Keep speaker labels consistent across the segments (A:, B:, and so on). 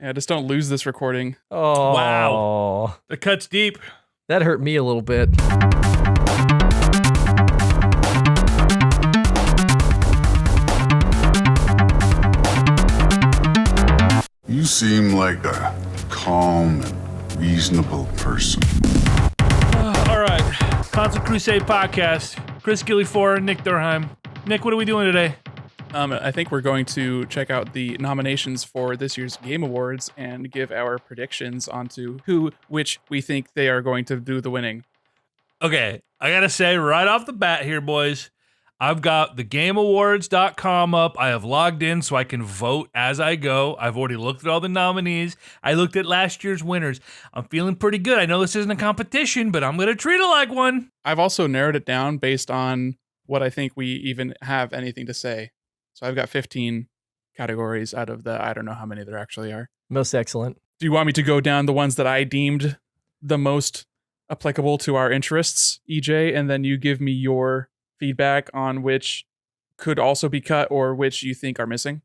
A: Yeah, just don't lose this recording.
B: Oh,
C: Wow. The cut's deep.
B: That hurt me a little bit.
D: You seem like a calm and reasonable person.
C: All right. Console Crusade podcast. Chris Gillifor, Nick Durheim. Nick, what are we doing today?
A: I think we're going to check out the nominations for this year's Game Awards and give our predictions onto which we think they are going to do the winning.
C: Okay, I gotta say right off the bat here, boys, I've got the GameAwards.com up. I have logged in so I can vote as I go. I've already looked at all the nominees. I looked at last year's winners. I'm feeling pretty good. I know this isn't a competition, but I'm gonna treat it like one.
A: I've also narrowed it down based on what I think we even have anything to say. So I've got 15 categories out of the, I don't know how many there actually are.
B: Most excellent.
A: Do you want me to go down the ones that I deemed the most applicable to our interests, EJ, and then you give me your feedback on which could also be cut or which you think are missing?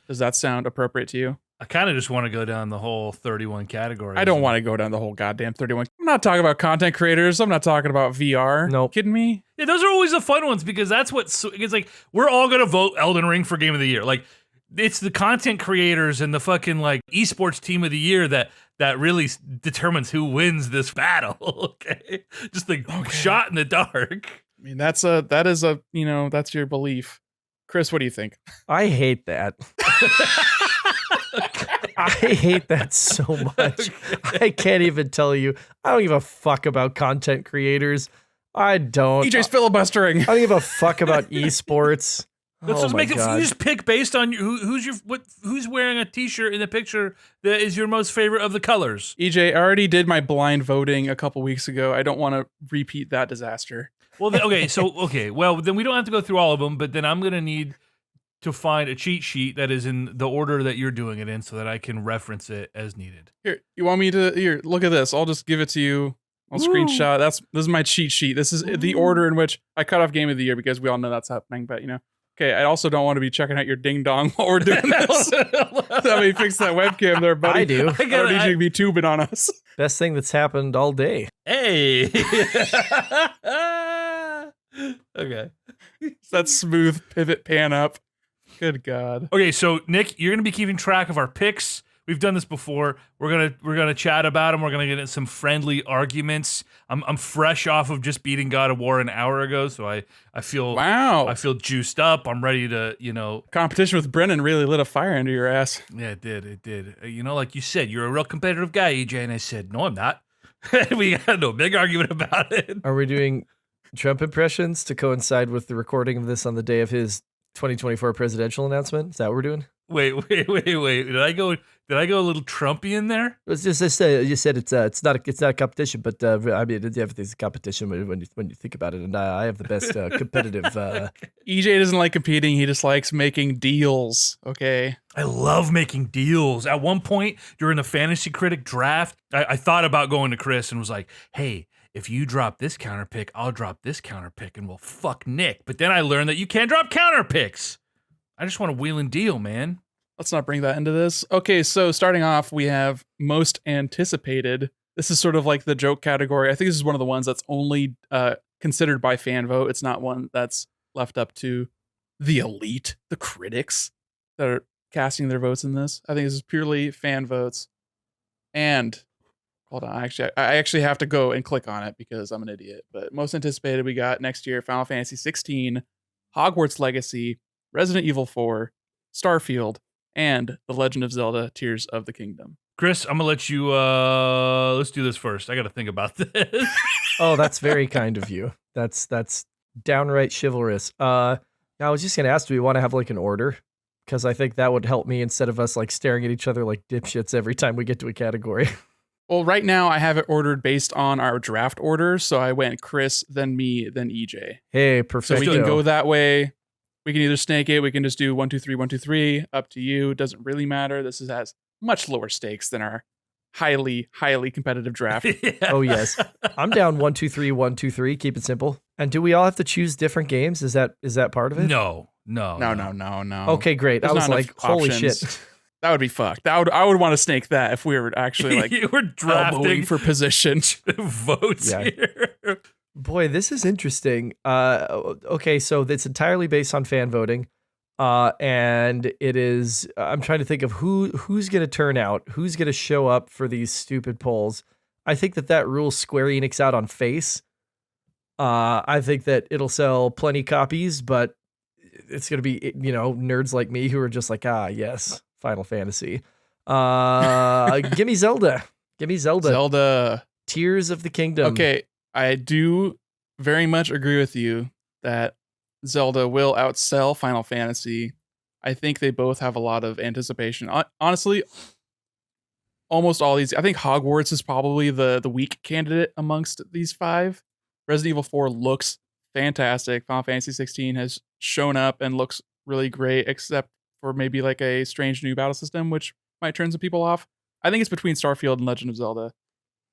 A: Does that sound appropriate to you?
C: I kind of just want to go down the whole 31 categories.
A: I don't want to go down the whole goddamn 31. I'm not talking about content creators. I'm not talking about VR.
B: Nope.
A: Kidding me?
C: Yeah, those are always the fun ones because that's it's like we're all gonna vote Elden Ring for Game of the Year. Like it's the content creators and the fucking like esports team of the year that really determines who wins this battle. Okay, just like shot in the dark.
A: I mean, that's that's your belief. Chris, what do you think?
B: I hate that. I hate that so much. I can't even tell you. I don't give a fuck about content creators. I don't.
A: EJ's filibustering.
B: I don't give a fuck about esports.
C: Let's just make it. You just pick based on who's wearing a T-shirt in the picture that is your most favorite of the colors.
A: EJ, I already did my blind voting a couple weeks ago. I don't want to repeat that disaster.
C: Well, well, then we don't have to go through all of them, but then I'm going to need to find a cheat sheet that is in the order that you're doing it in so that I can reference it as needed.
A: Here, you want me to, here, look at this. I'll just give it to you. I'll screenshot. This is my cheat sheet. This is the order in which I cut off Game of the Year because we all know that's happening, but Okay, I also don't want to be checking out your ding dong while we're doing this. Somebody fix that webcam there, buddy.
B: I do.
A: I don't need you to be tubing on us.
B: Best thing that's happened all day.
C: Hey. Okay.
A: That smooth pivot pan up. Good God.
C: Okay, so Nick, you're gonna be keeping track of our picks. We've done this before. We're gonna chat about them. We're gonna get into some friendly arguments. I'm fresh off of just beating God of War an hour ago, so I feel I feel juiced up. I'm ready to
A: competition with Brennan really lit a fire under your ass.
C: Yeah, it did. Like you said, you're a real competitive guy, EJ, and I said, no, I'm not. We got no big argument about it.
B: Are we doing Trump impressions to coincide with the recording of this on the day of his 2024 presidential announcement? Is that what we're doing?
C: Wait. Did I go a little Trumpian there?
B: It's just you said it's not a competition, but I mean everything's a competition when you think about it, and I have the best competitive.
A: EJ doesn't like competing; he just likes making deals. Okay,
C: I love making deals. At one point during the Fantasy Critic draft, I thought about going to Chris and was like, "Hey, if you drop this counter pick, I'll drop this counter pick, and we'll fuck Nick." But then I learned that you can't drop counter picks. I just want to wheel and deal, man.
A: Let's not bring that into this. Okay, so starting off, we have most anticipated. This is sort of like the joke category. I think this is one of the ones that's only considered by fan vote. It's not one that's left up to the elite, the critics that are casting their votes in this. I think this is purely fan votes. And hold on, I actually have to go and click on it because I'm an idiot. But most anticipated, we got next year Final Fantasy 16, Hogwarts Legacy, Resident Evil 4, Starfield, and The Legend of Zelda: Tears of the Kingdom.
C: Chris, I'm gonna let you. Let's do this first. I got to think about this.
B: Oh, that's very kind of you. That's downright chivalrous. I was just gonna ask, do we want to have like an order? Because I think that would help me instead of us like staring at each other like dipshits every time we get to a category.
A: Well, right now I have it ordered based on our draft order, so I went Chris, then me, then EJ.
B: Hey, perfect.
A: So we can go that way. We can either snake it. We can just do 1, 2, 3, 1, 2, 3. Up to you. It doesn't really matter. This has much lower stakes than our highly, highly competitive draft.
C: Yeah.
B: Oh yes, I'm down 1, 2, 3, 1, 2, 3. Keep it simple. And do we all have to choose different games? Is that part of it?
C: No.
A: No.
B: Okay, great.
A: There's
B: I was
A: not
B: like,
A: enough
B: holy
A: options.
B: shit.
A: That would be fucked. I would want to snake that if we were actually like
C: you were drafting
A: elbowing for position.
C: votes
B: Yeah.
C: here.
B: Boy, this is interesting. Okay, so it's entirely based on fan voting. And it is, I'm trying to think of who's going to turn out, who's going to show up for these stupid polls. I think that rules Square Enix out on face. I think that it'll sell plenty copies, but it's going to be, nerds like me who are just like, yes, Final Fantasy. Give me Zelda. Give me Zelda.
A: Zelda.
B: Tears of the Kingdom.
A: Okay, I do very much agree with you that Zelda will outsell Final Fantasy. I think they both have a lot of anticipation. Honestly, almost all these. I think Hogwarts is probably the weak candidate amongst these 5. Resident Evil 4 looks fantastic. Final Fantasy 16 has shown up and looks really great, except for maybe like a strange new battle system, which might turn some people off. I think it's between Starfield and Legend of Zelda.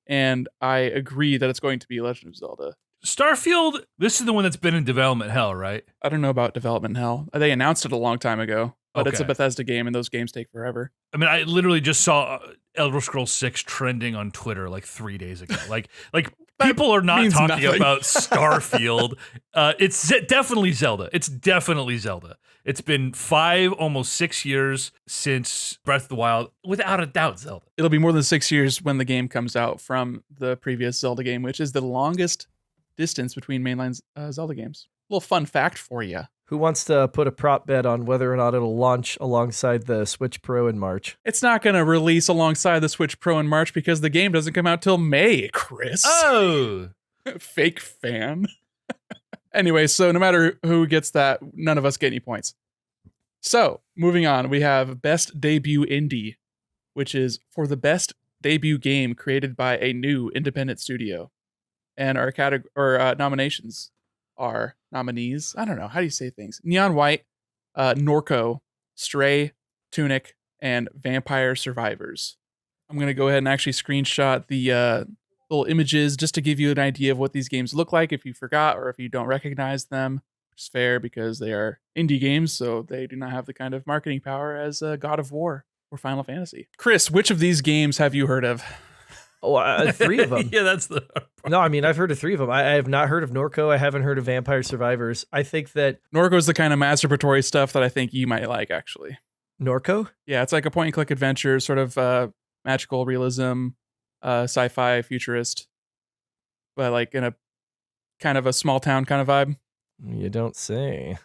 A: And I agree that it's going to be Legend of Zelda.
C: Starfield, this is the one that's been in development hell, right?
A: I don't know about development hell. They announced it a long time ago, but it's a
C: Okay.
A: Bethesda game, and those games take forever.
C: I mean, I literally just saw Elder Scrolls 6 trending on Twitter like 3 days ago. Like people are not
A: means
C: talking
A: nothing.
C: about Starfield. It's definitely Zelda. It's definitely Zelda. It's been 5, almost 6 years since Breath of the Wild. Without a doubt, Zelda.
A: It'll be more than 6 years when the game comes out from the previous Zelda game, which is the longest distance between mainline Zelda games. A little fun fact for you.
B: Who wants to put a prop bet on whether or not it'll launch alongside the Switch Pro in March?
A: It's not going to release alongside the Switch Pro in March because the game doesn't come out till May, Chris.
C: Oh,
A: Fake fan. Anyway, so no matter who gets that, none of us get any points. So, moving on, we have Best Debut Indie, which is for the best debut game created by a new independent studio. And our nominations are nominees. I don't know. How do you say things? Neon White, Norco, Stray, Tunic, and Vampire Survivors. I'm going to go ahead and actually screenshot the little images just to give you an idea of what these games look like if you forgot or if you don't recognize them, which is fair because they are indie games, so they do not have the kind of marketing power as God of War or Final Fantasy. Chris, which of these games have you heard of?
B: Oh, 3 of them.
C: yeah, that's the.
B: No, I mean, I've heard of 3 of them. I have not heard of Norco. I haven't heard of Vampire Survivors. I think that
A: Norco is the kind of masturbatory stuff that I think you might like, actually.
B: Norco?
A: Yeah, it's like a point-and-click adventure, sort of magical realism, sci-fi futurist, but like in a kind of a small town kind of vibe.
B: You don't say.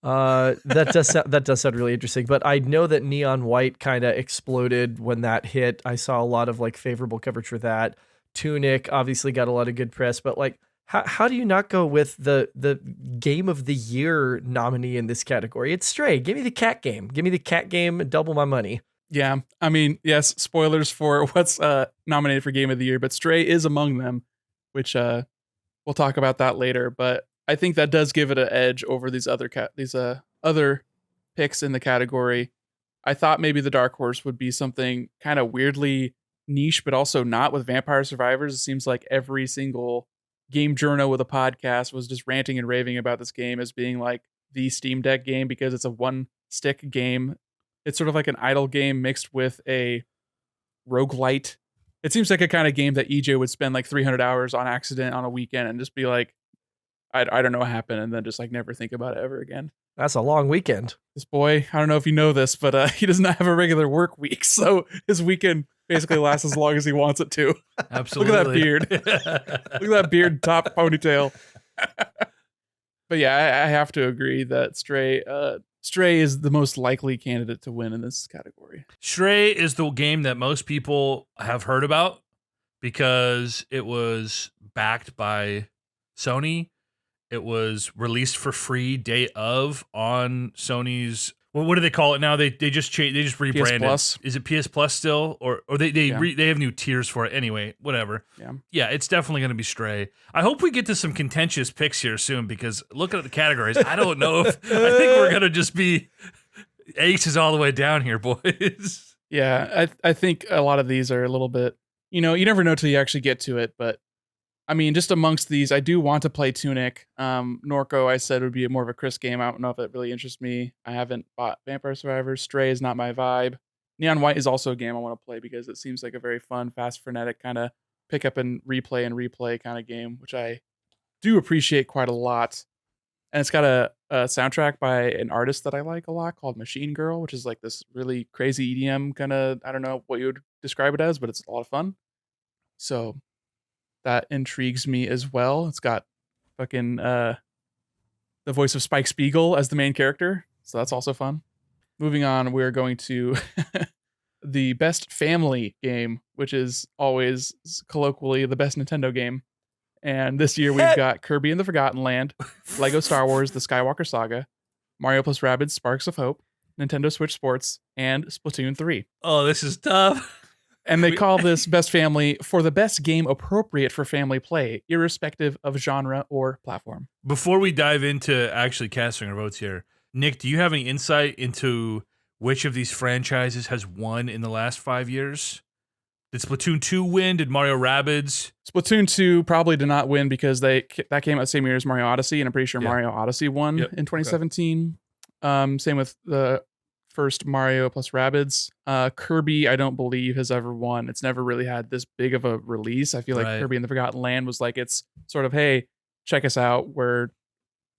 B: That does sound really interesting, but I know that Neon White kind of exploded when that hit. I saw a lot of like favorable coverage for that. Tunic obviously got a lot of good press, but like how do you not go with the game of the year nominee in this category? It's Stray. Give me the cat game. Give me the cat game and double my money.
A: Yeah, I mean, yes, spoilers for what's nominated for Game of the Year, but Stray is among them, which we'll talk about that later, but I think that does give it an edge over these other other picks in the category. I thought maybe the dark horse would be something kind of weirdly niche, but also not with Vampire Survivors. It seems like every single game journo with a podcast was just ranting and raving about this game as being like the Steam Deck game because it's a one-stick game. It's sort of like an idle game mixed with a roguelite. It seems like a kind of game that EJ would spend like 300 hours on accident on a weekend and just be like, I don't know what happened, and then just like never think about it ever again.
B: That's a long weekend.
A: This boy, I don't know if you know this, but he does not have a regular work week, so his weekend basically lasts as long as he wants it to.
C: Absolutely.
A: Look at that beard. Look at that beard, top ponytail. But yeah, I have to agree that Stray is the most likely candidate to win in this category.
C: Stray is the game that most people have heard about because it was backed by Sony. It was released for free day of on Sony's. Well, what do they call it now? They just changed. They just rebranded.
A: PS Plus.
C: Is it PS Plus still, or they
A: Yeah.
C: they have new tiers for it anyway? Whatever.
A: Yeah.
C: It's definitely going to be Stray. I hope we get to some contentious picks here soon because looking at the categories, I don't know if I think we're going to just be aces all the way down here, boys.
A: Yeah, I think a lot of these are a little bit, you never know till you actually get to it, but I mean, just amongst these, I do want to play Tunic. Norco, I said, would be more of a Chris game. I don't know if that really interests me. I haven't bought Vampire Survivors. Stray is not my vibe. Neon White is also a game I want to play because it seems like a very fun, fast, frenetic kind of pick up and replay kind of game, which I do appreciate quite a lot. And it's got a soundtrack by an artist that I like a lot called Machine Girl, which is like this really crazy EDM kind of, I don't know what you would describe it as, but it's a lot of fun. So that intrigues me as well. It's got fucking the voice of Spike Spiegel as the main character. So that's also fun. Moving on, we're going to the best family game, which is always colloquially the best Nintendo game. And this year we've got Kirby and the Forgotten Land, Lego Star Wars, The Skywalker Saga, Mario plus Rabbids Sparks of Hope, Nintendo Switch Sports, and Splatoon 3.
C: Oh, this is tough.
A: And they call this best family for the best game appropriate for family play, irrespective of genre or platform.
C: Before we dive into actually casting our votes here, Nick, do you have any insight into which of these franchises has won in the last 5 years? Did Splatoon 2 win? Did Mario Rabbids?
A: Splatoon 2 probably did not win because that came out the same year as Mario Odyssey, and I'm pretty sure
C: Yeah.
A: Mario Odyssey won in 2017. Same with the first Mario plus Rabbids. Kirby, I don't believe, has ever won. It's never really had this big of a release. I feel like
C: Right.
A: Kirby and the Forgotten Land was like, it's sort of, hey, check us out.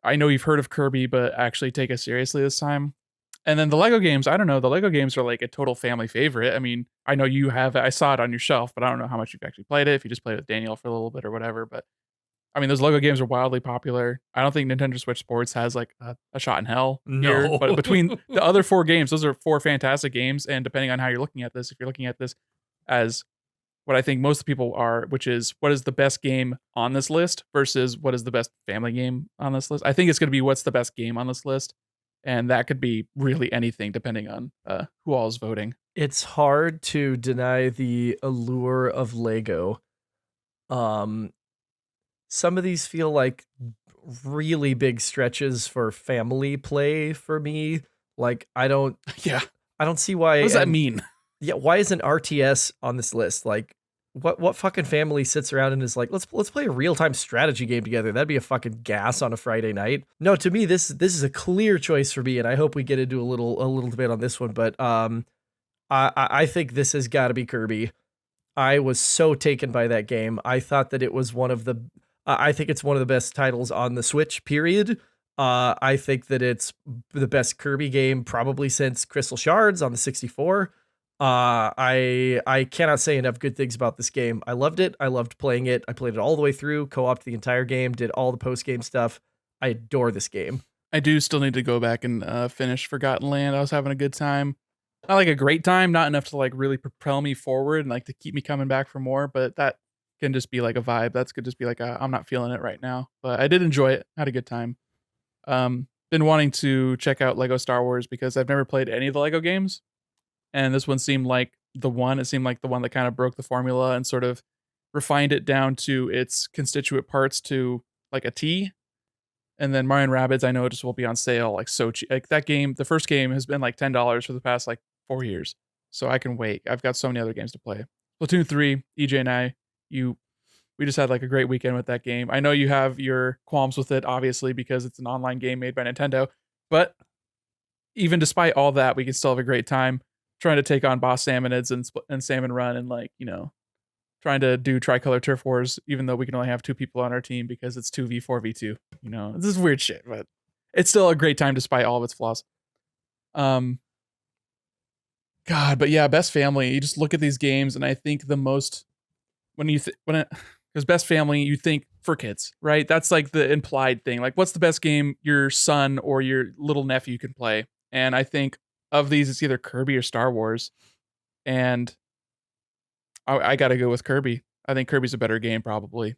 A: I know you've heard of Kirby, but actually take us seriously this time. And then the Lego games, I don't know. The Lego games are like a total family favorite. I mean, I know you have it. I saw it on your shelf, but I don't know how much you've actually played it. If you just played with Daniel for a little bit or whatever. But I mean, those Lego games are wildly popular. I don't think Nintendo Switch Sports has like a shot in hell here.
C: No.
A: But between the other 4 games, those are 4 fantastic games. And depending on how you're looking at this, if you're looking at this as what I think most people are, which is what is the best game on this list versus what is the best family game on this list, I think it's going to be what's the best game on this list. And that could be really anything depending on who all is voting.
B: It's hard to deny the allure of Lego. Some of these feel like really big stretches for family play for me. Like I don't see why.
A: What does that mean?
B: Yeah, why isn't RTS on this list? Like what fucking family sits around and is like, let's play a real-time strategy game together? That'd be a fucking gas on a Friday night. No, to me this is a clear choice for me, and I hope we get into a little debate on this one, but I think this has got to be Kirby. I was so taken by that game. I thought that it was I think it's one of the best titles on the Switch, period. I think that it's the best Kirby game probably since Crystal Shards on the 64. I cannot say enough good things about this game. I loved it. I loved playing it. I played it all the way through, co-opted the entire game, did all the post-game stuff. I adore this game.
A: I do still need to go back and finish Forgotten Land. I was having a good time. Not like a great time, not enough to like really propel me forward and like to keep me coming back for more, but that can just be like a vibe. That's could just be like I'm not feeling it right now. But I did enjoy it. Had a good time. Been wanting to check out Lego Star Wars because I've never played any of the Lego games. And this one seemed like the one. It seemed like the one that kind of broke the formula and sort of refined it down to its constituent parts to like a T. And then Mario and Rabbids, I know, just will be on sale like so cheap. Like that game, the first game has been like $10 for the past like 4 years. So I can wait. I've got so many other games to play. Splatoon 3, EJ and I, we just had like a great weekend with that game. I know you have your qualms with it, obviously, because it's an online game made by Nintendo. But even despite all that, we can still have a great time trying to take on boss salmonids and salmon run and like, you know, trying to do tricolor turf wars, even though we can only have 2 people on our team because it's 2v4v2. You know, this is weird shit, but it's still a great time despite all of its flaws. God, but yeah, best family. You just look at these games, and I think the most because best family, you think for kids, right? That's like the implied thing. Like, what's the best game your son or your little nephew can play? And I think of these, it's either Kirby or Star Wars. And I got to go with Kirby. I think Kirby's a better game, probably.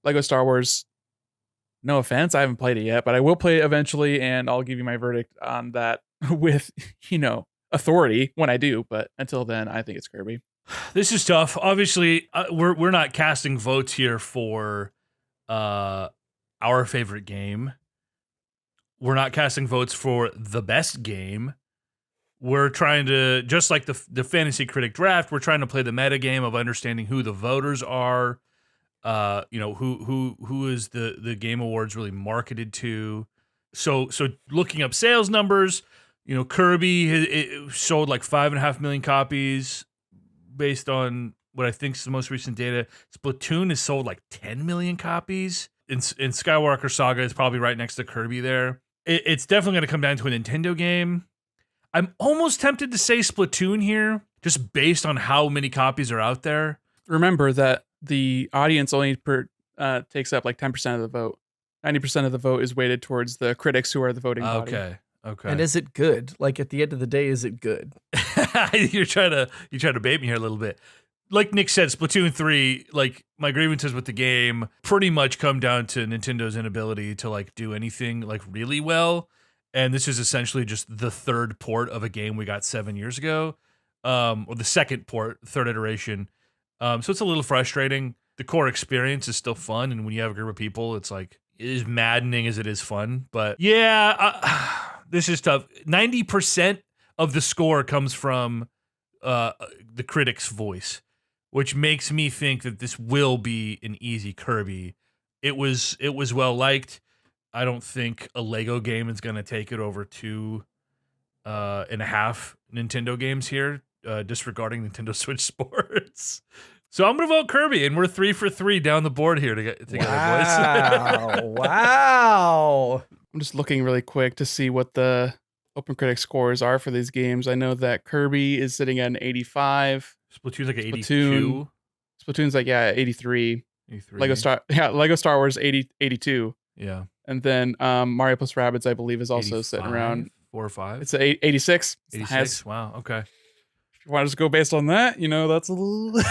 A: Lego Star Wars, no offense, I haven't played it yet, but I will play it eventually, and I'll give you my verdict on that with, you know, authority when I do. But until then, I think it's Kirby.
C: This is tough. Obviously, we're not casting votes here for our favorite game. We're not casting votes for the best game. We're trying to, just like the Fantasy Critic Draft, we're trying to play the meta game of understanding who the voters are. You know, who is the Game Awards really marketed to. So looking up sales numbers, Kirby it sold like 5.5 million copies based on what I think is the most recent data. Splatoon has sold like 10 million copies. In Skywalker Saga is probably right next to Kirby there. It's definitely going to come down to a Nintendo game. I'm almost tempted to say Splatoon here, just based on how many copies are out there.
A: Remember that the audience only takes up like 10% of the vote. 90% of the vote is weighted towards the critics who are the voting body.
C: Okay.
B: And is it good? Like at the end of the day, is it good?
C: You're trying to bait me here a little bit. Like Nick said, Splatoon 3, like my grievances with the game pretty much come down to Nintendo's inability to like do anything like really well. And this is essentially just the third port of a game we got 7 years ago, or the second port, third iteration. So it's a little frustrating. The core experience is still fun, and when you have a group of people, it's like it is maddening as it is fun. But yeah, this is tough. 90% of the score comes from the critic's voice, which makes me think that this will be an easy Kirby. It was well liked. I don't think a Lego game is going to take it over 2.5 Nintendo games here, disregarding Nintendo Switch Sports. So I'm going to vote Kirby, and we're 3 for 3 down the board here together, boys.
B: Wow.
A: I'm just looking really quick to see what the OpenCritic scores are for these games. I know that Kirby is sitting at an 85.
C: Splatoon's like 82.
A: Splatoon's like 83.
C: 83.
A: Lego Star Wars 82.
C: Yeah.
A: And then Mario plus Rabbids, I believe, is also sitting around
C: 4 or 5.
A: It's 86.
C: 86. Wow. Okay.
A: If you want to just go based on that, that's a little.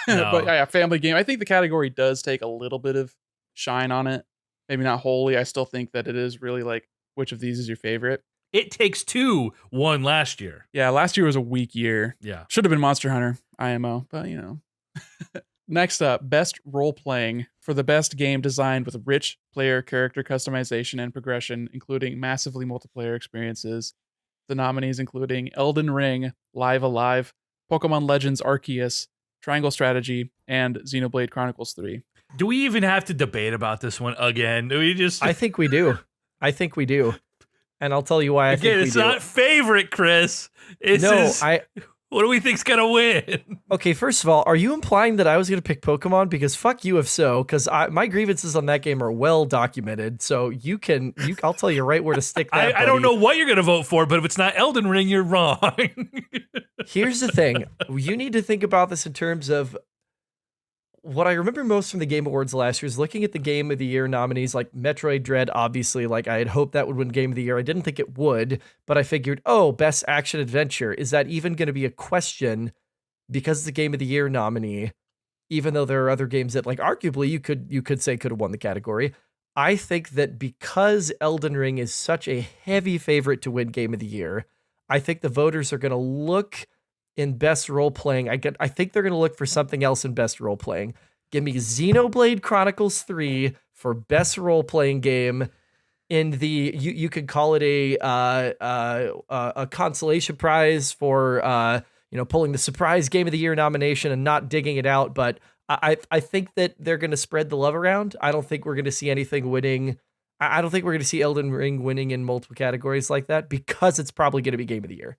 C: No.
A: But yeah, family game. I think the category does take a little bit of shine on it. Maybe not wholly. I still think that it is really like, which of these is your favorite?
C: It Takes Two won last year.
A: Yeah, last year was a weak year.
C: Yeah.
A: Should have been Monster Hunter, IMO, but Next up, best role playing for the best game designed with rich player character customization and progression, including massively multiplayer experiences. The nominees including Elden Ring, Live Alive, Pokemon Legends Arceus, Triangle Strategy, and Xenoblade Chronicles 3.
C: Do we even have to debate about this one again? Do we just?
B: I think we do. And I'll tell you why I think we do.
C: It's not favorite, Chris. What do we think's gonna win?
B: Okay, first of all, are you implying that I was gonna pick Pokemon? Because fuck you if so, because my grievances on that game are well documented. So I'll tell you right where to stick that.
C: I don't know what you're gonna vote for, but if it's not Elden Ring, you're wrong.
B: Here's the thing: you need to think about this in terms of what I remember most from the Game Awards last year is looking at the Game of the Year nominees, like Metroid Dread, obviously, like I had hoped that would win Game of the Year. I didn't think it would, but I figured, Best Action Adventure. Is that even going to be a question because it's the Game of the Year nominee, even though there are other games that like arguably you could say could have won the category. I think that because Elden Ring is such a heavy favorite to win Game of the Year, I think the voters are going to look in best role playing. I think they're going to look for something else in best role playing. Give me Xenoblade Chronicles 3 for best role playing game. In the you could call it a consolation prize for pulling the surprise Game of the Year nomination and not digging it out. But I think that they're going to spread the love around. I don't think we're going to see anything winning. I don't think we're going to see Elden Ring winning in multiple categories like that because it's probably going to be Game of the Year.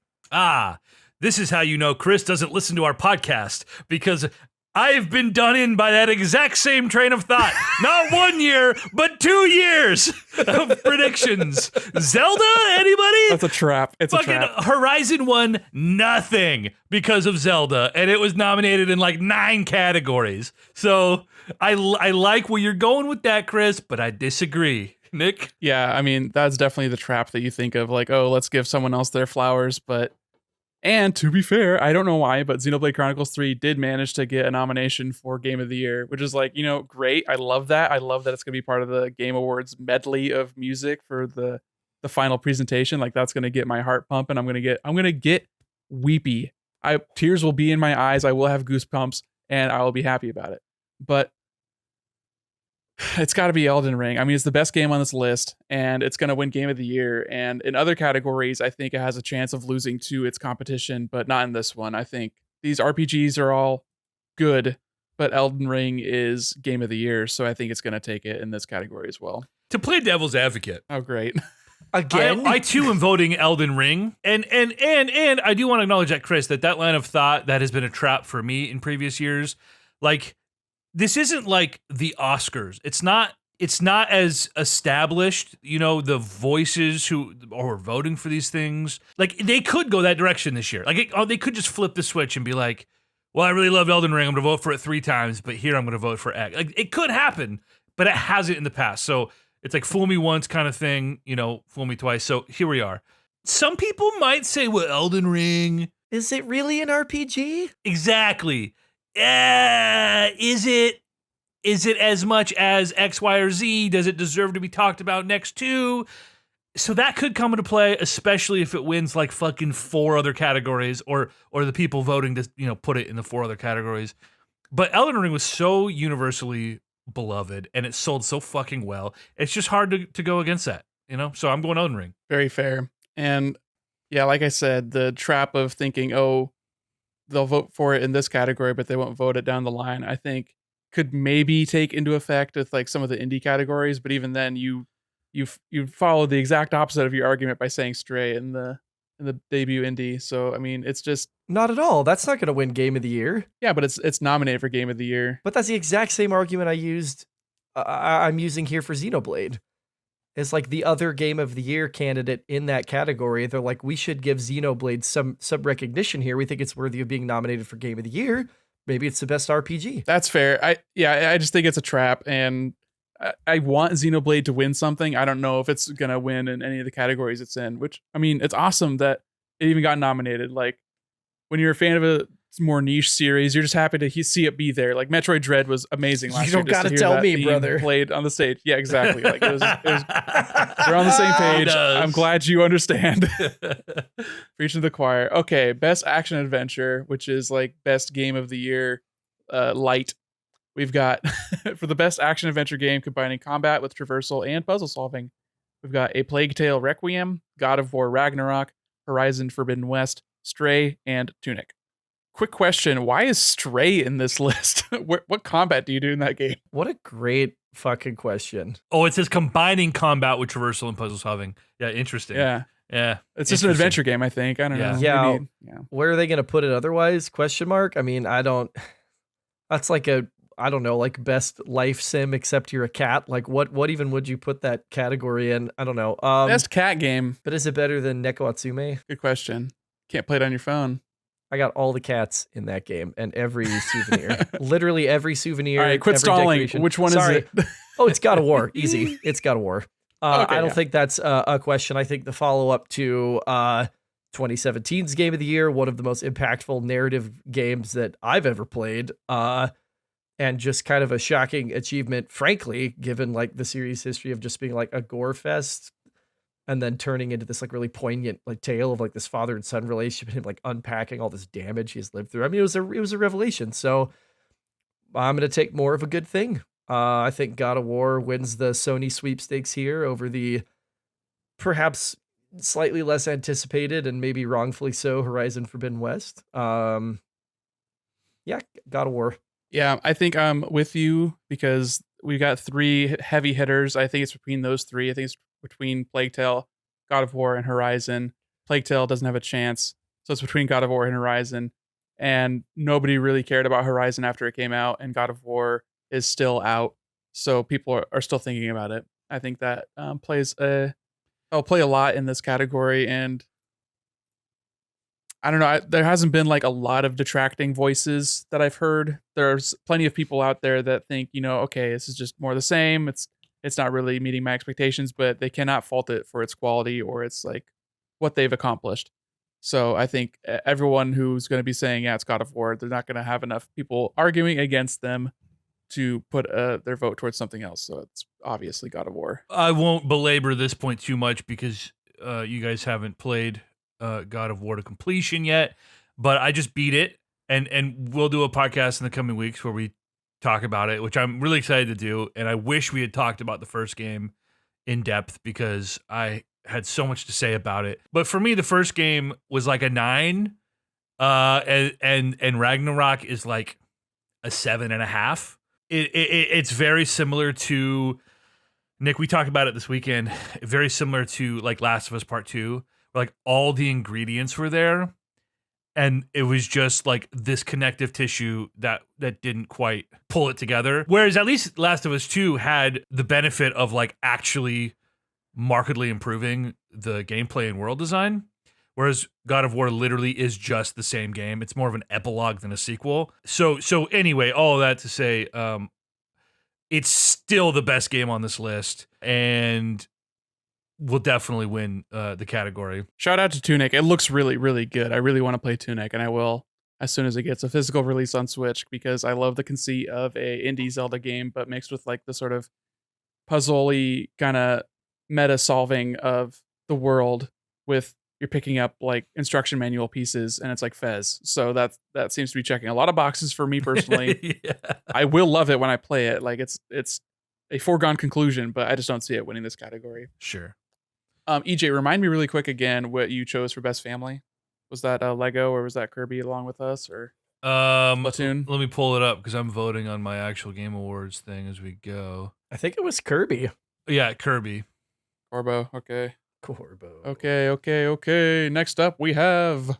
C: This is how you know Chris doesn't listen to our podcast, because I've been done in by that exact same train of thought. Not 1 year, but 2 years of predictions. Zelda, anybody?
A: That's a trap. It's
C: Fucking
A: a trap.
C: Horizon won nothing because of Zelda, and it was nominated in like 9 categories. So I like where you're going with that, Chris, but I disagree. Nick?
A: Yeah, I mean, that's definitely the trap that you think of, like, let's give someone else their flowers, And to be fair, I don't know why, but Xenoblade Chronicles 3 did manage to get a nomination for Game of the Year, which is like, great. I love that. I love that it's going to be part of the Game Awards medley of music for the final presentation. Like, that's going to get my heart pumping. I'm going to get weepy. Tears will be in my eyes. I will have goosebumps and I will be happy about it. But it's got to be Elden Ring. I mean, it's the best game on this list, and it's going to win Game of the Year. And in other categories, I think it has a chance of losing to its competition, but not in this one. I think these RPGs are all good, but Elden Ring is Game of the Year, so I think it's going to take it in this category as well.
C: To play devil's advocate.
A: Oh, great.
B: Again?
C: I too am voting Elden Ring, and I do want to acknowledge that, Chris, that line of thought that has been a trap for me in previous years. Like, this isn't like the Oscars. It's not as established. You know, the voices who are voting for these things. Like, they could go that direction this year. Like, they could just flip the switch and be like, well, I really loved Elden Ring. I'm going to vote for it 3 times, but here I'm going to vote for X. Like, it could happen, but it hasn't in the past. So it's like fool me once kind of thing, you know, fool me twice. So here we are. Some people might say, well, Elden Ring.
B: Is it really an RPG?
C: Exactly. Is it as much as X, Y, or Z? Does it deserve to be talked about next to? So that could come into play, especially if it wins like fucking 4 other categories, or the people voting to, you know, put it in the 4 other categories. But Elden Ring was so universally beloved, and it sold so fucking well. It's just hard to go against that, you know? So I'm going Elden Ring.
A: Very fair. And yeah, like I said, the trap of thinking, oh, they'll vote for it in this category, but they won't vote it down the line, I think could maybe take into effect with like some of the indie categories. But even then, you follow the exact opposite of your argument by saying Stray in the debut indie. So I mean, it's just
B: Not at all. That's not going to win Game of the Year.
A: yeah, but it's nominated for Game of the Year.
B: But that's the exact same argument I'm using here for Xenoblade. It's like the other Game of the Year candidate in that category. They're like, we should give Xenoblade some recognition here. We think it's worthy of being nominated for Game of the Year. Maybe it's the best RPG.
A: That's fair. I just think it's a trap, and I want Xenoblade to win something. I don't know if it's gonna win in any of the categories it's in. Which, I mean, it's awesome that it even got nominated. Like, when you're a fan of a more niche series, you're just happy to see it be there. Like Metroid Dread was amazing last
B: You
A: year.
B: don't gotta tell me, brother.
A: Played on the stage. Yeah, exactly. Like it was we're on the same page. I'm glad you understand. Preaching to the choir. Okay, best action adventure, which is like best game of the year, light. We've got for the best action adventure game combining combat with traversal and puzzle solving. We've got A Plague Tale Requiem, God of War Ragnarok, Horizon Forbidden West, Stray, and Tunic. Quick question, why is Stray in this list? What combat do you do in that game?
B: What a great fucking question.
C: Oh, it says combining combat with traversal and puzzle solving. Yeah, interesting.
A: Yeah. It's just an
C: Interesting.
A: adventure game, I think. I don't know.
B: Yeah.
A: Yeah.
B: Where are they going to put it otherwise? Question mark. I mean, that's like I don't know, like best life sim except you're a cat. Like what even would you put that category in? I don't know.
A: Best cat game.
B: But is it better than Neko Atsume?
A: Good question. Can't play it on your phone.
B: I got all the cats in that game and every souvenir. Literally every souvenir.
A: All right, quit
B: every
A: stalling.
B: decoration.
A: Which one
B: Sorry.
A: is it?
B: Oh, it's God of War. Easy. It's God of War.
A: Okay,
B: I don't
A: yeah.
B: think that's a question. I think the follow-up to 2017's Game of the Year, one of the most impactful narrative games that I've ever played, and just kind of a shocking achievement, frankly, given like the series history of just being like a gore fest and then turning into this like really poignant like tale of like this father and son relationship and him like unpacking all this damage he's lived through. I mean, it was a revelation. So I'm going to take more of a good thing. I think God of War wins the Sony sweepstakes here over the perhaps slightly less anticipated and maybe wrongfully so Horizon Forbidden West. Yeah, God of War.
A: Yeah, I think I'm with you because we got 3 heavy hitters. I think it's between those 3. I think it's between Plague Tale, God of War, and Horizon. Plague Tale doesn't have a chance, so it's between God of War and Horizon. And nobody really cared about Horizon after it came out, and God of War is still out, so people are still thinking about it. I think that I'll play a lot in this category, and I don't know. There hasn't been like a lot of detracting voices that I've heard. There's plenty of people out there that think, okay, this is just more the same. It's not really meeting my expectations, but they cannot fault it for its quality or its like what they've accomplished. So I think everyone who's going to be saying, yeah, it's God of War, they're not going to have enough people arguing against them to put their vote towards something else. So it's obviously God of War.
C: I won't belabor this point too much because you guys haven't played God of War to completion yet, but I just beat it, and we'll do a podcast in the coming weeks where we talk about it, which I'm really excited to do. And I wish we had talked about the first game in depth because I had so much to say about it. But for me, the first game was like a 9, and Ragnarok is like a 7.5. It's very similar to Nick, we talked about it this weekend. Very similar to like Last of Us Part 2, where like all the ingredients were there, and it was just like this connective tissue that didn't quite pull it together. Whereas at least Last of Us 2 had the benefit of like actually markedly improving the gameplay and world design. Whereas God of War literally is just the same game. It's more of an epilogue than a sequel. So anyway, all of that to say, it's still the best game on this list and will definitely win the category.
A: Shout out to Tunic. It looks really, really good. I really want to play Tunic, and I will as soon as it gets a physical release on Switch, because I love the conceit of a indie Zelda game, but mixed with like the sort of puzzle-y kind of meta solving of the world with you're picking up like instruction manual pieces, and it's like Fez. So that seems to be checking a lot of boxes for me personally.
C: Yeah.
A: I will love it when I play it. Like it's a foregone conclusion, but I just don't see it winning this category.
C: Sure.
A: EJ, remind me really quick again what you chose for best family. Was that Lego or was that Kirby along with us or Splatoon?
C: Let me pull it up because I'm voting on my actual Game Awards thing as we go.
B: I think it was Kirby.
C: Yeah, Kirby.
A: Corbo, okay.
B: Corbo.
A: Okay. Next up, we have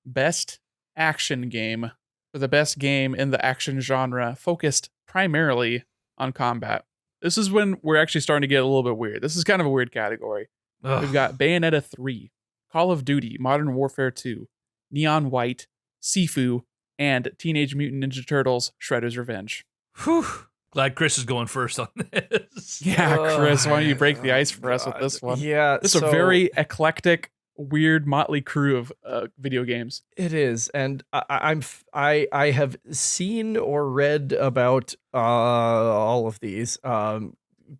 A: Best Action Game for the best game in the action genre, focused primarily on combat. This is when we're actually starting to get a little bit weird. This is kind of a weird category.
C: Ugh.
A: We've got Bayonetta 3, Call of Duty, Modern Warfare 2, Neon White, Sifu, and Teenage Mutant Ninja Turtles, Shredder's Revenge.
C: Whew. Glad Chris is going first on this.
A: Yeah, Chris, why don't you break the ice for us with this one?
B: Yeah,
A: This is a very eclectic, weird, motley crew of video games.
B: It is, and I have seen or read about all of these.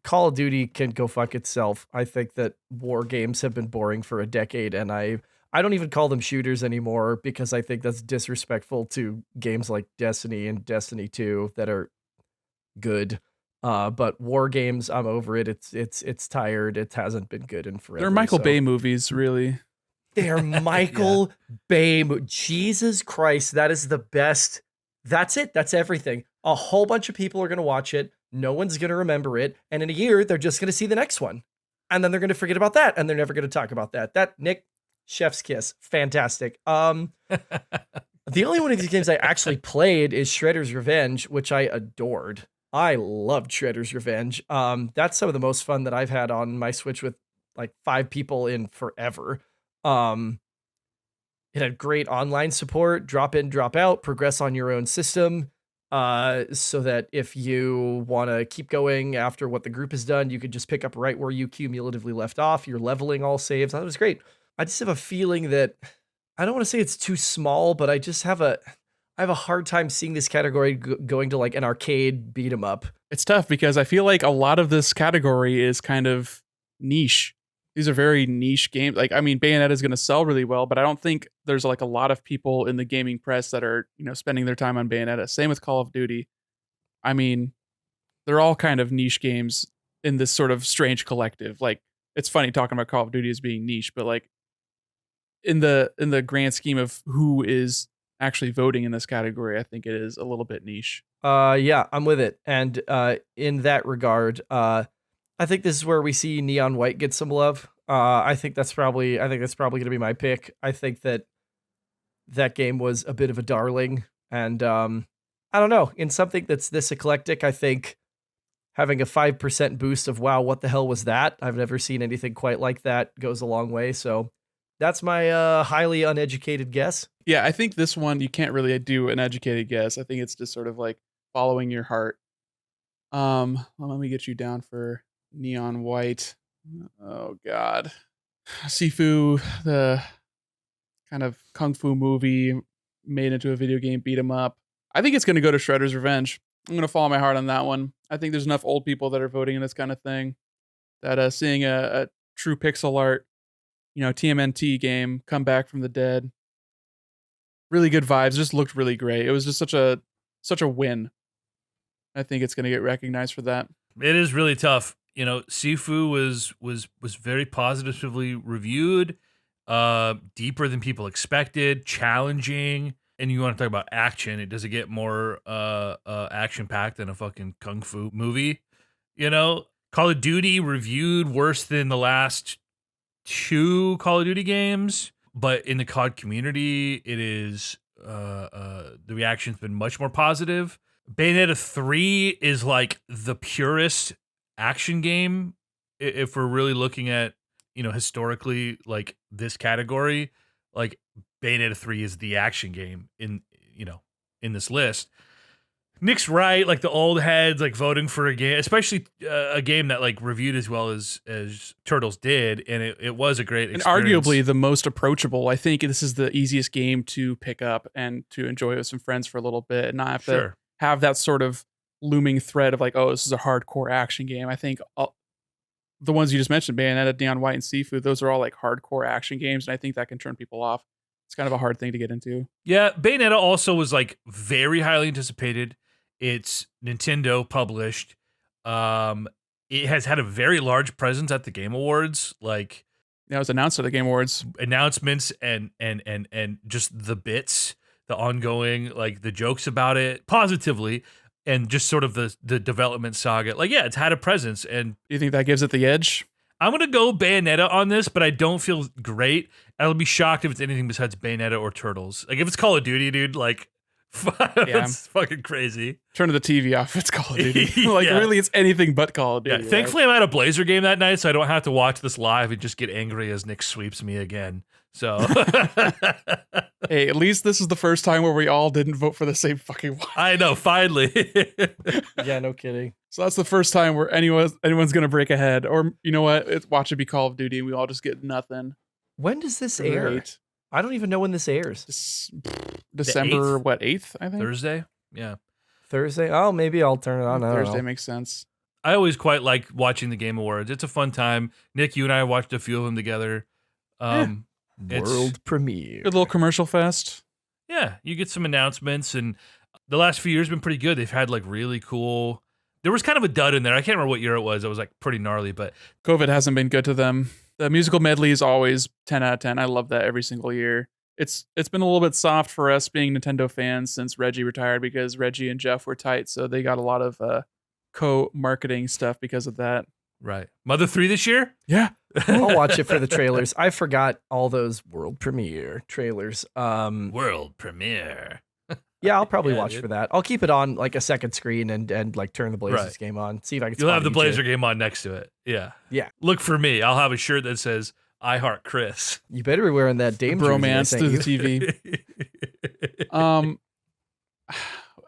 B: Call of Duty can go fuck itself. I think that war games have been boring for a decade, and I don't even call them shooters anymore because I think that's disrespectful to games like Destiny and Destiny 2 that are good. But war games, I'm over it. It's tired. It hasn't been good in forever.
A: They're Michael Bay movies, really.
B: They're Michael Bay. Jesus Christ, that is the best. That's it. That's everything. A whole bunch of people are going to watch it. No one's going to remember it. And in a year, they're just going to see the next one. And then they're going to forget about that. And they're never going to talk about that. That, Nick, chef's kiss. Fantastic. The only one of these games I actually played is Shredder's Revenge, which I adored. I loved Shredder's Revenge. That's some of the most fun that I've had on my Switch with like 5 people in forever. It had great online support, drop in, drop out, progress on your own system. So that if you want to keep going after what the group has done, you could just pick up right where you cumulatively left off. You're leveling all saves. That was great. I just have a feeling that I don't want to say it's too small, but I have a hard time seeing this category going to like an arcade beat 'em up.
A: It's tough because I feel like a lot of this category is kind of niche. These are very niche games. Like, I mean, Bayonetta is going to sell really well, but I don't think there's like a lot of people in the gaming press that are, spending their time on Bayonetta. Same with Call of Duty. I mean, they're all kind of niche games in this sort of strange collective. Like, it's funny talking about Call of Duty as being niche, but like in the grand scheme of who is actually voting in this category, I think it is a little bit niche.
B: Yeah, I'm with it. And in that regard, I think this is where we see Neon White get some love. I think that's probably going to be my pick. I think that game was a bit of a darling, and I don't know, in something that's this eclectic, I think having a 5% boost of wow, what the hell was that? I've never seen anything quite like that goes a long way. So that's my highly uneducated guess.
A: Yeah, I think this one you can't really do an educated guess. I think it's just sort of like following your heart. Let me get you down for Neon White. Oh God. Sifu, the kind of kung fu movie made into a video game beat 'em up. I think it's going to go to Shredder's Revenge. I'm going to follow my heart on that one. I think there's enough old people that are voting in this kind of thing that seeing a true pixel art, TMNT game come back from the dead. Really good vibes. Just looked really great. It was just such a win. I think it's going to get recognized for that.
C: It is really tough. Sifu was very positively reviewed, deeper than people expected, challenging. And you want to talk about action? It doesn't get more action packed than a fucking kung fu movie. Call of Duty reviewed worse than the last 2 Call of Duty games, but in the COD community, it is the reaction's been much more positive. Bayonetta 3 is like the purest action game if we're really looking at, historically, like this category. Like Bayonetta 3 is the action game in this list. Nick's right, like the old heads like voting for a game, especially a game that like reviewed as well as Turtles did, and it was a great experience.
A: And arguably the most approachable. I think this is the easiest game to pick up and to enjoy with some friends for a little bit and not have to have that sort of looming thread of like, oh, this is a hardcore action game. I think the ones you just mentioned, Bayonetta, Neon White, and Seafood, those are all like hardcore action games, and I think that can turn people off. It's kind of a hard thing to get into.
C: Yeah, Bayonetta also was like very highly anticipated. It's Nintendo published. It has had a very large presence at the Game Awards. Like,
A: yeah, it was announced at the Game Awards.
C: Announcements and just the bits, the ongoing, like the jokes about it, positively, and just sort of the development saga. Like, yeah, it's had a presence. And
A: do you think that gives it the edge?
C: I'm gonna go Bayonetta on this, but I don't feel great. I'll be shocked if it's anything besides Bayonetta or Turtles. Like, if it's Call of Duty, dude, like. That's fucking crazy.
A: Turn the TV off. It's Call of Duty. Really, it's anything but Call of Duty.
C: Yeah, thankfully, I'm at a Blazer game that night, so I don't have to watch this live and just get angry as Nick sweeps me again. So,
A: hey, at least this is the first time where we all didn't vote for the same fucking one.
C: I know, finally.
B: Yeah, no kidding.
A: So that's the first time where anyone's gonna break ahead, or you know what? Watch it be Call of Duty, and we all just get nothing.
B: When does this air? I don't even know when this airs.
A: December 8th, I think.
C: Thursday? Yeah.
B: Thursday? Oh, maybe I'll turn it on.
A: Thursday makes sense.
C: I always quite like watching the Game Awards. It's a fun time. Nick, you and I watched a few of them together.
B: World premiere.
A: Good little commercial fest.
C: Yeah, you get some announcements, and the last few years have been pretty good. They've had like really cool. There was kind of a dud in there. I can't remember what year it was. It was like pretty gnarly, but
A: COVID hasn't been good to them. The musical medley is always 10 out of 10. I love that every single year. It's been a little bit soft for us being Nintendo fans since Reggie retired, because Reggie and Jeff were tight, so they got a lot of co-marketing stuff because of that.
C: Right. Mother 3 this year?
A: Yeah.
B: I'll watch it for the trailers. I forgot all those world premiere trailers.
C: World premiere.
B: Yeah, I'll probably watch for that. I'll keep it on like a second screen and like turn the Blazers game on. See if I can.
C: You'll have the Blazer game on next to it. Yeah.
B: Yeah.
C: Look for me. I'll have a shirt that says "I heart Chris."
B: You better be wearing that Dame
A: bromance through the TV.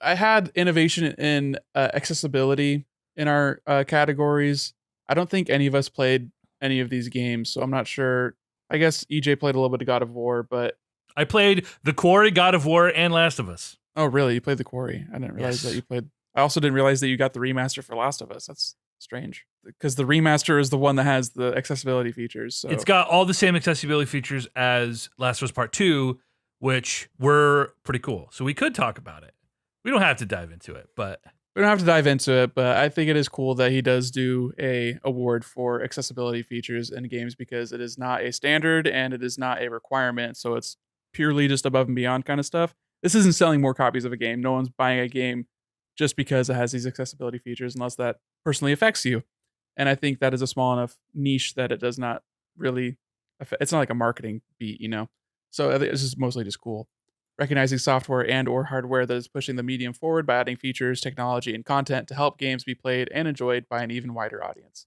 A: I had innovation in accessibility in our categories. I don't think any of us played any of these games, so I'm not sure. I guess EJ played a little bit of God of War, but
C: I played The Quarry, God of War, and Last of Us.
A: Oh, really? You played The Quarry? I didn't realize that you played. I also didn't realize that you got the remaster for Last of Us. That's strange, because the remaster is the one that has the accessibility features. So
C: it's got all the same accessibility features as Last of Us Part 2, which were pretty cool. So we could talk about it. We don't have to dive into it, but
A: we don't have to dive into it. But I think it is cool that he does do a award for accessibility features in games, because it is not a standard and it is not a requirement. So it's purely just above and beyond kind of stuff. This isn't selling more copies of a game. No one's buying a game just because it has these accessibility features, unless that personally affects you. And I think that is a small enough niche that it does not really affect. It's not like a marketing beat, you know? So it's just mostly just cool. Recognizing software and or hardware that is pushing the medium forward by adding features, technology, and content to help games be played and enjoyed by an even wider audience.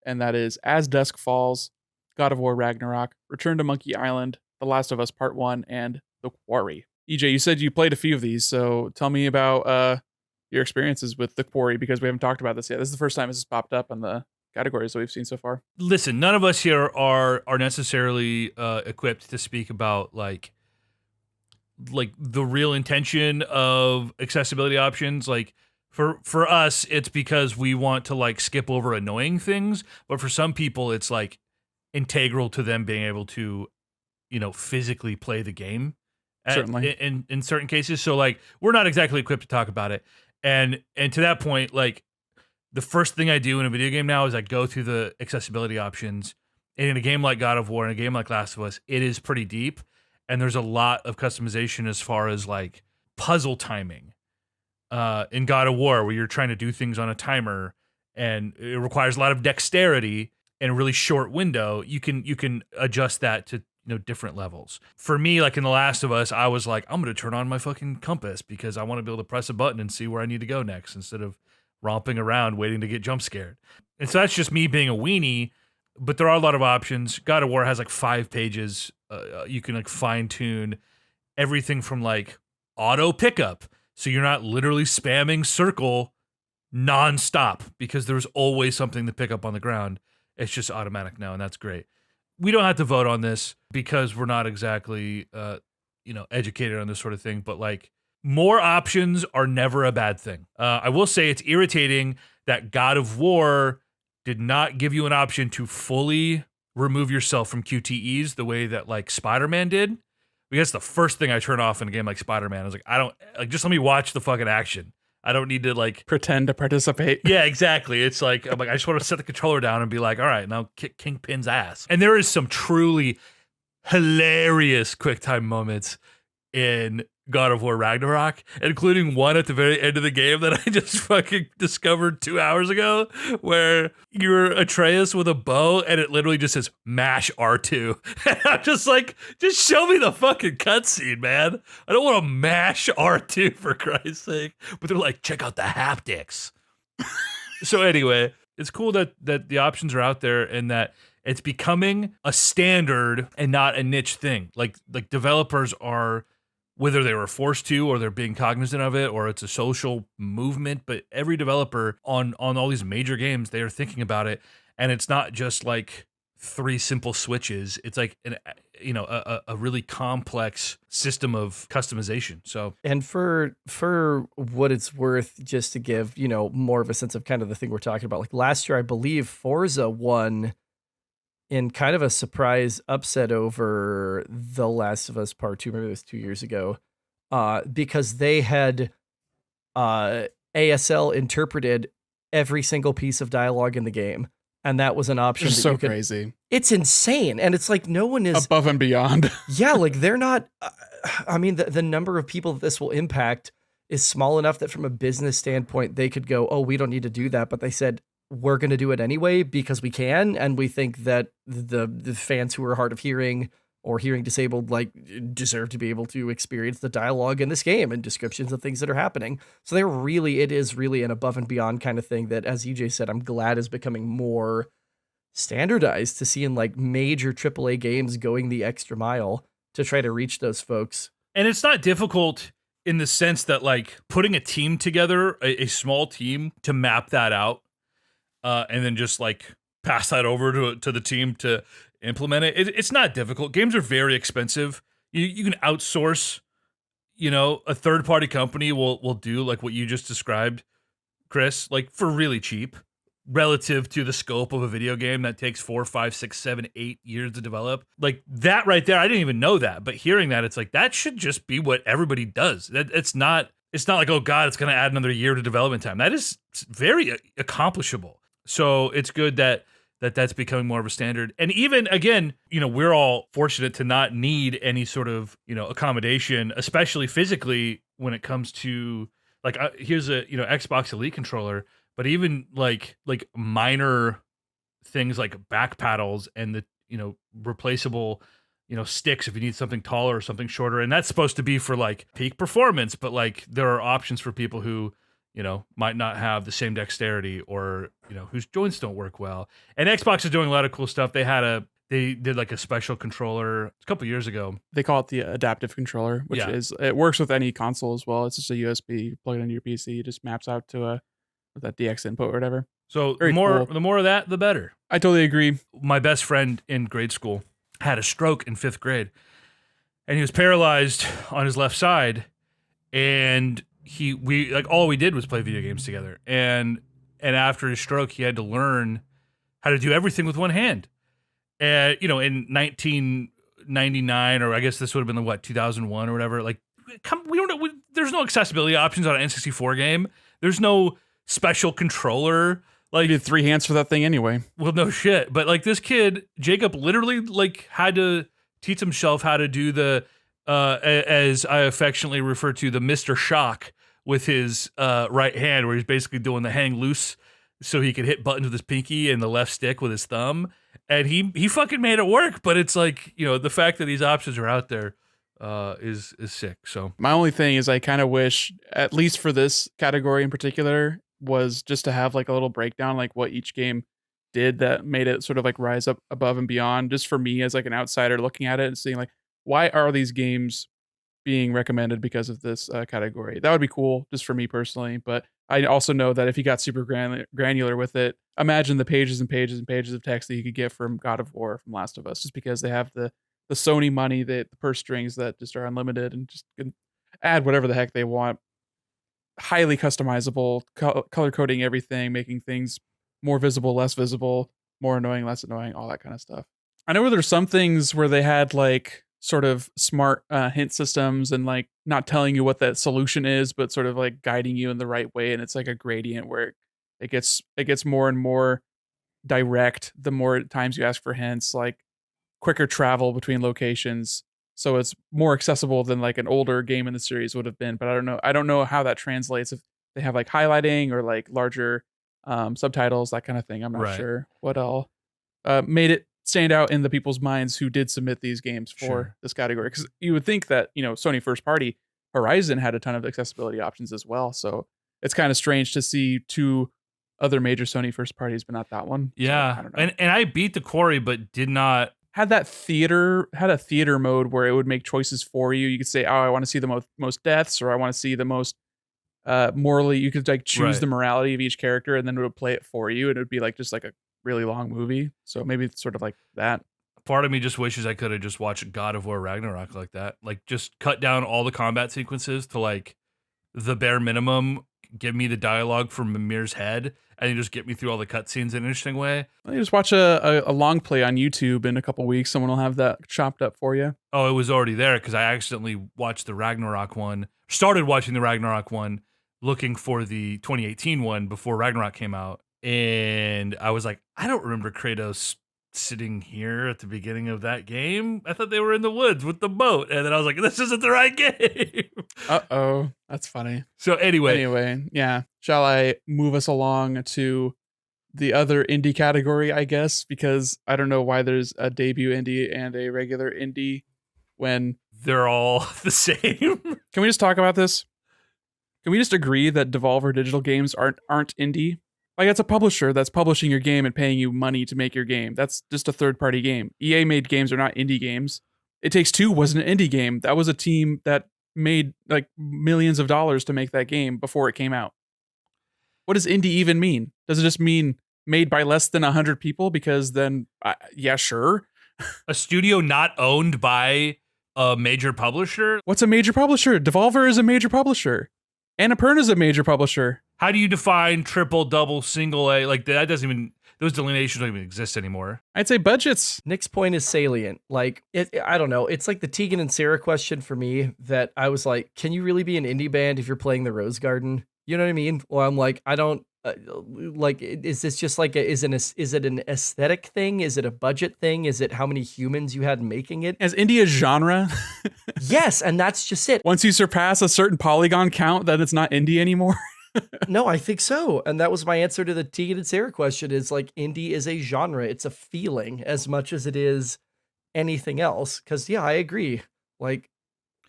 A: And that is As Dusk Falls, God of War Ragnarok, Return to Monkey Island, The Last of Us Part 1, and The Quarry. EJ, you said you played a few of these, so tell me about your experiences with The Quarry, because we haven't talked about this yet. This is the first time this has popped up in the categories that we've seen so far.
C: Listen, none of us here are necessarily equipped to speak about like the real intention of accessibility options. Like for us, it's because we want to like skip over annoying things, but for some people, it's like integral to them being able to, physically play the game.
A: Certainly.
C: In certain cases. So like we're not exactly equipped to talk about it. And to that point, like the first thing I do in a video game now is I go through the accessibility options. And in a game like God of War and a game like Last of Us, it is pretty deep. And there's a lot of customization as far as like puzzle timing. In God of War, where you're trying to do things on a timer and it requires a lot of dexterity in a really short window, you can adjust that to different levels. For me, like in The Last of Us, I was like, I'm gonna turn on my fucking compass because I want to be able to press a button and see where I need to go next instead of romping around waiting to get jump scared. And so that's just me being a weenie, but there are a lot of options. God of War has like 5 pages. You can like fine tune everything from like auto pickup, so you're not literally spamming circle nonstop because there's always something to pick up on the ground. It's just automatic now, and that's great. We don't have to vote on this because we're not exactly, educated on this sort of thing. But like, more options are never a bad thing. I will say it's irritating that God of War did not give you an option to fully remove yourself from QTEs the way that like Spider-Man did. Because the first thing I turn off in a game like Spider-Man is like, I don't like, just let me watch the fucking action. I don't need to like
A: pretend to participate.
C: Yeah, exactly. It's like, I'm like, I just want to set the controller down and be like, all right, now kick Kingpin's ass. And there is some truly hilarious QuickTime moments in God of War Ragnarok, including one at the very end of the game that I just fucking discovered 2 hours ago, where you're Atreus with a bow and it literally just says mash R2. And I'm just like, just show me the fucking cutscene, man. I don't want to mash R2 for Christ's sake. But they're like, check out the haptics. So anyway, it's cool that the options are out there and that it's becoming a standard and not a niche thing. Like developers are, whether they were forced to or they're being cognizant of it or it's a social movement, but every developer on all these major games, they are thinking about it. And it's not just like 3 simple switches. It's like a really complex system of customization. So,
B: and for what it's worth, just to give, more of a sense of kind of the thing we're talking about, like last year, I believe Forza won in kind of a surprise upset over The Last of Us Part 2, maybe it was 2 years ago, because they had ASL interpreted every single piece of dialogue in the game, and that was an option.
A: It's so crazy.
B: It's insane, and it's like no one is...
A: Above and beyond.
B: Yeah, like they're not... I mean, the number of people that this will impact is small enough that from a business standpoint, they could go, oh, we don't need to do that, but they said, we're going to do it anyway because we can, and we think that the fans who are hard of hearing or hearing disabled like deserve to be able to experience the dialogue in this game and descriptions of things that are happening. So it is really an above and beyond kind of thing that, as EJ said, I'm glad is becoming more standardized to see in like major AAA games going the extra mile to try to reach those folks.
C: And it's not difficult in the sense that like putting a team together, a small team to map that out, and then just like pass that over to the team to implement it. It's not difficult. Games are very expensive. You can outsource, a third party company will do like what you just described, Chris, like for really cheap relative to the scope of a video game that takes 4, 5, 6, 7, 8 years to develop. Like that right there, I didn't even know that, but hearing that, it's like that should just be what everybody does. It's not like, oh God, it's going to add another year to development time. That is very accomplishable. So it's good that's becoming more of a standard. And even, again, we're all fortunate to not need any sort of, accommodation, especially physically when it comes to, like, here's a, Xbox Elite controller, but even like minor things like back paddles and the, replaceable, sticks if you need something taller or something shorter. And that's supposed to be for like peak performance, but like there are options for people who, might not have the same dexterity or, whose joints don't work well. And Xbox is doing a lot of cool stuff. They did like a special controller a couple years ago.
A: They call it the adaptive controller, which it works with any console as well. It's just a USB, you plug it into your PC, it just maps out to that DX input or whatever.
C: So
A: Very cool.
C: The more of that, the better.
A: I totally agree.
C: My best friend in grade school had a stroke in 5th grade, and he was paralyzed on his left side, and we all we did was play video games together. And after his stroke, he had to learn how to do everything with one hand. And, in 1999, or I guess this would have been 2001 or whatever, like, there's no accessibility options on an N64 game. There's no special controller. Like,
A: you did 3 hands for that thing anyway.
C: Well, no shit. But like this kid, Jacob, literally like had to teach himself how to do the, as I affectionately refer to, the Mr. Shock with his right hand, where he's basically doing the hang loose so he could hit buttons with his pinky and the left stick with his thumb. And he fucking made it work. But it's like, the fact that these options are out there is sick. So
A: My only thing is I kind of wish, at least for this category in particular, was just to have like a little breakdown, like what each game did that made it sort of like rise up above and beyond, just for me as like an outsider looking at it and seeing like, why are these games being recommended because of this category? That would be cool just for me personally. But I also know that if you got super granular with it, imagine the pages and pages and pages of text that you could get from God of War, from Last of Us, just because they have the Sony money, the purse strings that just are unlimited and just can add whatever the heck they want. Highly customizable, color coding everything, making things more visible, less visible, more annoying, less annoying, all that kind of stuff. I know there's some things where they had like sort of smart hint systems and like not telling you what that solution is, but sort of like guiding you in the right way. And it's like a gradient where it gets more and more direct the more times you ask for hints, like quicker travel between locations. So it's more accessible than like an older game in the series would have been. But I don't know how that translates, if they have like highlighting or like larger subtitles, that kind of thing. I'm not sure what all made it stand out in the people's minds who did submit these games for this category. Because you would think that, Sony first party Horizon had a ton of accessibility options as well. So it's kind of strange to see two other major Sony first parties, but not that one.
C: Yeah.
A: So, I don't know.
C: And I beat the Quarry, but did not.
A: Had a theater mode where it would make choices for you. You could say, oh, I want to see the most deaths, or I want to see the most morally. You could like choose the morality of each character, and then it would play it for you, and it would be like just like a really long movie. So maybe it's sort of like that.
C: Part of me just wishes I could have just watched God of War Ragnarok like that. Like just cut down all the combat sequences to like the bare minimum. Give me the dialogue from Mimir's head, and just get me through all the cutscenes in an interesting way.
A: Well, you just watch a long play on YouTube in a couple weeks. Someone will have that chopped up for you.
C: Oh, it was already there because I accidentally watched the Ragnarok one. Started watching the Ragnarok one, looking for the 2018 one before Ragnarok came out. And I was like, I don't remember Kratos sitting here at the beginning of that game. I thought they were in the woods with the boat. And then I was like, this isn't the right game.
A: Uh-oh. That's funny.
C: So anyway,
A: yeah. Shall I move us along to the other indie category, I guess? Because I don't know why there's a debut indie and a regular indie when
C: they're all the same.
A: Can we just talk about this? Can we just agree that Devolver Digital Games aren't indie? Like, it's a publisher that's publishing your game and paying you money to make your game. That's just a third-party game. EA made games are not indie games. It Takes Two wasn't an indie game. That was a team that made like millions of dollars to make that game before it came out. What does indie even mean? Does it just mean made by less than 100 people? Because then, yeah, sure.
C: A studio not owned by a major publisher?
A: What's a major publisher? Devolver is a major publisher. Annapurna is a major publisher.
C: How do you define triple, double, single A? Like that doesn't even, those delineations don't even exist anymore.
A: I'd say budgets.
B: Nick's point is salient. Like, I don't know. It's like the Tegan and Sarah question for me that I was like, can you really be an indie band if you're playing the Rose Garden? You know what I mean? Well, I'm like, I don't, like, is this just like, is it an aesthetic thing? Is it a budget thing? Is it how many humans you had making it?
A: As indie a genre?
B: Yes, and that's just it.
A: Once you surpass a certain polygon count, then it's not indie anymore.
B: No, I think so. And that was my answer to the Tegan and Sarah question is like indie is a genre. It's a feeling as much as it is anything else. Cause yeah, I agree. Like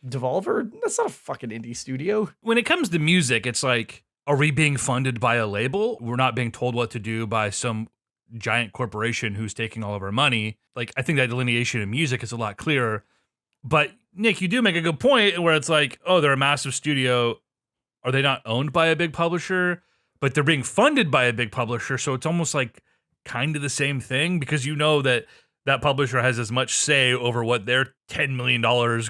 B: Devolver, that's not a fucking indie studio.
C: When it comes to music, it's like, are we being funded by a label? We're not being told what to do by some giant corporation who's taking all of our money. Like, I think that delineation in music is a lot clearer. But Nick, you do make a good point where it's like, oh, they're a massive studio. Are they not owned by a big publisher? But they're being funded by a big publisher. So it's almost like kind of the same thing because you know that that publisher has as much say over what their $10 million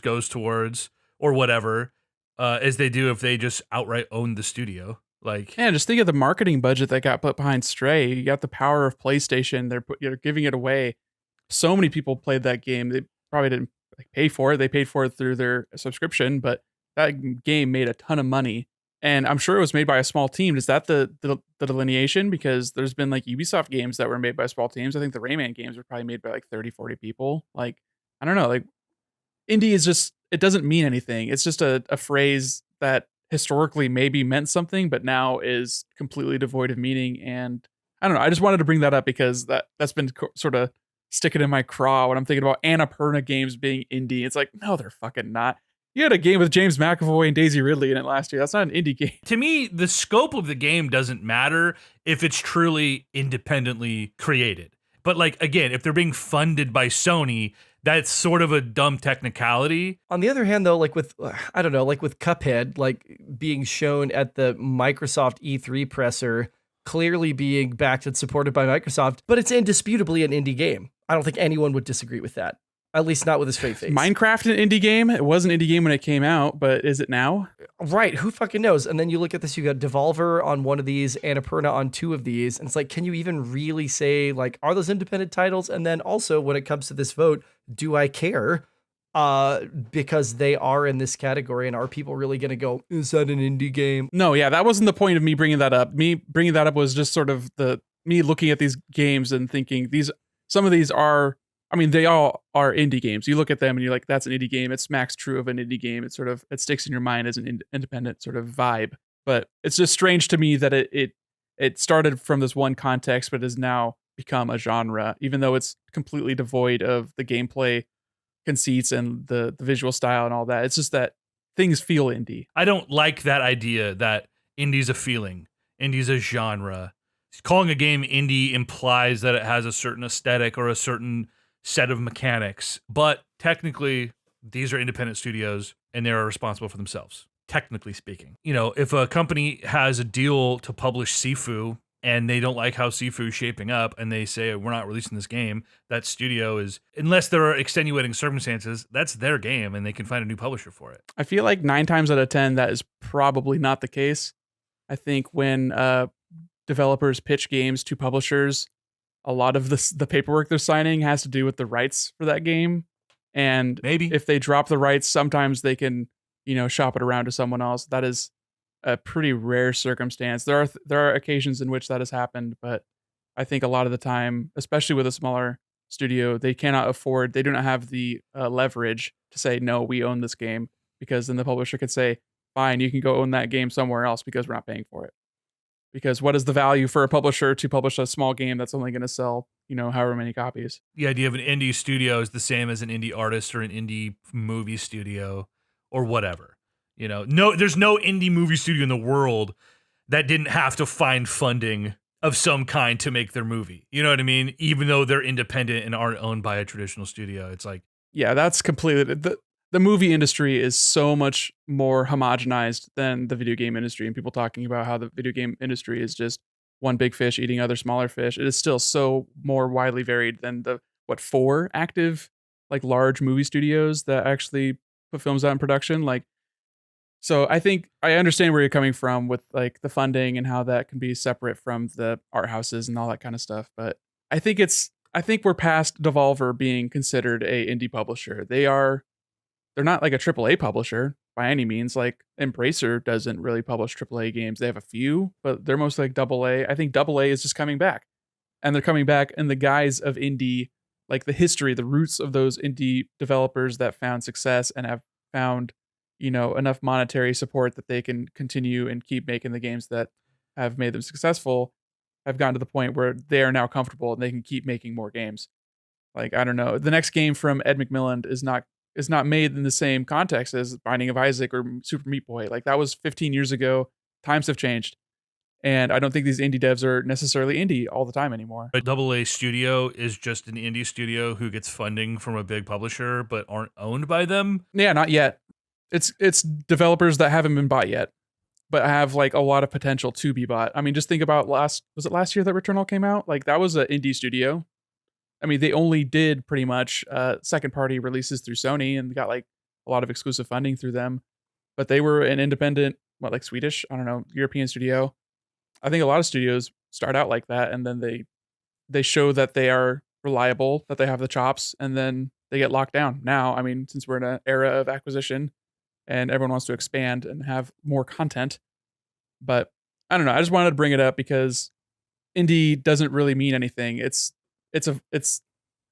C: goes towards or whatever as they do if they just outright own the studio. Like,
A: yeah, just think of the marketing budget that got put behind Stray. You got the power of PlayStation. They're giving it away. So many people played that game. They probably didn't pay for it. They paid for it through their subscription, but that game made a ton of money. And I'm sure it was made by a small team. Is that the delineation? Because there's been like Ubisoft games that were made by small teams. I think the Rayman games were probably made by like 30, 40 people. Like, I don't know. Like, indie is just, it doesn't mean anything. It's just a phrase that historically maybe meant something, but now is completely devoid of meaning and I don't know. I just wanted to bring that up because that's been sort of sticking in my craw when I'm thinking about Annapurna games being indie. It's like, no, they're fucking not. You had a game with James McAvoy and Daisy Ridley in it last year. That's not an indie game.
C: To me, the scope of the game doesn't matter if it's truly independently created. But like, again, if they're being funded by Sony, that's sort of a dumb technicality.
B: On the other hand, though, like with, I don't know, like with Cuphead, like being shown at the Microsoft E3 presser, clearly being backed and supported by Microsoft, but it's indisputably an indie game. I don't think anyone would disagree with that. At least not with a straight face.
A: Minecraft, an indie game? It was an indie game when it came out, but is it now?
B: Right, who fucking knows? And then you look at this, you got Devolver on one of these, Annapurna on two of these, and it's like, can you even really say, like, are those independent titles? And then also, when it comes to this vote, do I care? Because they are in this category, and are people really going to go, is that an indie game?
A: No, yeah, that wasn't the point of me bringing that up. Me bringing that up was just sort of me looking at these games and thinking some of these are, I mean, they all are indie games. You look at them and you're like, that's an indie game. It smacks true of an indie game. It sticks in your mind as an independent sort of vibe. But it's just strange to me that it started from this one context, but has now become a genre, even though it's completely devoid of the gameplay conceits and the visual style and all that. It's just that things feel indie.
C: I don't like that idea that indie's a feeling, indie's a genre. Calling a game indie implies that it has a certain aesthetic or a certain set of mechanics, but technically these are independent studios and they're responsible for themselves, technically speaking. You know, if a company has a deal to publish Sifu and they don't like how Sifu is shaping up and they say, we're not releasing this game, that studio is, unless there are extenuating circumstances, that's their game and they can find a new publisher for it.
A: I feel like 9 times out of 10 that is probably not the case. I think when developers pitch games to publishers, a lot of the paperwork they're signing has to do with the rights for that game. And
C: maybe
A: if they drop the rights, sometimes they can, shop it around to someone else. That is a pretty rare circumstance. There are occasions in which that has happened, but I think a lot of the time, especially with a smaller studio, they do not have the leverage to say, no, we own this game, because then the publisher could say, fine, you can go own that game somewhere else because we're not paying for it. Because what is the value for a publisher to publish a small game that's only going to sell, however many copies?
C: The idea of an indie studio is the same as an indie artist or an indie movie studio or whatever. No, there's no indie movie studio in the world that didn't have to find funding of some kind to make their movie. You know what I mean? Even though they're independent and aren't owned by a traditional studio. It's like,
A: yeah, that's completely the movie industry is so much more homogenized than the video game industry, and people talking about how the video game industry is just one big fish eating other smaller fish. It is still so more widely varied than the 4 active, like, large movie studios that actually put films out in production. Like, so I think I understand where you're coming from with, like, the funding and how that can be separate from the art houses and all that kind of stuff. But I think we're past Devolver being considered a indie publisher. They're not like a AAA publisher by any means. Like, Embracer doesn't really publish AAA games. They have a few, but they're mostly like AA. I think AA is just coming back. And they're coming back in the guise of indie, like the history, the roots of those indie developers that found success and have found, enough monetary support that they can continue and keep making the games that have made them successful, have gotten to the point where they are now comfortable and they can keep making more games. Like, I don't know. The next game from Ed McMillan is not made in the same context as Binding of Isaac or Super Meat Boy. Like, that was 15 years ago. Times have changed. And I don't think these indie devs are necessarily indie all the time anymore.
C: A AA studio is just an indie studio who gets funding from a big publisher but aren't owned by them.
A: Yeah, not yet. It's developers that haven't been bought yet, but have, like, a lot of potential to be bought. I mean, just think about was it last year that Returnal came out? Like, that was an indie studio. I mean, they only did pretty much second party releases through Sony and got, like, a lot of exclusive funding through them. But they were an independent, Swedish, I don't know, European studio. I think a lot of studios start out like that, and then they show that they are reliable, that they have the chops, and then they get locked down. Now, I mean, since we're in an era of acquisition and everyone wants to expand and have more content, but I don't know. I just wanted to bring it up because indie doesn't really mean anything.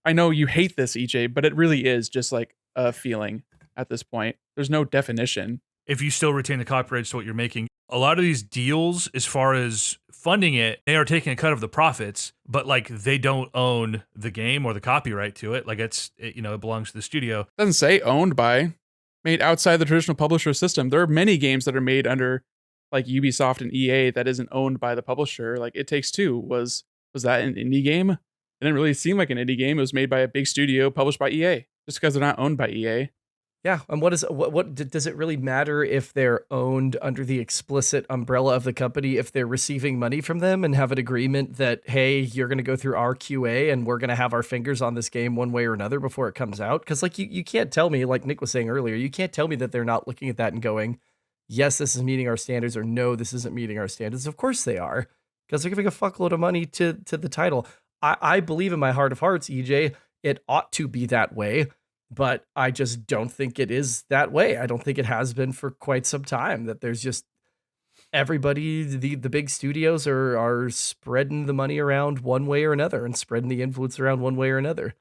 A: I know you hate this, EJ, but it really is just like a feeling at this point. There's no definition.
C: If you still retain the copyrights to what you're making, a lot of these deals, as far as funding it, they are taking a cut of the profits, but like they don't own the game or the copyright to it. Like it belongs to the studio.
A: Doesn't say owned by, made outside the traditional publisher system. There are many games that are made under like Ubisoft and EA that isn't owned by the publisher. Like It Takes Two was that an indie game? It didn't really seem like an indie game. It was made by a big studio, published by EA, just because they're not owned by EA.
B: Yeah, and what does it really matter if they're owned under the explicit umbrella of the company if they're receiving money from them and have an agreement that, hey, you're going to go through our QA and we're going to have our fingers on this game one way or another before it comes out? Because like you can't tell me, like Nick was saying earlier, you can't tell me that they're not looking at that and going, yes, this is meeting our standards, or no, this isn't meeting our standards. Of course they are, because they're giving a fuckload of money to the title. I believe in my heart of hearts, EJ, it ought to be that way. But I just don't think it is that way. I don't think it has been for quite some time, that there's just everybody, the big studios are spreading the money around one way or another and spreading the influence around one way or another.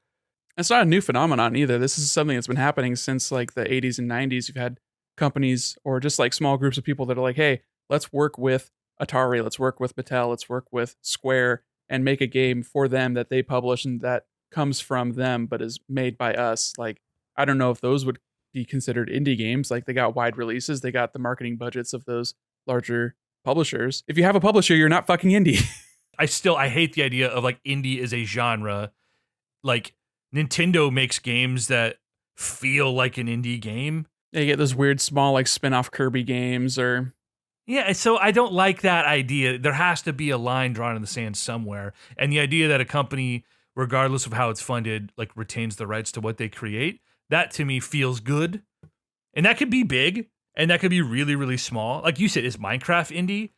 A: It's not a new phenomenon either. This is something that's been happening since like the 80s and 90s. You've had companies or just like small groups of people that are like, hey, let's work with Atari, let's work with Mattel, let's work with Square and make a game for them that they publish and that comes from them but is made by us. Like, I don't know if those would be considered indie games. Like, they got wide releases, they got the marketing budgets of those larger publishers. If you have a publisher, you're not fucking indie.
C: I hate the idea of like indie as a genre. Like, Nintendo makes games that feel like an indie game.
A: Yeah, you get those weird small like spin-off Kirby games or
C: yeah, so I don't like that idea. There has to be a line drawn in the sand somewhere. And the idea that a company, regardless of how it's funded, like retains the rights to what they create, that to me feels good. And that could be big, and that could be really, really small. Like you said, is Minecraft indie?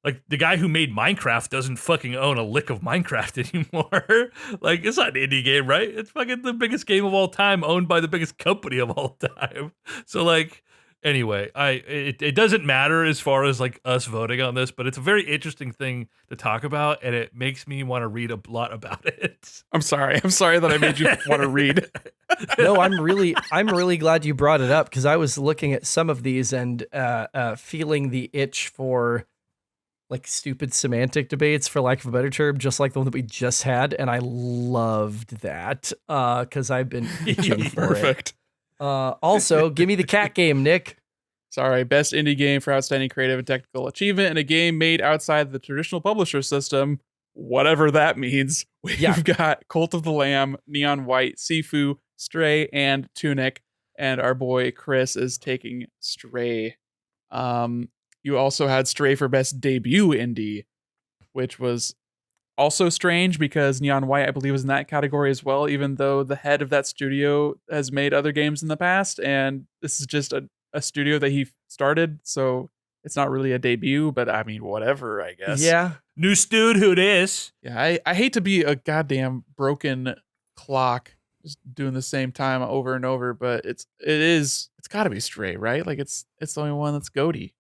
C: Like, the guy who made Minecraft doesn't fucking own a lick of Minecraft anymore. Like, it's not an indie game, right? It's fucking the biggest game of all time, owned by the biggest company of all time. So, like, anyway, it doesn't matter as far as like us voting on this, but it's a very interesting thing to talk about, and it makes me want to read a lot about it.
A: I'm sorry that I made you want to read.
B: No, I'm really glad you brought it up, because I was looking at some of these and feeling the itch for like stupid semantic debates, for lack of a better term, just like the one that we just had, and I loved that because I've been itching for
A: Perfect.
B: it. Also, give me the cat game, Nick.
A: Sorry, best indie game for outstanding creative and technical achievement in a game made outside the traditional publisher system, whatever that means. We've got Cult of the Lamb, Neon White, Sifu, Stray, and Tunic, and our boy Chris is taking Stray. You also had Stray for best debut indie, which was also strange because Neon White, I believe, was in that category as well, even though the head of that studio has made other games in the past, and this is just a studio that he started, so it's not really a debut, but I mean, whatever, I guess.
B: Yeah.
C: New dude who dis.
A: Yeah, I hate to be a goddamn broken clock just doing the same time over and over, but it's got to be Stray, right? Like, it's the only one that's goaty.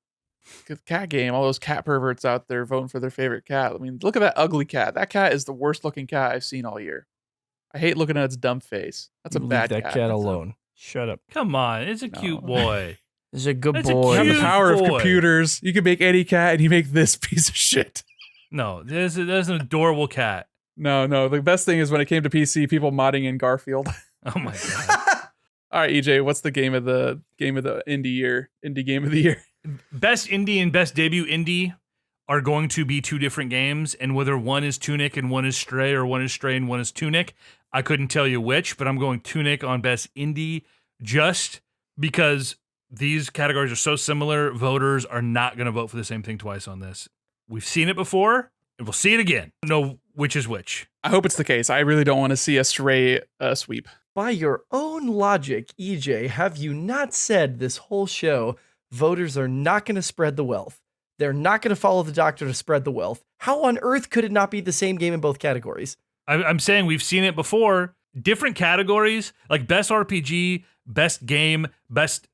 A: Cat game, all those cat perverts out there voting for their favorite cat. I mean, look at that ugly cat. That cat is the worst looking cat I've seen all year. I hate looking at its dumb face. That's a bad cat.
B: Leave that cat alone. Shut up.
C: Come on, it's a cute boy.
B: It's a good
C: It's a
B: boy.
A: You have the
C: Cute
A: power
C: boy.
A: of computers. You can make any cat, and you make this piece of shit.
C: No, there's an adorable cat.
A: No. The best thing is when it came to PC, people modding in Garfield.
C: Oh my god.
A: All right, EJ, what's the game of the indie game of the year?
C: Best indie and best debut indie are going to be two different games, and whether one is Tunic and one is Stray, or one is Stray and one is Tunic, I couldn't tell you which, but I'm going Tunic on best indie just because these categories are so similar. Voters are not going to vote for the same thing twice on this. We've seen it before, and we'll see it again. Know which is which.
A: I hope it's the case. I really don't want to see a Stray sweep.
B: By your own logic, EJ, have you not said this whole show voters are not going to spread the wealth? They're not going to follow the doctor to spread the wealth. How on earth could it not be the same game in both categories?
C: I'm saying we've seen it before. Different categories, like best RPG, best game, best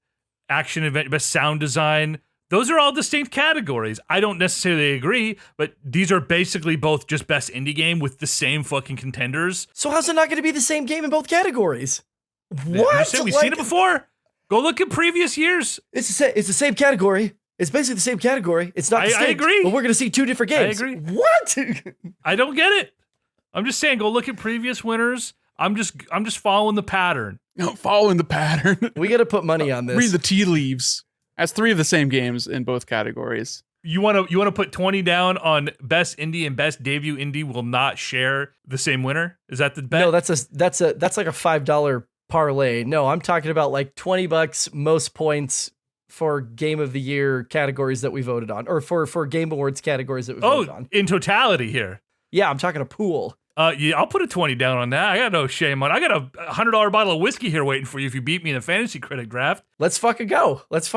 C: action event, best sound design. Those are all distinct categories. I don't necessarily agree, but these are basically both just best indie game with the same fucking contenders.
B: So how's it not going to be the same game in both categories? What?
C: We've seen it before. Go look at previous years.
B: It's the same category. It's basically the same category. It's not distinct,
C: I agree.
B: but we're going to see two different games.
C: I agree.
B: What?
C: I don't get it. I'm just saying, go look at previous winners. I'm just following the pattern.
A: No, following the pattern.
B: We got to put money on this.
A: Read the tea leaves. That's 3 of the same games in both categories.
C: You want to put 20 down on best indie and best debut indie will not share the same winner? Is that the bet?
B: No, that's like a $5 parlay. No, I'm talking about like $20 most points for game of the year categories that we voted on, or for Game Awards categories that we voted on.
C: In totality here.
B: Yeah, I'm talking a pool.
C: Yeah, I'll put a 20 down on that. I got no shame on. I got a $100 bottle of whiskey here waiting for you if you beat me in the fantasy critic draft.
B: Let's fucking go.
A: What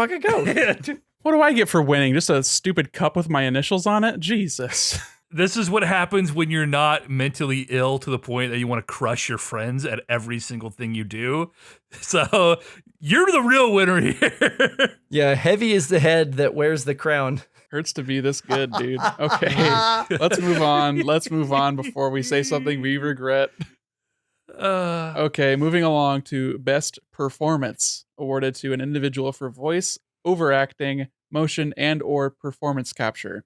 A: do I get for winning? Just a stupid cup with my initials on it? Jesus.
C: This is what happens when you're not mentally ill to the point that you want to crush your friends at every single thing you do. So you're the real winner here.
B: Yeah, heavy is the head that wears the crown.
A: Hurts to be this good, dude. Okay, let's move on. Let's move on before we say something we regret. Okay, moving along to Best Performance, awarded to an individual for voice, overacting, motion, and or performance capture.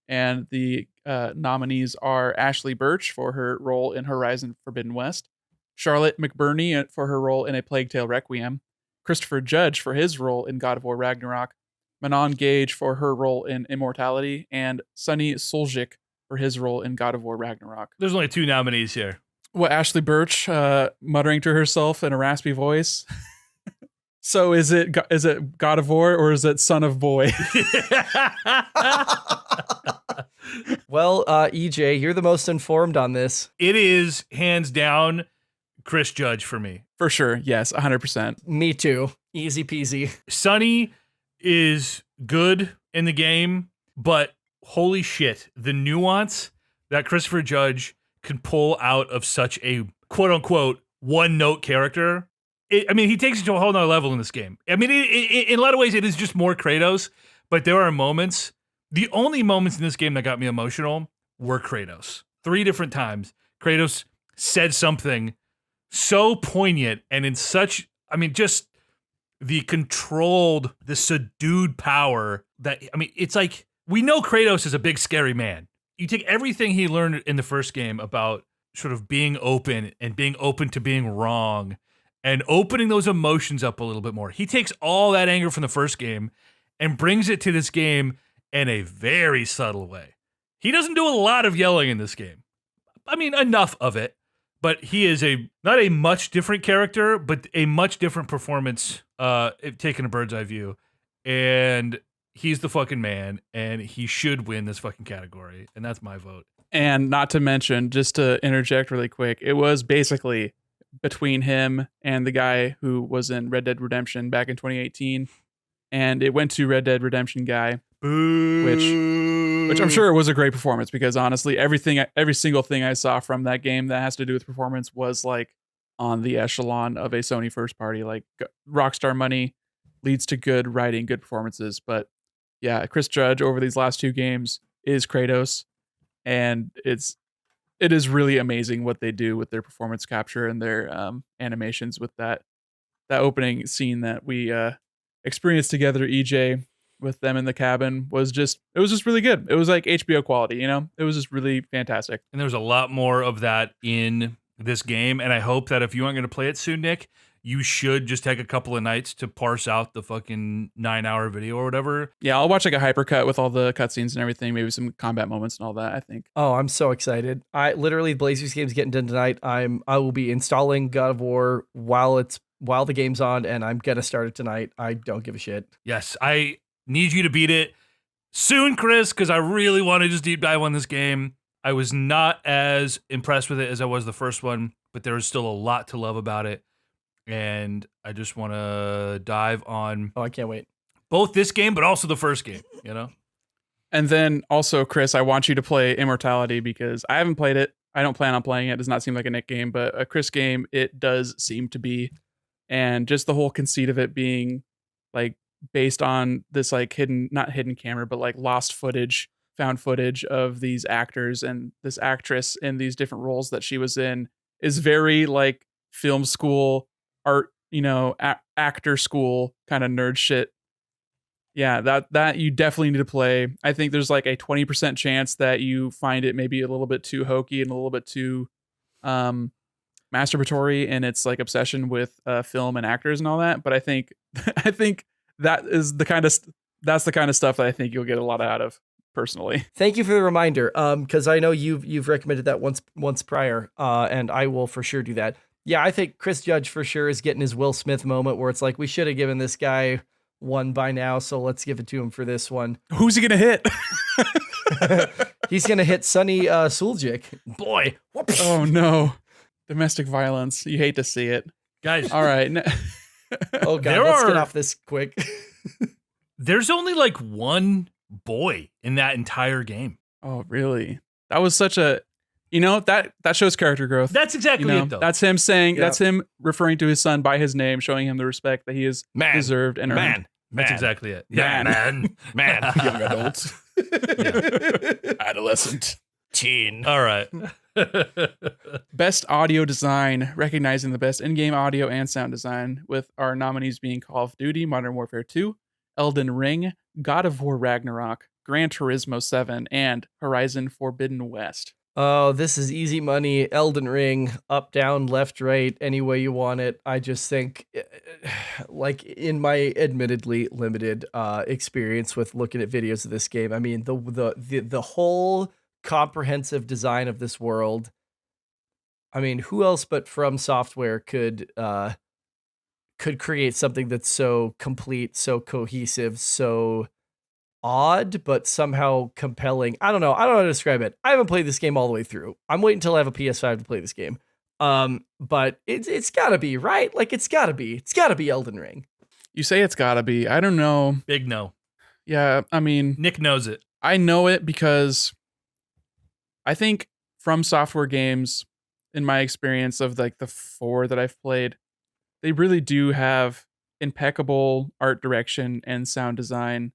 A: And the nominees are Ashley Birch for her role in Horizon Forbidden West, Charlotte McBurney for her role in A Plague Tale Requiem, Christopher Judge for his role in God of War Ragnarok, Manon Gage for her role in Immortality, and Sunny Soljic for his role in God of War Ragnarok.
C: There's only 2 nominees here.
A: What, Ashley Birch muttering to herself in a raspy voice? So is it God of War or is it Son of Boy?
B: Well, EJ, you're the most informed on this.
C: It is hands down Chris Judge for me.
A: For sure, yes, 100%.
B: Me too. Easy peasy.
C: Sunny is good in the game, but holy shit, the nuance that Christopher Judge can pull out of such a quote-unquote one-note character. He takes it to a whole nother level in this game. In a lot of ways, it is just more Kratos, but there are moments. The only moments in this game that got me emotional were Kratos. 3 different times, Kratos said something so poignant and in such, just the controlled, the subdued power that, it's like, we know Kratos is a big, scary man. You take everything he learned in the first game about sort of being open and being open to being wrong and opening those emotions up a little bit more. He takes all that anger from the first game and brings it to this game in a very subtle way. He doesn't do a lot of yelling in this game. Enough of it, but he is not a much different character, but a much different performance, taking a bird's eye view. And he's the fucking man, and he should win this fucking category. And that's my vote.
A: And not to mention, just to interject really quick, it was basically between him and the guy who was in Red Dead Redemption back in 2018. And it went to Red Dead Redemption guy, which I'm sure was a great performance, because honestly, every single thing I saw from that game that has to do with performance was like on the echelon of a Sony first party. Like Rockstar money leads to good writing, good performances. But yeah, Chris Judge over these last 2 games is Kratos, and it is really amazing what they do with their performance capture and their animations with that opening scene that we experienced together, EJ, with them in the cabin it was just really good. It was like HBO quality, it was just really fantastic.
C: And there's a lot more of that in this game. And I hope that if you aren't going to play it soon, Nick, you should just take a couple of nights to parse out the fucking 9-hour video or whatever.
A: Yeah, I'll watch like a hypercut with all the cutscenes and everything, maybe some combat moments and all that, I think.
B: Oh, I'm so excited. Blazers game's getting done tonight. I will be installing God of War while the game's on, and I'm gonna start it tonight. I don't give a shit.
C: Yes, I need you to beat it soon, Chris, because I really want to just deep dive on this game. I was not as impressed with it as I was the first one, but there is still a lot to love about it. And I just want to dive on.
B: Oh, I can't wait.
C: Both this game, but also the first game,
A: And then also, Chris, I want you to play Immortality, because I haven't played it. I don't plan on playing it. It does not seem like a Nick game, but a Chris game, it does seem to be. And just the whole conceit of it being like based on this like not hidden camera, but like lost footage, found footage of these actors and this actress in these different roles that she was in is very like film school art, actor school kind of nerd shit Yeah, that you definitely need to play. I think there's like a 20% chance that you find it maybe a little bit too hokey and a little bit too um masturbatory in its like obsession with film and actors and all that. But I think I think that is the kind of that's the kind of stuff that I think you'll get a lot out of personally.
B: Thank you for the reminder. Because I know you've recommended that once prior. And I will for sure do that. Yeah, I think Chris Judge for sure is getting his Will Smith moment where it's like we should have given this guy one by now, so let's give it to him for this one.
A: Who's he gonna hit?
B: He's gonna hit Sonny Suljic. Boy. Whoops.
A: Oh no. Domestic violence. You hate to see it.
C: Guys,
A: All right.
B: Oh god, let's get off this quick.
C: there's only like one boy in that entire game.
A: Oh, really? That was such a that shows character growth.
C: That's exactly it, though.
A: That's him saying
B: Yeah.
A: that's him referring to his son by his name, showing him the respect that he has
B: Man.
A: deserved and earned.
C: That's exactly it.
A: Man.
C: Man.
A: Young adult. Adolescent.
B: Teen.
C: All right.
A: Best audio design, recognizing the best in-game audio and sound design, with our nominees being Call of Duty, Modern Warfare 2, Elden Ring, God of War Ragnarok, Gran Turismo 7, and Horizon Forbidden West.
B: Oh, this is easy money. Elden Ring, up, down, left, right, any way you want it. I just think, like in my admittedly limited experience with looking at videos of this game, I mean the whole comprehensive design of this world. I mean, who else but From Software could create something that's so complete, so cohesive, so odd, but somehow compelling. I don't know how to describe it. I haven't played this game all the way through. I'm waiting until I have a PS5 to play this game. But it's gotta be, right? Like it's gotta be Elden Ring.
A: You say it's gotta be. I don't know.
C: Big no.
A: Yeah, I mean,
C: Nick knows it.
A: I know it because I think From Software games, in my experience of like the 4 that I've played, they really do have impeccable art direction and sound design,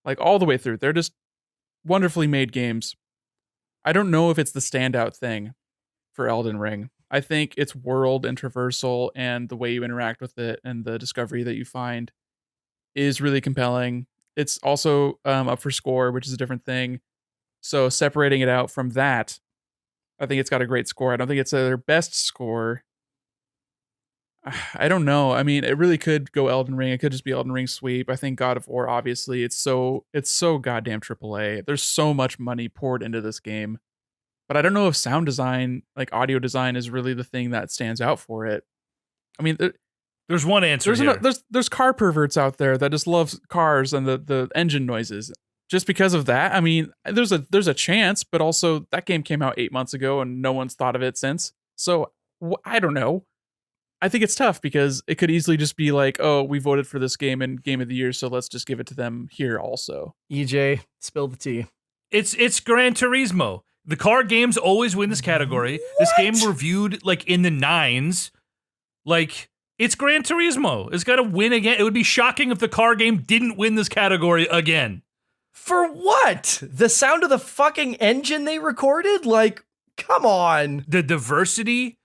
A: like all the way through. They're just wonderfully made games. I don't know if it's the standout thing for Elden Ring. I think its world and traversal and the way you interact with it and the discovery that you find is really compelling. It's also up for score, which is a different thing. So separating it out from that, I think it's got a great score. I don't think it's their best score. I don't know. I mean, it really could go Elden Ring. It could just be Elden Ring sweep. I think God of War, obviously, it's so goddamn AAA. There's so much money poured into this game. But I don't know if sound design, like audio design, is really the thing that stands out for it. I mean,
C: There's one answer here.
A: there's car perverts out there that just love cars and the engine noises. Just because of that, I mean, there's a chance, but also that game came out 8 months ago and no one's thought of it since. So I don't know. I think it's tough because it could easily just be like, oh, we voted for this game in Game of the Year, so let's just give it to them here also.
B: EJ, spill the tea.
C: It's Gran Turismo. The car games always win this category. This game reviewed like in the 9s. Like, it's Gran Turismo. It's got to win again. It would be shocking if the car game didn't win this category again.
B: For what? The sound of the fucking engine they recorded? Like, come on.
C: The diversity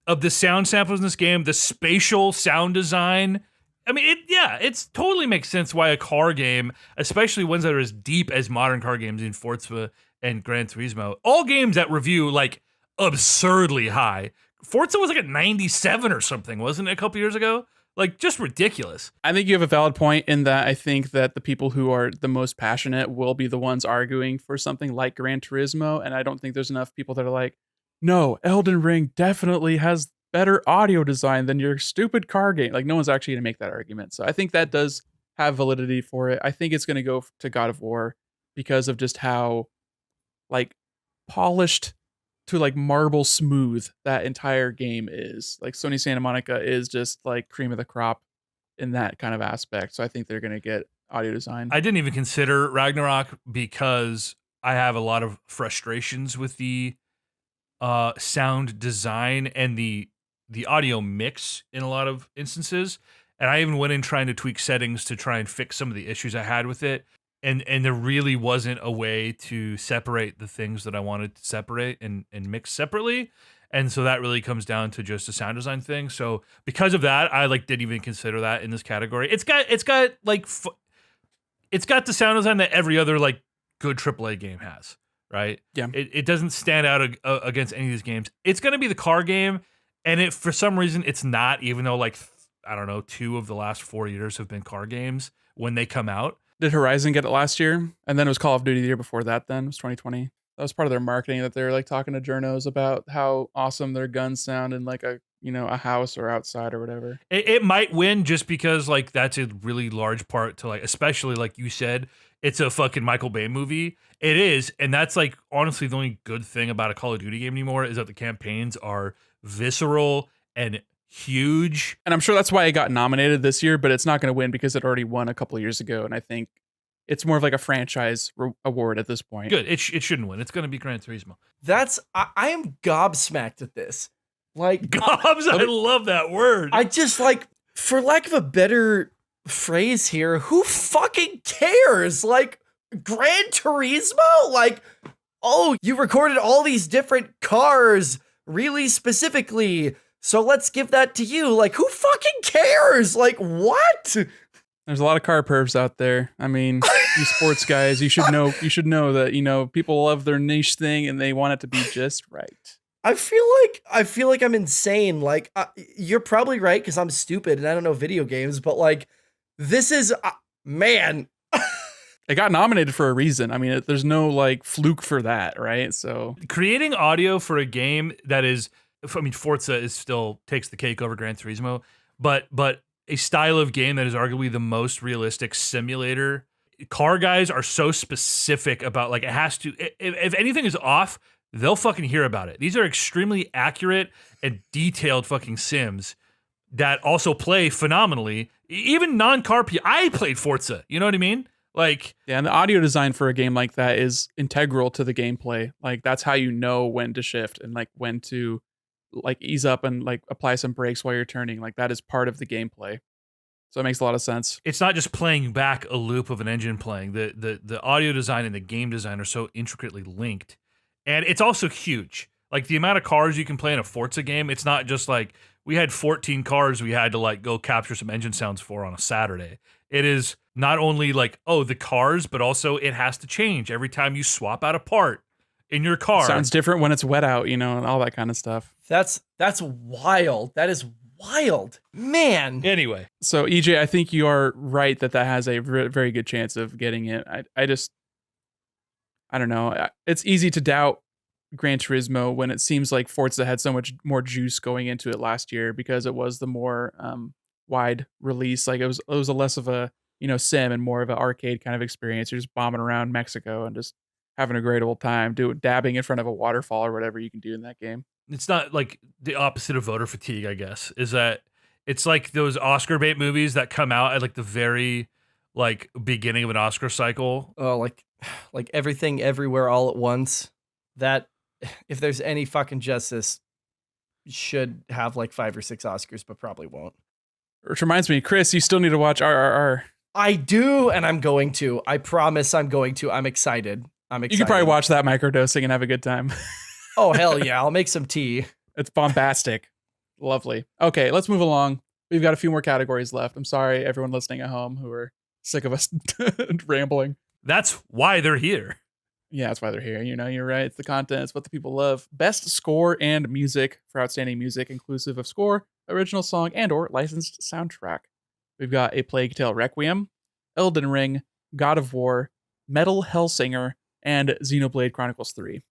C: of the sound samples in this game, the spatial sound design. I mean, it totally makes sense why a car game, especially ones that are as deep as modern car games in Forza and Gran Turismo, all games that review like absurdly high. Forza was like at 97 or something, wasn't it, a couple years ago? Like, just ridiculous.
A: I think you have a valid point in that I think that the people who are the most passionate will be the ones arguing for something like Gran Turismo, and I don't think there's enough people that are like, no, Elden Ring definitely has better audio design than your stupid car game. Like, no one's actually going to make that argument. So I think that does have validity for it. I think it's going to go to God of War because of just how, like, polished to, like, marble smooth that entire game is. Like, Sony Santa Monica is just, like, cream of the crop in that kind of aspect. So I think they're going to get audio design.
C: I didn't even consider Ragnarok because I have a lot of frustrations with the sound design and the audio mix in a lot of instances. And I even went in trying to tweak settings to try and fix some of the issues I had with it. And there really wasn't a way to separate the things that I wanted to separate and mix separately. And so that really comes down to just a sound design thing. So because of that, I like didn't even consider that in this category. It's got like it's got the sound design that every other like good AAA game has, right?
A: Yeah.
C: It doesn't stand out against any of these games. It's going to be the car game, and it for some reason it's not, even though like I don't know, 2 of the last 4 years have been car games when they come out.
A: Did Horizon get it last year? And then it was Call of Duty the year before that. Then it was 2020. That was part of their marketing, that they're like talking to journos about how awesome their guns sound in like a house or outside or whatever.
C: It might win just because like that's a really large part to like, especially like you said, it's a fucking Michael Bay movie. It is, and that's like honestly the only good thing about a Call of Duty game anymore is that the campaigns are visceral and huge.
A: And I'm sure that's why it got nominated this year, but it's not going to win because it already won a couple of years ago. And I think it's more of like a franchise award at this point.
C: Good. It shouldn't win. It's going to be Gran Turismo.
B: I am gobsmacked at this. Like
C: Gobs, I love that word.
B: I just like, for lack of a better phrase here, who fucking cares? Like Gran Turismo? Like, oh, you recorded all these different cars really specifically, so let's give that to you. Like, who fucking cares? Like, what?
A: There's a lot of car pervs out there. I mean, you sports guys, you should know that, people love their niche thing and they want it to be just right.
B: I feel like I'm insane. Like, you're probably right because I'm stupid and I don't know video games, but like, this is man.
A: It got nominated for a reason. I mean, there's no like fluke for that, right? So
C: creating audio for a game that is, I mean, Forza is still takes the cake over Gran Turismo, but a style of game that is arguably the most realistic simulator. Car guys are so specific about like it has to. If anything is off, they'll fucking hear about it. These are extremely accurate and detailed fucking sims that also play phenomenally. Even non-car people. I played Forza. You know what I mean? Like,
A: yeah, and the audio design for a game like that is integral to the gameplay. Like, that's how you know when to shift and like when to like ease up and like apply some brakes while you're turning. Like, that is part of the gameplay. So it makes a lot of sense.
C: It's not just playing back a loop of an engine playing. The audio design and the game design are so intricately linked. And it's also huge. Like the amount of cars you can play in a Forza game, it's not just like we had 14 cars we had to like go capture some engine sounds for on a Saturday. It is not only like, oh, the cars, but also it has to change every time you swap out a part in your car.
A: Sounds different when it's wet out, and all that kind of stuff.
B: That's wild. That is wild, man.
C: Anyway,
A: so EJ, I think you are right that has a very good chance of getting it. I don't know. It's easy to doubt Gran Turismo when it seems like Forza had so much more juice going into it last year because it was the more wide release. Like it was a less of a sim and more of an arcade kind of experience. You're just bombing around Mexico and just having a great old time, dabbing in front of a waterfall or whatever you can do in that game.
C: It's not like the opposite of voter fatigue, I guess, is that it's like those Oscar bait movies that come out at like the very like beginning of an Oscar cycle.
B: Oh, like Everything Everywhere All at Once. That, if there's any fucking justice, should have like 5 or 6 Oscars, but probably won't.
A: Which reminds me, Chris, you still need to watch RRR.
B: I do, and I'm going to. I promise I'm going to. I'm excited.
A: You can probably watch that microdosing and have a good time.
B: Oh, hell yeah. I'll make some tea.
A: It's bombastic. Lovely. Okay, let's move along. We've got a few more categories left. I'm sorry, everyone listening at home who are sick of us rambling.
C: That's why they're here.
A: Yeah, that's why they're here. You're right. It's the content. It's what the people love. Best score and music for outstanding music, inclusive of score, original song, and or licensed soundtrack. We've got A Plague Tale Requiem, Elden Ring, God of War, Metal Hellsinger, and Xenoblade Chronicles 3.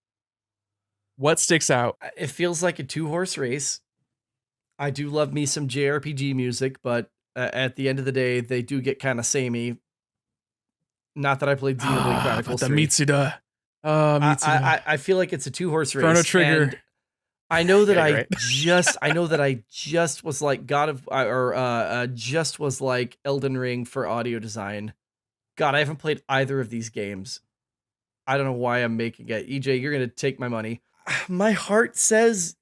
A: What sticks out?
B: It feels like a 2-horse race. I do love me some JRPG music, but at the end of the day, they do get kind of samey. Not that I played Xenoblade Chronicles 3.
A: The Mitsuda. Mitsuda.
B: I feel like it's a 2-horse race.
A: Chrono Trigger.
B: And I know that
A: right.
B: I just was like just was like Elden Ring for audio design. God, I haven't played either of these games. I don't know why I'm making it. EJ, you're going to take my money. My heart says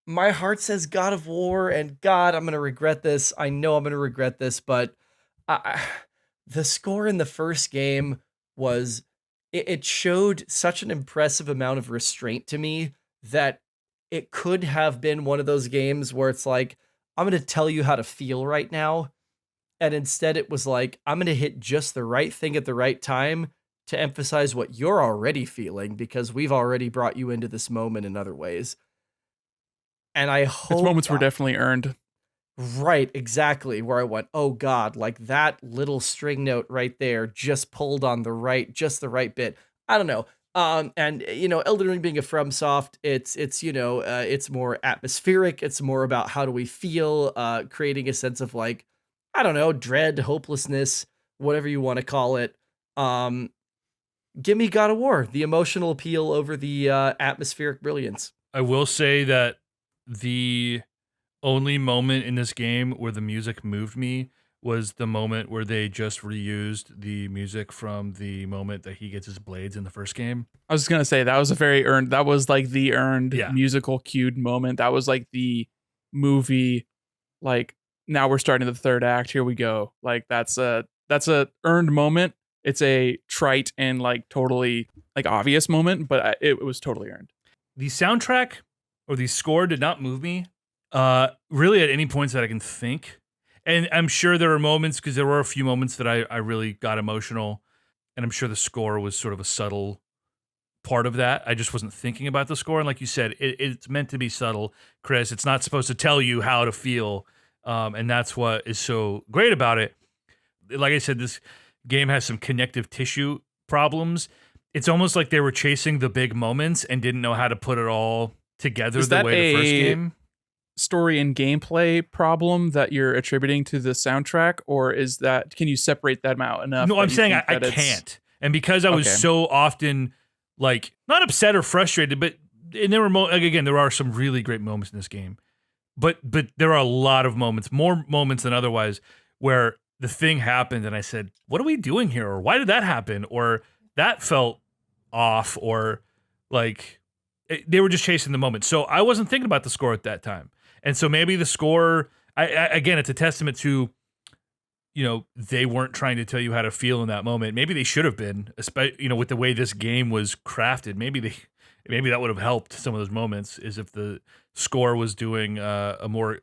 B: God of War, and God, I'm going to regret this. I know I'm going to regret this, but the score in the first game it showed such an impressive amount of restraint to me that it could have been one of those games where it's like, I'm going to tell you how to feel right now. And instead it was like, I'm going to hit just the right thing at the right time to emphasize what you're already feeling, because we've already brought you into this moment in other ways. And I hope
A: Its moments were definitely earned.
B: Right, exactly. Where I went, oh God, like that little string note right there just pulled on just the right bit. I don't know. And Elden Ring being a FromSoft, it's it's more atmospheric. It's more about how do we feel, creating a sense of like, I don't know, dread, hopelessness, whatever you want to call it. Give me God of War, the emotional appeal over the atmospheric brilliance.
C: I will say that the only moment in this game where the music moved me was the moment where they just reused the music from the moment that he gets his blades in the first game.
A: I was just gonna say that was that was like the earned
C: Yeah.
A: musical cued moment. That was like the movie, like, now we're starting the third act, here we go. Like that's a earned moment. It's a trite and like totally like obvious moment, but it was totally earned.
C: The soundtrack or the score did not move me really at any points that I can think. And I'm sure there are moments, because there were a few moments that I really got emotional, and I'm sure the score was sort of a subtle part of that. I just wasn't thinking about the score. And like you said, it's meant to be subtle, Chris. It's not supposed to tell you how to feel. And that's what is so great about it. Like I said, this game has some connective tissue problems. It's almost like they were chasing the big moments and didn't know how to put it all together the way the first game.
A: Story and gameplay problem that you're attributing to the soundtrack, or is that, can you separate them out enough?
C: No, I'm saying I can't. And because I was so often like not upset or frustrated, but and there were again, there are some really great moments in this game, but there are a lot of moments, more moments than otherwise, where the thing happened and I said, what are we doing here? Or why did that happen? Or that felt off, or like they were just chasing the moment. So I wasn't thinking about the score at that time. And so maybe the score, again, it's a testament to, they weren't trying to tell you how to feel in that moment. Maybe they should have been, especially, with the way this game was crafted. Maybe that would have helped some of those moments, is if the score was doing a more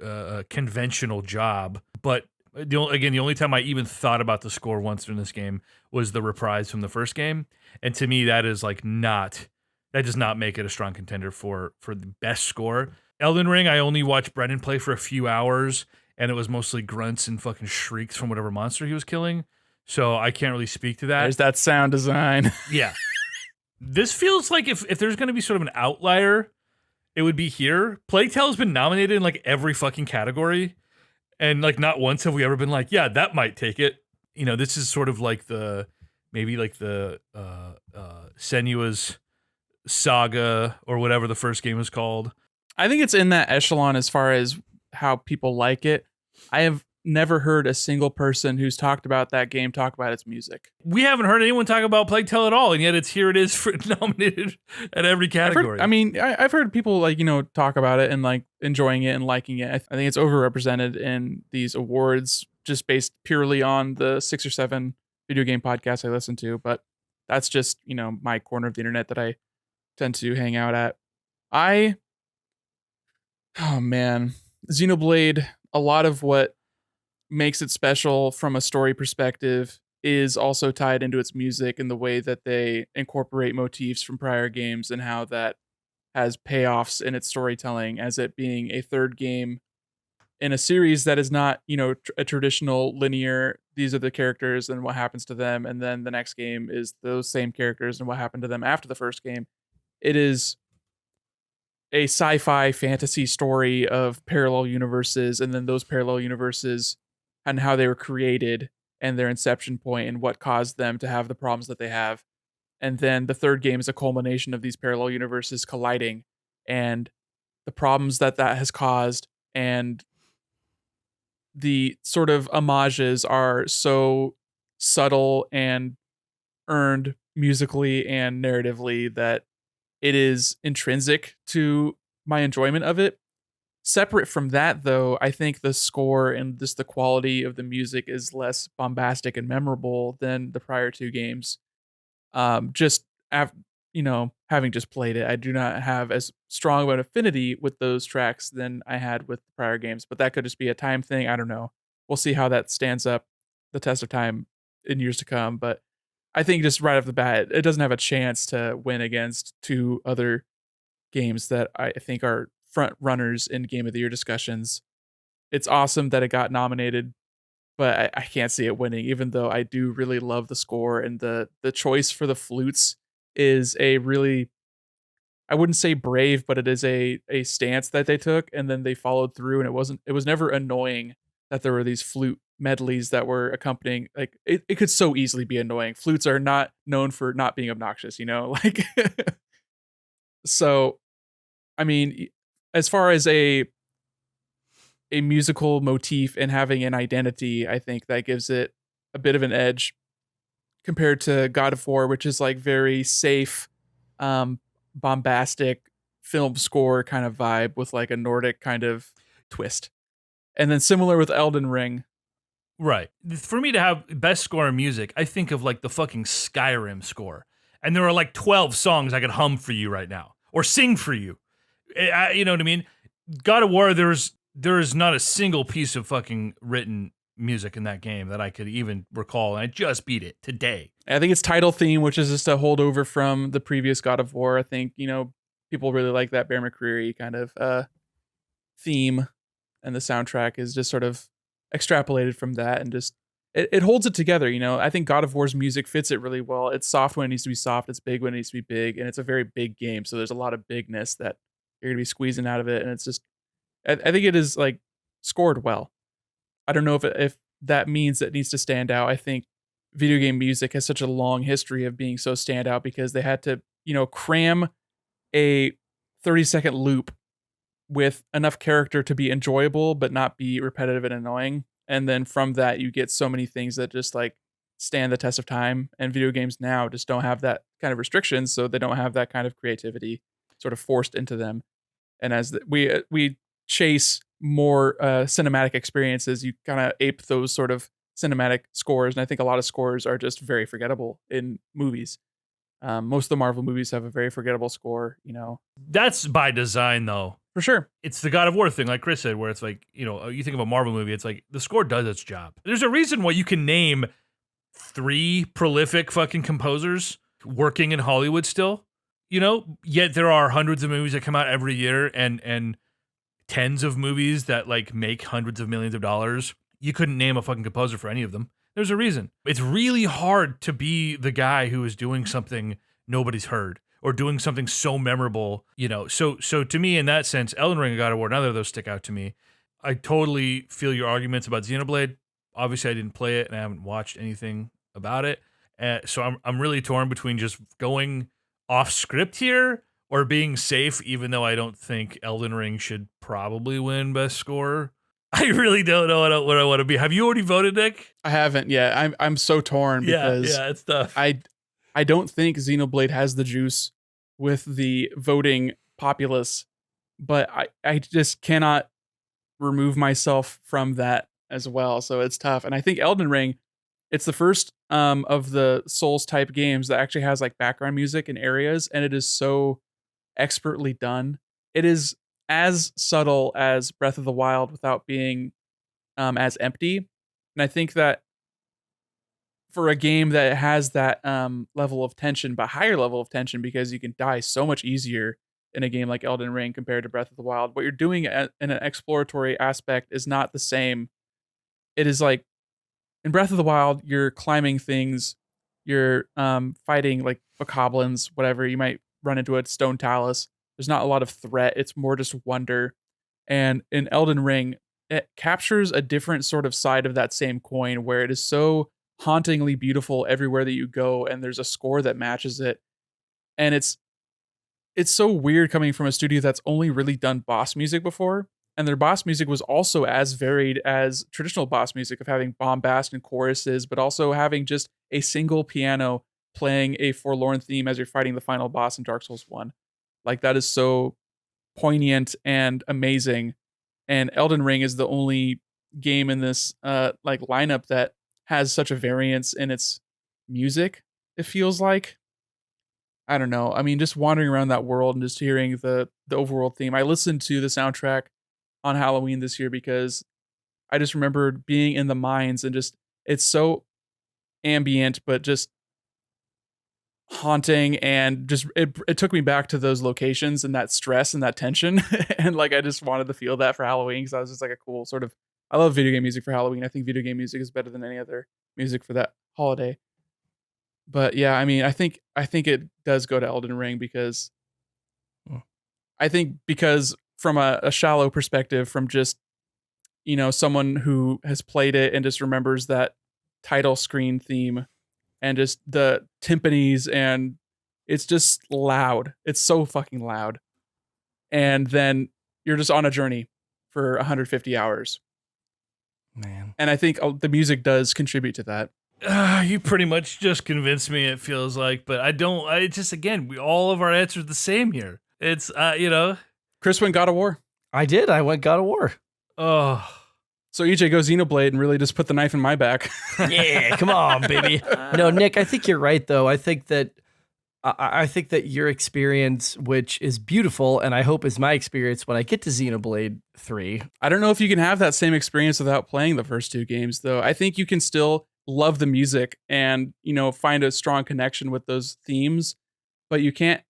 C: conventional job. But the only time I even thought about the score once in this game was the reprise from the first game. And to me, that is like that does not make it a strong contender for the best score. Elden Ring, I only watched Brendan play for a few hours, and it was mostly grunts and fucking shrieks from whatever monster he was killing. So I can't really speak to that.
A: There's that sound design.
C: Yeah. This feels like if there's going to be sort of an outlier, it would be here. Plague Tale has been nominated in like every fucking category, and like not once have we ever been like, yeah, that might take it. This is sort of like the Senua's Saga or whatever the first game was called.
A: I think it's in that echelon as far as how people like it. I have never heard a single person who's talked about that game talk about its music.
C: We haven't heard anyone talk about Plague Tale at all, and yet here it is nominated at every category.
A: I've heard people like, talk about it and like enjoying it and liking it. I think it's overrepresented in these awards just based purely on the 6 or 7 video game podcasts I listen to. But that's just, my corner of the internet that I tend to hang out at. Oh man, Xenoblade, a lot of what makes it special from a story perspective is also tied into its music and the way that they incorporate motifs from prior games and how that has payoffs in its storytelling, as it being a third game in a series that is not, a traditional linear, these are the characters and what happens to them, and then the next game is those same characters and what happened to them after the first game. It is a sci-fi fantasy story of parallel universes, and then those parallel universes and how they were created and their inception point and what caused them to have the problems that they have. And then the third game is a culmination of these parallel universes colliding and the problems that has caused, and the sort of homages are so subtle and earned musically and narratively that it is intrinsic to my enjoyment of it. Separate from that, though, I think the score and just the quality of the music is less bombastic and memorable than the prior 2 games. Having just played it, I do not have as strong of an affinity with those tracks than I had with the prior games, but that could just be a time thing. I don't know. We'll see how that stands up the test of time in years to come. But I think just right off the bat, it doesn't have a chance to win against two other games that I think are front runners in Game of the Year discussions. It's awesome that it got nominated, but I can't see it winning, even though I do really love the score, and the choice for the flutes is a really, I wouldn't say brave, but it is a stance that they took, and then they followed through, and it was never annoying that there were these flute medleys that were accompanying. Like it could so easily be annoying. Flutes are not known for not being obnoxious, like so I mean, as far as a musical motif and having an identity, I think that gives it a bit of an edge compared to God of War, which is like very safe, bombastic film score kind of vibe with like a Nordic kind of twist. And then similar with Elden Ring.
C: Right. For me to have best score in music, I think of like the fucking Skyrim score. And there are like 12 songs I could hum for you right now or sing for you. You know what I mean? God of War, there is not a single piece of fucking written music in that game that I could even recall, and I just beat it today.
A: I think it's title theme, which is just a holdover from the previous God of War. I think, people really like that Bear McCreary kind of theme, and the soundtrack is just sort of extrapolated from that, and just it holds it together. I think God of War's music fits it really well. It's soft when it needs to be soft, it's big when it needs to be big, and it's a very big game, so there's a lot of bigness that you're gonna be squeezing out of it, and it's just, I think it is like scored well. I don't know if that means it needs to stand out. I think video game music has such a long history of being so standout because they had to, cram a 30-second loop with enough character to be enjoyable but not be repetitive and annoying. And then from that, you get so many things that just like stand the test of time. And video games now just don't have that kind of restrictions, so they don't have that kind of creativity sort of forced into them. And as we chase more cinematic experiences, you kind of ape those sort of cinematic scores. And I think a lot of scores are just very forgettable in movies. Most of the Marvel movies have a very forgettable score,
C: That's by design, though.
A: For sure.
C: It's the God of War thing, like Chris said, where it's like, you think of a Marvel movie, it's like the score does its job. There's a reason why you can name 3 prolific fucking composers working in Hollywood still, yet there are hundreds of movies that come out every year and tens of movies that like make hundreds of millions of dollars. You couldn't name a fucking composer for any of them. There's a reason. It's really hard to be the guy who is doing something nobody's heard or doing something so memorable, So to me, in that sense, Elden Ring and God of War, neither of those stick out to me. I totally feel your arguments about Xenoblade. Obviously, I didn't play it and I haven't watched anything about it. So I'm really torn between just going off script here or being safe, even though I don't think Elden Ring should probably win best score. I really don't know what I want to be. Have you already voted, Nick?
A: I haven't yet. I'm so torn because
C: yeah, it's tough.
A: I don't think Xenoblade has the juice with the voting populace, but I just cannot remove myself from that as well. So it's tough. And I think Elden Ring, it's the first of the Souls type games that actually has like background music in areas, and it is so expertly done. It is as subtle as Breath of the Wild without being as empty. And I think that for a game that has that level of tension, but higher level of tension, because you can die so much easier in a game like Elden Ring compared to Breath of the Wild, what you're doing in an exploratory aspect is not the same. It is like in Breath of the Wild, you're climbing things, you're fighting like bokoblins, whatever. You might run into a stone talus. There's not a lot of threat. It's more just wonder. And in Elden Ring, it captures a different sort of side of that same coin where it is so hauntingly beautiful everywhere that you go, and there's a score that matches it. And it's so weird coming from a studio that's only really done boss music before. And their boss music was also as varied as traditional boss music of having bombast and choruses, but also having just a single piano playing a forlorn theme as you're fighting the final boss in Dark Souls 1. Like, that is so poignant and amazing. And Elden Ring is the only game in this like lineup that has such a variance in its music, it feels like. I don't know. I mean, just wandering around that world and just hearing the overworld theme. I listened to the soundtrack on Halloween this year because I just remembered being in the mines and just It's so ambient, but just haunting, and just it took me back to those locations and that stress and that tension. And like I just wanted to feel that for Halloween, because I was just like a cool sort of, I love video game music for Halloween. I think video game music is better than any other music for that holiday. But yeah, I mean, I think it does go to Elden Ring, because I think because from a shallow perspective, from just, someone who has played it and just remembers that title screen theme and just the timpanis, and it's just loud. It's so fucking loud. And then you're just on a journey for 150 hours.
B: Man.
A: And I think the music does contribute to that.
C: You pretty much just convinced me, it feels like, but I just, again, all of our answers are the same here. It's,
A: Chris went God of War.
B: I did. I went God of War.
C: Oh.
A: So EJ goes Xenoblade and really just put the knife in my back.
B: Yeah, come on, baby. No, Nick, I think you're right, though. I think that your experience, which is beautiful, and I hope is my experience when I get to Xenoblade 3.
A: I don't know if you can have that same experience without playing the first two games, though. I think you can still love the music and, find a strong connection with those themes, but you can't,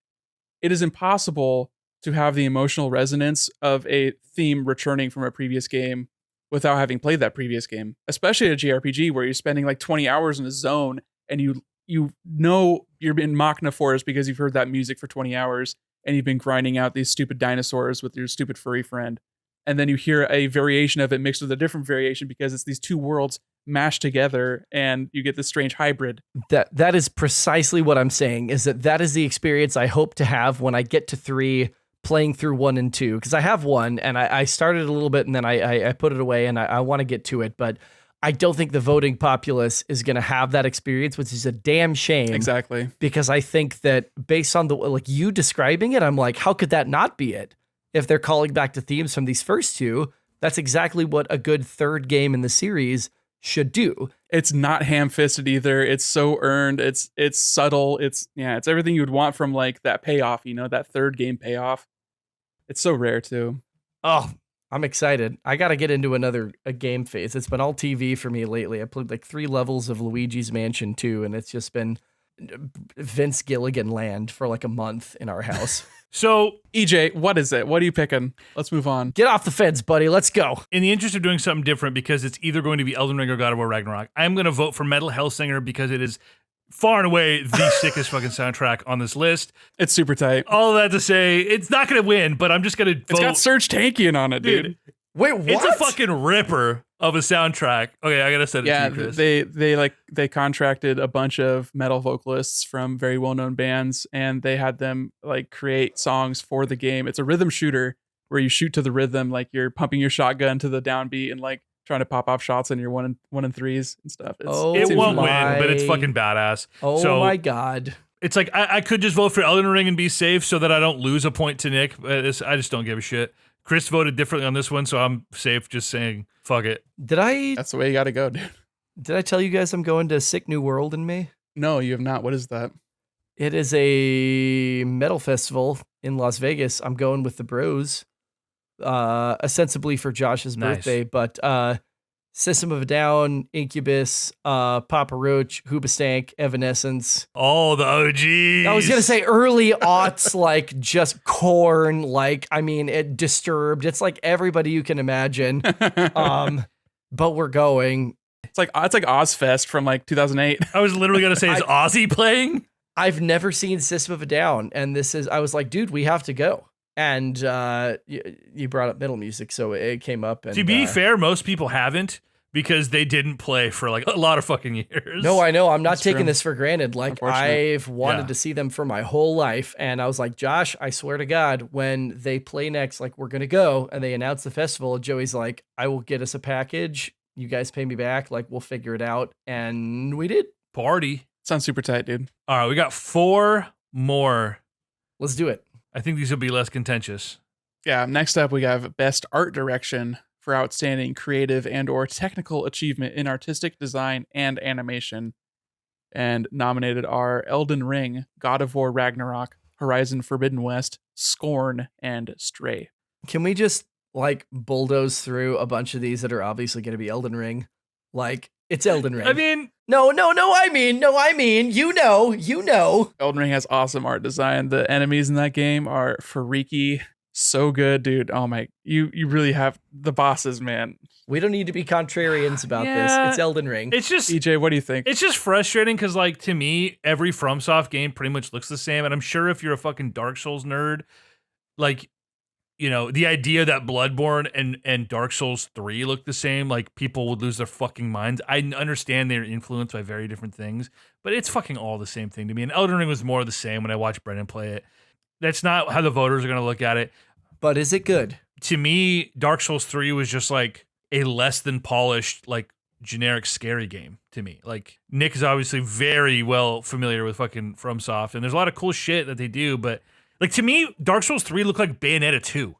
A: it is impossible to have the emotional resonance of a theme returning from a previous game without having played that previous game, especially a JRPG where you're spending like 20 hours in a zone and you know you're in Machina Forest because you've heard that music for 20 hours and you've been grinding out these stupid dinosaurs with your stupid furry friend. And then you hear a variation of it mixed with a different variation because it's these two worlds mashed together and you get this strange hybrid.
B: That is precisely what I'm saying, is that is the experience I hope to have when I get to 3, playing through 1 and 2, because I have 1 and I started a little bit and then I put it away and I want to get to it, but I don't think the voting populace is going to have that experience, which is a damn shame.
A: Exactly.
B: Because I think that based on you describing it, I'm like, how could that not be it? If they're calling back to themes from these first two, that's exactly what a good third game in the series should do.
A: It's not ham-fisted either. It's so earned. It's subtle. It's everything you would want from like that payoff, that third game payoff. It's so rare too.
B: Oh, I'm excited. I got to get into a game phase. It's been all TV for me lately. I played like 3 levels of Luigi's Mansion 2, and it's just been Vince Gilligan land for like a month in our house.
C: So,
A: EJ, what is it? What are you picking? Let's move on.
B: Get off the fence, buddy. Let's go.
C: in the interest of doing something different, because it's either going to be Elden Ring or God of War Ragnarok, I'm going to vote for Metal Hellsinger because it is far and away the sickest fucking soundtrack on this list.
A: It's super tight.
C: All of that to say, it's not going to win, but I'm just going to vote.
A: It's got Serge Tankian on it, dude.
B: Wait, what?
C: It's a fucking ripper of a soundtrack. Okay, I gotta set it to you, Chris.
A: They contracted a bunch of metal vocalists from very well-known bands, and they had them like create songs for the game. It's a rhythm shooter where you shoot to the rhythm, like you're pumping your shotgun to the downbeat and like trying to pop off shots in your one and threes and stuff.
C: It won't win, but it's fucking badass.
B: Oh my god.
C: It's like I could just vote for Elden Ring and be safe so that I don't lose a point to Nick. But I just don't give a shit. Chris voted differently on this one, so I'm safe just saying fuck it.
A: That's the way you got to go, dude.
B: Did I tell you guys I'm going to Sick New World in May?
A: No, you have not. What is that?
B: It is a metal festival in Las Vegas. I'm going with the bros, ostensibly for Josh's birthday, but System of a Down, Incubus, Papa Roach, Hoobastank, Evanescence.
C: Oh, the OGs.
B: I was going to say early aughts, like just Korn, like, I mean, it Disturbed. It's like everybody you can imagine. But we're going.
A: It's like Ozfest from like 2008.
C: I was literally going to say, is Ozzy playing?
B: I've never seen System of a Down, and I was like, dude, we have to go. And you brought up metal music, so it came up. And,
C: to be fair, most people haven't because they didn't play for like a lot of fucking years.
B: No, I know. I'm not taking this for granted. Like, I've wanted to see them for my whole life. And I was like, Josh, I swear to God, when they play next, like, we're going to go. And they announce the festival. Joey's like, I will get us a package. You guys pay me back. Like, we'll figure it out. And we did.
C: Party.
A: Sounds super tight, dude.
C: All right, we got 4 more.
B: Let's do it.
C: I think these will be less contentious.
A: Yeah, next up we have Best Art Direction for outstanding creative and or technical achievement in artistic design and animation. And nominated are Elden Ring, God of War Ragnarok, Horizon Forbidden West, Scorn, and Stray.
B: Can we just like bulldoze through a bunch of these that are obviously going to be Elden Ring? Like, It's Elden Ring.
C: I mean,
B: no, I mean, you know.
A: Elden Ring has awesome art design. The enemies in that game are freaky. So good, dude. Oh my, you really have the bosses, man.
B: We don't need to be contrarians about this. It's Elden Ring.
C: it's just
A: EJ, what do you think?
C: It's just frustrating because, like, to me, every FromSoft game pretty much looks the same. And I'm sure if you're a fucking Dark Souls nerd, like, you know, the idea that Bloodborne and Dark Souls 3 look the same, like, people would lose their fucking minds. I understand they're influenced by very different things, but it's fucking all the same thing to me. And Elden Ring was more of the same when I watched Brendan play it. That's not how the voters are going to look at it.
B: But is it good?
C: To me, Dark Souls 3 was just like a less than polished, like, generic scary game to me. Like, Nick is obviously very well familiar with fucking FromSoft, and there's a lot of cool shit that they do, but like, to me, Dark Souls 3 looked like Bayonetta 2.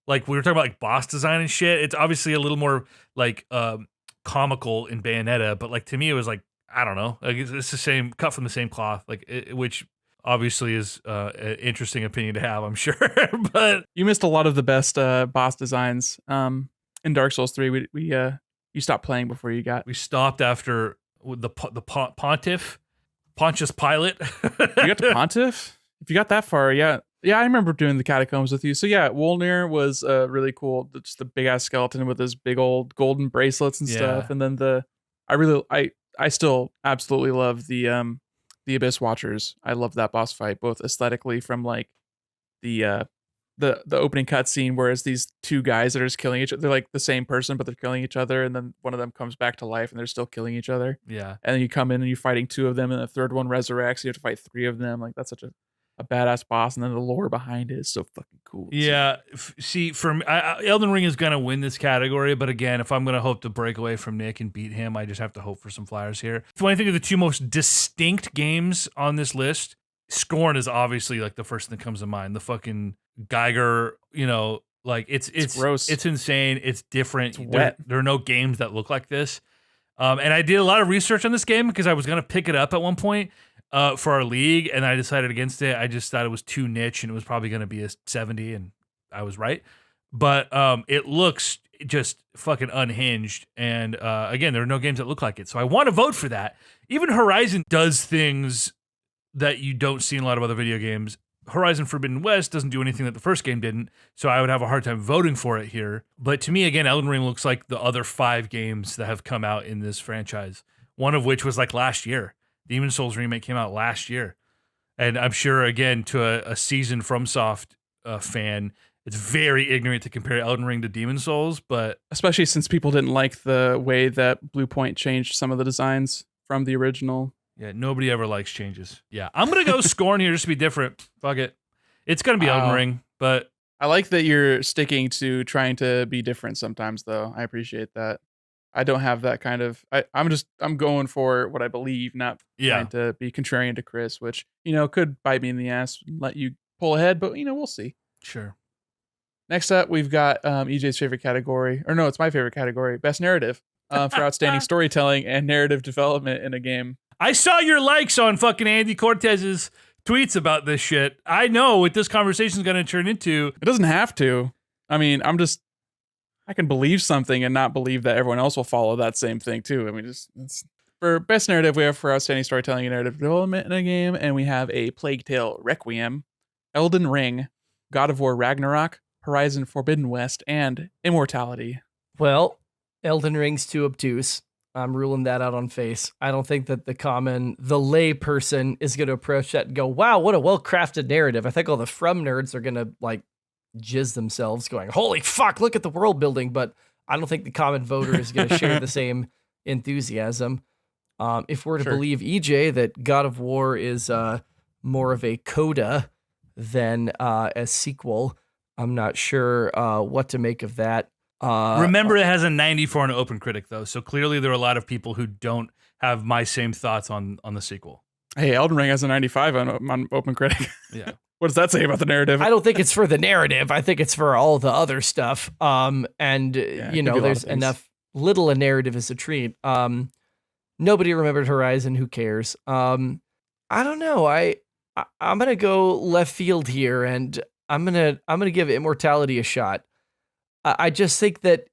C: Like, we were talking about like boss design and shit. It's obviously a little more like comical in Bayonetta, but like, to me, it was like, I don't know, like, it's the same, cut from the same cloth, like, which obviously is an interesting opinion to have, I'm sure. But
A: You missed a lot of the best boss designs in Dark Souls 3. You stopped playing before you got.
C: we stopped after the Pontius Pilate.
A: You got to Pontiff? If you got that far, yeah. Yeah, I remember doing the catacombs with you. So yeah, Wolnir was really cool. Just the big ass skeleton with his big old golden bracelets and stuff. And then I still absolutely love the Abyss Watchers. I love that boss fight, both aesthetically from like the opening cutscene, whereas these two guys that are just killing each other, they're like the same person, but they're killing each other, and then one of them comes back to life and they're still killing each other.
C: Yeah.
A: And then you come in and you're fighting two of them, and the third one resurrects. You have to fight three of them. Like, that's such a badass boss, and then the lore behind it is so fucking cool.
C: Yeah. See, Elden Ring is going to win this category, but again, if I'm going to hope to break away from Nick and beat him, I just have to hope for some flyers here. So when I think of the two most distinct games on this list, Scorn is obviously like the first thing that comes to mind. The fucking Geiger, you know, like it's
A: gross.
C: It's insane. It's different.
A: It's wet.
C: There are no games that look like this. And I did a lot of research on this game because I was going to pick it up at one point for our league, and I decided against it. I just thought it was too niche, and it was probably going to be a 70, and I was right. But it looks just fucking unhinged. And again, there are no games that look like it. So I want to vote for that. Even Horizon does things that you don't see in a lot of other video games. Horizon Forbidden West doesn't do anything that the first game didn't, so I would have a hard time voting for it here. But to me, again, Elden Ring looks like the other 5 games that have come out in this franchise, one of which was like last year. Demon Souls remake came out last year. And I'm sure, again, to a seasoned FromSoft fan, it's very ignorant to compare Elden Ring to Demon Souls, but
A: especially since people didn't like the way that Blue Point changed some of the designs from the original.
C: yeah, nobody ever likes changes. Yeah, I'm going to go Scorn here just to be different. Fuck it. It's going to be Elden Ring, but
A: I like that you're sticking to trying to be different sometimes, though. I appreciate that. I don't have that kind of. I'm going for what I believe, not trying to be contrarian to Chris, which, you know, could bite me in the ass and let you pull ahead, but, you know, we'll see.
C: Sure.
A: Next up, we've got EJ's favorite category, or no, it's my favorite category, best narrative for outstanding storytelling and narrative development in a game.
C: I saw your likes on fucking Andy Cortez's tweets about this shit. I know what this conversation is going to turn into.
A: It doesn't have to. I mean, I can believe something and not believe that everyone else will follow that same thing too. I mean, it's for best narrative, we have for outstanding storytelling and narrative development in a game, and we have a Plague Tale Requiem, Elden Ring, God of War Ragnarok, Horizon Forbidden West, and Immortality.
B: Well, Elden Ring's too obtuse. I'm ruling that out on face. I don't think that the lay person is going to approach that and go, wow, what a well-crafted narrative. I think all the From nerds are going to like jizz themselves going, holy fuck, look at the world building. But I don't think the common voter is going to share the same enthusiasm. If we're to believe EJ that God of War is more of a coda than a sequel, I'm not sure what to make of that.
C: Remember, it has a 94 on OpenCritic, though, so clearly there are a lot of people who don't have my same thoughts on the sequel.
A: Hey, Elden Ring has a 95 on OpenCritic.
C: Yeah.
A: What does that say about the narrative?
B: I don't think it's for the narrative. I think it's for all the other stuff. There's enough little a narrative is a treat. Nobody remembered Horizon. Who cares? I don't know. I'm gonna go left field here, and I'm gonna give Immortality a shot. I just think that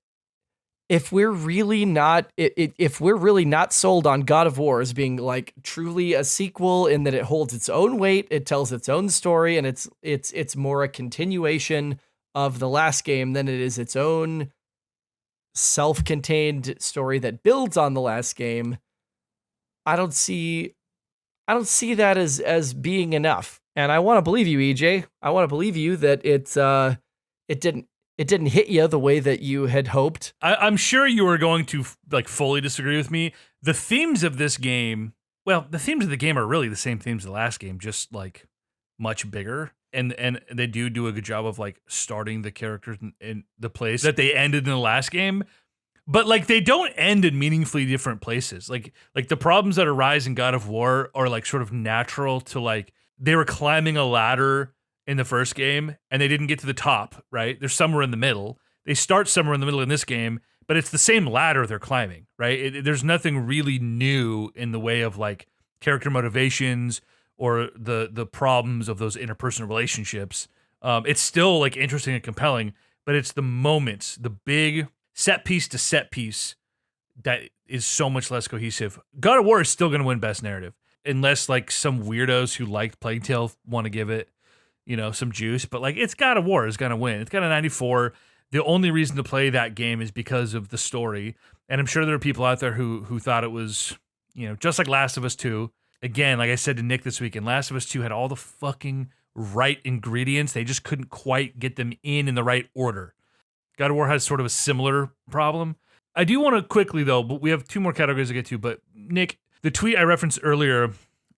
B: if we're really not if we're really not sold on God of War as being like truly a sequel in that it holds its own weight, it tells its own story, and it's more a continuation of the last game than it is its own self-contained story that builds on the last game, I don't see that as being enough. And I want to believe you, EJ. I want to believe you that it didn't hit you the way that you had hoped.
C: I'm sure you are going to like fully disagree with me. The themes of this game, well, the themes of the game are really the same themes as the last game, just like much bigger. And they do a good job of like starting the characters in the place that they ended in the last game. But like they don't end in meaningfully different places. Like the problems that arise in God of War are like sort of natural to like they were climbing a ladder in the first game and they didn't get to the top, right? They're somewhere in the middle. They start somewhere in the middle in this game, but it's the same ladder they're climbing, right? There's nothing really new in the way of like character motivations or the problems of those interpersonal relationships. It's still like interesting and compelling, but it's the moments, the big set piece to set piece that is so much less cohesive. God of War is still going to win Best Narrative, unless like some weirdos who liked Plague Tale want to give it, some juice. But like it's God of War is going to win. It's got a 94. The only reason to play that game is because of the story. And I'm sure there are people out there who thought it was, just like Last of Us 2. Again, like I said to Nick this weekend, Last of Us 2 had all the fucking right ingredients. They just couldn't quite get them in the right order. God of War has sort of a similar problem. I do want to quickly, though, but we have two more categories to get to. But Nick, the tweet I referenced earlier,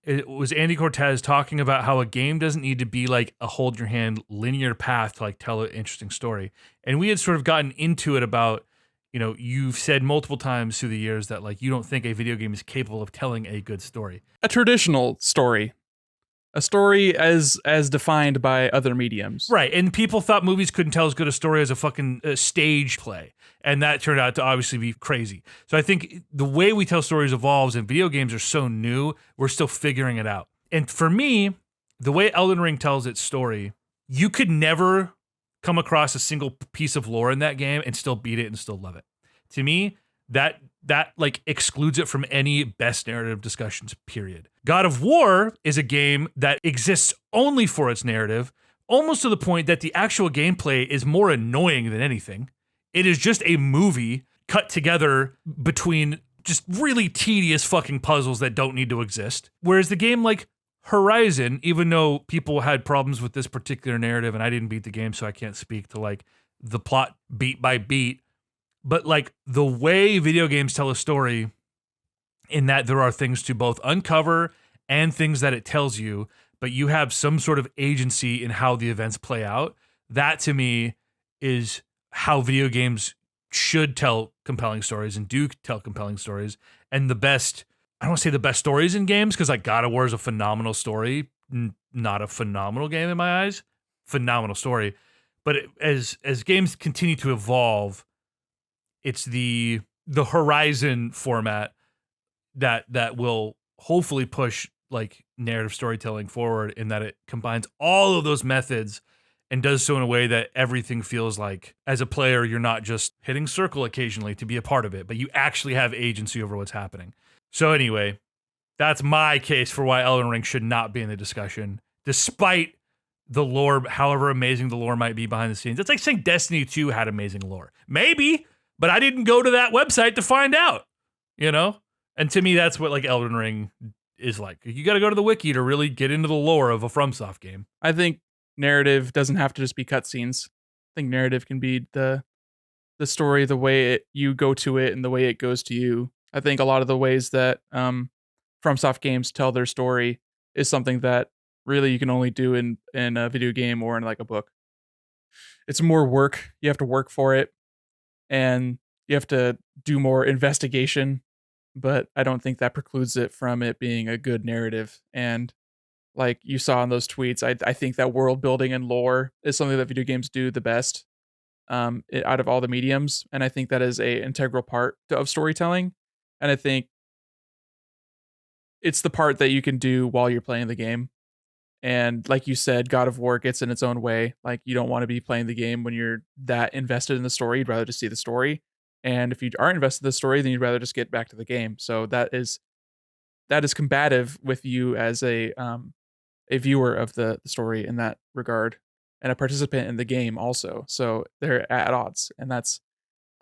C: it was Andy Cortez talking about how a game doesn't need to be like a hold your hand linear path to like tell an interesting story. And we had sort of gotten into it about, you've said multiple times through the years that like you don't think a video game is capable of telling a good story.
A: A traditional story. A story as defined by other mediums.
C: Right, and people thought movies couldn't tell as good a story as a fucking stage play. And that turned out to obviously be crazy. So I think the way we tell stories evolves, and video games are so new, we're still figuring it out. And for me, the way Elden Ring tells its story, you could never come across a single piece of lore in that game and still beat it and still love it. To me, that like excludes it from any best narrative discussions, period. God of War is a game that exists only for its narrative, almost to the point that the actual gameplay is more annoying than anything. It is just a movie cut together between just really tedious fucking puzzles that don't need to exist. Whereas the game like Horizon, even though people had problems with this particular narrative, and I didn't beat the game, so I can't speak to like the plot beat by beat, but like the way video games tell a story, in that there are things to both uncover and things that it tells you, but you have some sort of agency in how the events play out. That to me is how video games should tell compelling stories and do tell compelling stories. And the best, I don't want to say the best stories in games, because like God of War is a phenomenal story, not a phenomenal game in my eyes. Phenomenal story. But as games continue to evolve, it's the Horizon format that will hopefully push like narrative storytelling forward, in that it combines all of those methods and does so in a way that everything feels like, as a player, you're not just hitting circle occasionally to be a part of it, but you actually have agency over what's happening. So anyway, that's my case for why Elden Ring should not be in the discussion, despite the lore, however amazing the lore might be behind the scenes. It's like saying Destiny 2 had amazing lore. Maybe, but I didn't go to that website to find out, And to me, that's what like Elden Ring is like. You got to go to the wiki to really get into the lore of a FromSoft game.
A: I think narrative doesn't have to just be cutscenes. I think narrative can be the story, the way you go to it, and the way it goes to you. I think a lot of the ways that FromSoft games tell their story is something that really you can only do in a video game or in like a book. It's more work. You have to work for it, and you have to do more investigation. But I don't think that precludes it from it being a good narrative. And like you saw in those tweets, I think that world building and lore is something that video games do the best out of all the mediums. And I think that is a integral part of storytelling. And I think it's the part that you can do while you're playing the game. And like you said, God of War gets in its own way. Like you don't want to be playing the game when you're that invested in the story. You'd rather just see the story. And if you aren't invested in the story, then you'd rather just get back to the game. So that is combative with you as a viewer of the story in that regard, and a participant in the game also. So they're at odds, and that's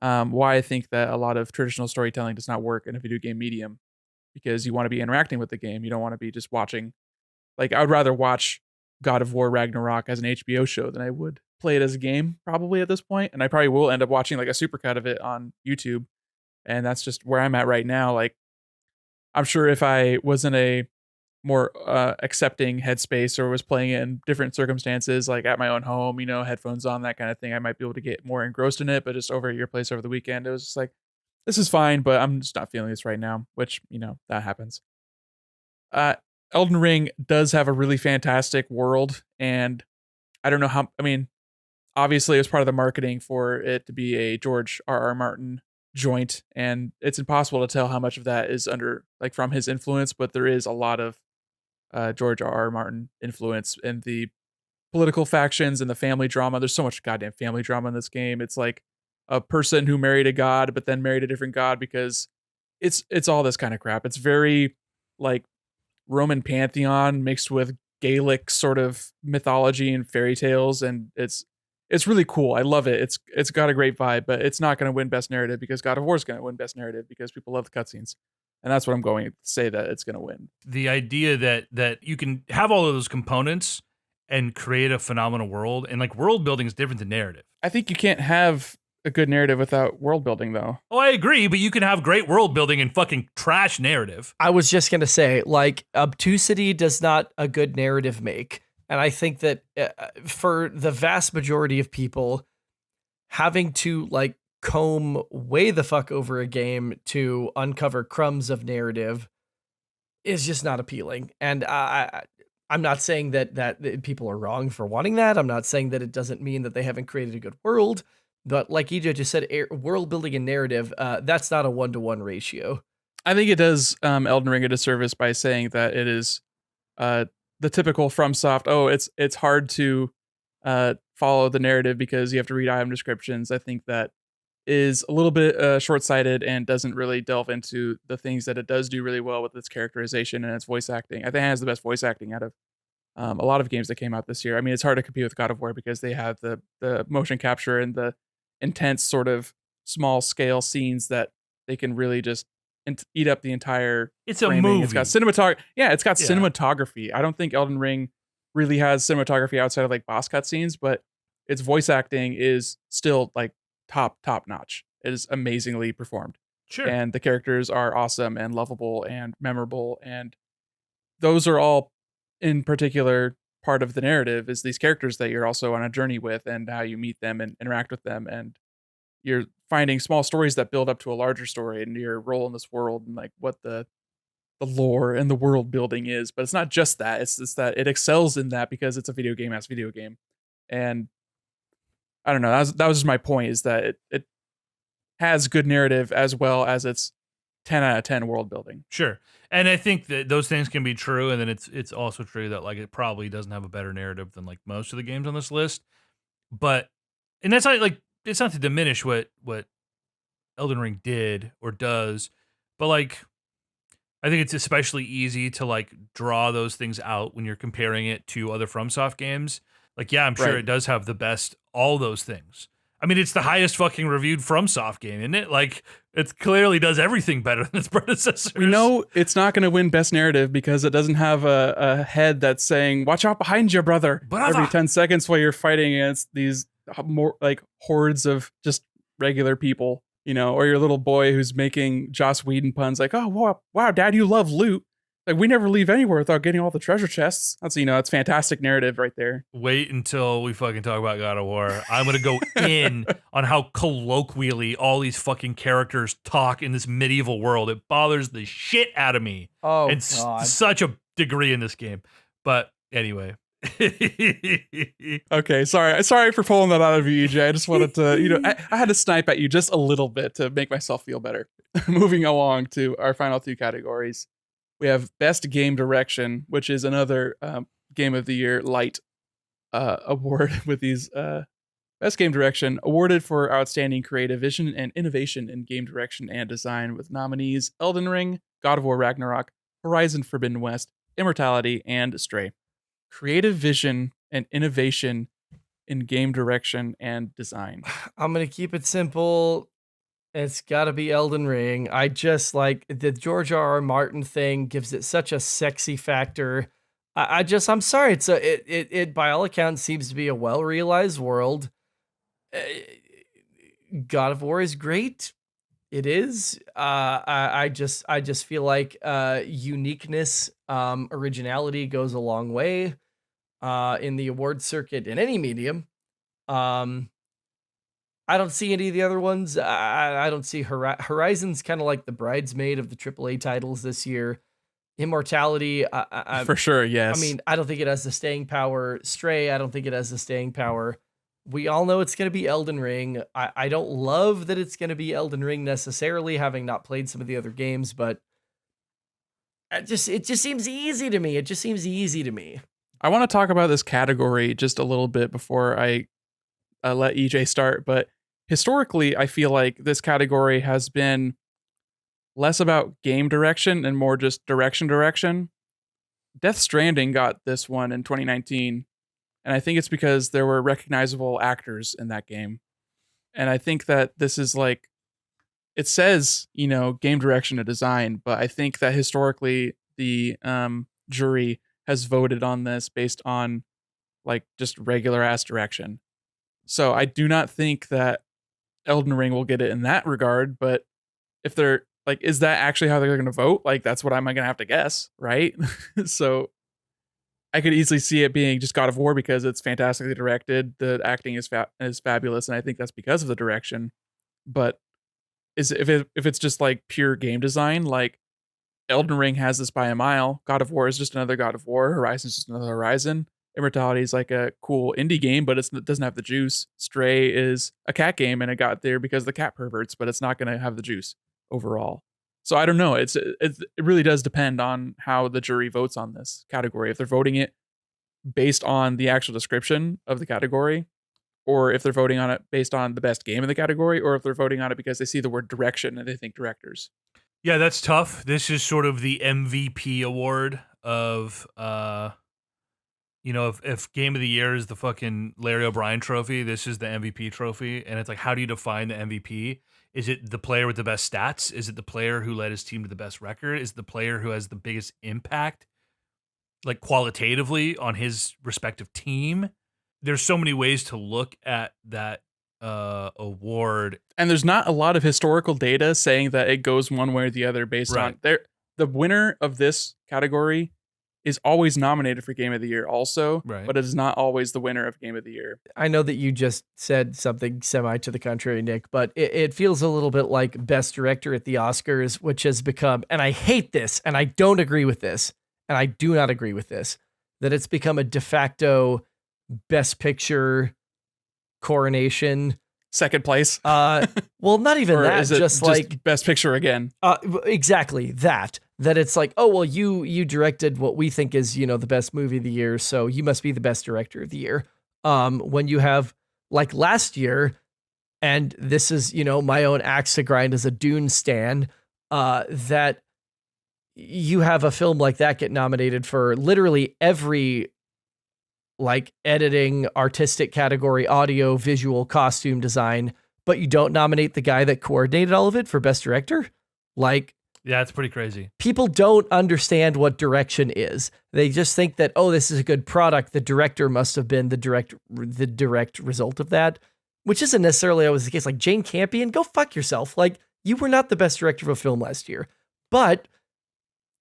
A: why I think that a lot of traditional storytelling does not work in a video game medium, because you want to be interacting with the game. You don't want to be just watching. Like, I would rather watch God of War Ragnarok as an HBO show than I would play it as a game, probably, at this point. And I probably will end up watching like a supercut of it on YouTube. And that's just where I'm at right now. Like, I'm sure if I was in a more accepting headspace, or was playing it in different circumstances, like at my own home, headphones on, that kind of thing, I might be able to get more engrossed in it. But just over at your place over the weekend, it was just like, this is fine, but I'm just not feeling this right now, which, that happens. Elden Ring does have a really fantastic world, and I don't know how, obviously it was part of the marketing for it to be a George R.R. Martin joint, and it's impossible to tell how much of that is from his influence, but there is a lot of George R.R. Martin influence in the political factions and the family drama. There's so much goddamn family drama in this game. It's like a person who married a god, but then married a different god, because it's all this kind of crap. It's very like Roman pantheon mixed with Gaelic sort of mythology and fairy tales, and it's really cool. I love it. It's got a great vibe, but it's not going to win Best Narrative, because God of War is going to win Best Narrative because people love the cutscenes, and that's what I'm going to say that it's going to win.
C: The idea that you can have all of those components and create a phenomenal world, and like world building is different than narrative.
A: I think you can't have a good narrative without world building, though.
C: Oh, I agree, but you can have great world building and fucking trash narrative.
B: I was just going to say, like, obtusity does not a good narrative make. And I think that for the vast majority of people, having to like comb way the fuck over a game to uncover crumbs of narrative is just not appealing. And I'm not saying that people are wrong for wanting that. I'm not saying that it doesn't mean that they haven't created a good world. But like EJ just said, world building and narrative, that's not a 1-to-1 ratio.
A: I think it does Elden Ring a disservice by saying that it is the typical FromSoft. Oh, it's hard to follow the narrative because you have to read item descriptions. I think that is a little bit short-sighted and doesn't really delve into the things that it does do really well with its characterization and its voice acting. I think it has the best voice acting out of a lot of games that came out this year. I mean, it's hard to compete with God of War because they have the motion capture and the intense sort of small scale scenes that they can really just eat up the entire
C: It's a
A: framing.
C: movie.
A: It's got cinematography. I don't think Elden Ring really has cinematography outside of like boss cutscenes, but its voice acting is still like top notch. It is amazingly performed.
C: Sure.
A: And the characters are awesome and lovable and memorable, and those are all in particular part of the narrative, is these characters that you're also on a journey with, and how you meet them and interact with them, and you're finding small stories that build up to a larger story and your role in this world, and like what the lore and the world building is. But it's not just that, it's just that it excels in that because it's a video game as video game. And I don't know, that was just my point, is that it has good narrative as well as its 10 out of 10 world building.
C: Sure. And I think that those things can be true, and then it's also true that like it probably doesn't have a better narrative than like most of the games on this list. But and that's not like, it's not to diminish what Elden Ring did or does, but like I think it's especially easy to like draw those things out when you're comparing it to other FromSoft games. Like, yeah, I'm sure
A: Right.
C: it does have the best all those things. I mean, it's the highest fucking reviewed FromSoft game, isn't it? Like, it clearly does everything better than its predecessors.
A: We know it's not going to win best narrative because it doesn't have a head that's saying, watch out behind you, brother,
C: Brother.
A: every 10 seconds while you're fighting against these more like hordes of just regular people, or your little boy who's making Joss Whedon puns like, oh, wow, Dad, you love loot. Like, we never leave anywhere without getting all the treasure chests. That's, it's fantastic narrative right there.
C: Wait until we fucking talk about God of War. I'm going to go in on how colloquially all these fucking characters talk in this medieval world. It bothers the shit out of me.
B: Oh,
C: and
B: God.
C: such a degree in this game. But anyway.
A: Okay, sorry for pulling that out of you, EJ. I just wanted to, I had to snipe at you just a little bit to make myself feel better. Moving along to our final two categories. We have Best Game Direction, which is another Game of the Year light award with these Best Game Direction, awarded for outstanding creative vision and innovation in game direction and design, with nominees Elden Ring, God of War Ragnarok, Horizon Forbidden West, Immortality, and Stray. Creative vision and innovation in game direction and design.
B: I'm going to keep it simple. It's got to be Elden Ring. I just like the George R.R. Martin thing gives it such a sexy factor. I'm sorry. It by all accounts seems to be a well-realized world. God of War is great. It is. I just feel like uniqueness, originality goes a long way in the award circuit in any medium. I don't see any of the other ones. I don't see Horizon's kind of like the bridesmaid of the AAA titles this year. Immortality,
A: For sure, yes.
B: I mean, I don't think it has the staying power. Stray, I don't think it has the staying power. We all know it's going to be Elden Ring. I don't love that it's going to be Elden Ring necessarily, having not played some of the other games, but it just seems easy to me. It just seems easy to me.
A: I want to talk about this category just a little bit before I let EJ start, but historically, I feel like this category has been less about game direction and more just direction. Death Stranding got this one in 2019, and I think it's because there were recognizable actors in that game. And I think that this is like, it says, game direction and design, but I think that historically the jury has voted on this based on like just regular ass direction. So I do not think that Elden Ring will get it in that regard, but if they're like, is that actually how they're going to vote? Like, that's what I'm going to have to guess, right? So I could easily see it being just God of War because it's fantastically directed. The acting is fabulous, and I think that's because of the direction. But if it's just like pure game design, like Elden Ring has this by a mile. God of War is just another God of War. Horizon is just another Horizon. Immortality is like a cool indie game, but it doesn't have the juice. Stray is a cat game, and it got there because of the cat perverts, but it's not going to have the juice overall. So I don't know. It really does depend on how the jury votes on this category. If they're voting it based on the actual description of the category, or if they're voting on it based on the best game in the category, or if they're voting on it because they see the word direction and they think directors.
C: Yeah, that's tough. This is sort of the MVP award of, if Game of the Year is the fucking Larry O'Brien trophy, this is the MVP trophy. And it's like, how do you define the MVP? Is it the player with the best stats? Is it the player who led his team to the best record? Is it the player who has the biggest impact, like qualitatively, on his respective team? There's so many ways to look at that award.
A: And there's not a lot of historical data saying that it goes one way or the other based on the winner of this category is always nominated for Game of the Year also, but it is not always the winner of Game of the Year.
B: I know that you just said something semi to the contrary, Nick, but it feels a little bit like Best Director at the Oscars, which has become, and I hate this, and I don't agree with this, and I do not agree with this, that it's become a de facto Best Picture coronation.
A: Second place.
B: Well, not even that,
A: is it
B: just like
A: Best Picture again.
B: Exactly that it's like, oh, well, you directed what we think is, the best movie of the year, so you must be the best director of the year. When you have, like last year, and this is, my own axe to grind as a Dune stan, that you have a film like that get nominated for literally every like editing, artistic category, audio, visual, costume design, but you don't nominate the guy that coordinated all of it for Best Director? Like,
C: yeah, it's pretty crazy.
B: People don't understand what direction is. They just think that, oh, this is a good product. The director must have been the direct result of that, which isn't necessarily always the case. Like Jane Campion, go fuck yourself. Like, you were not the best director of a film last year, but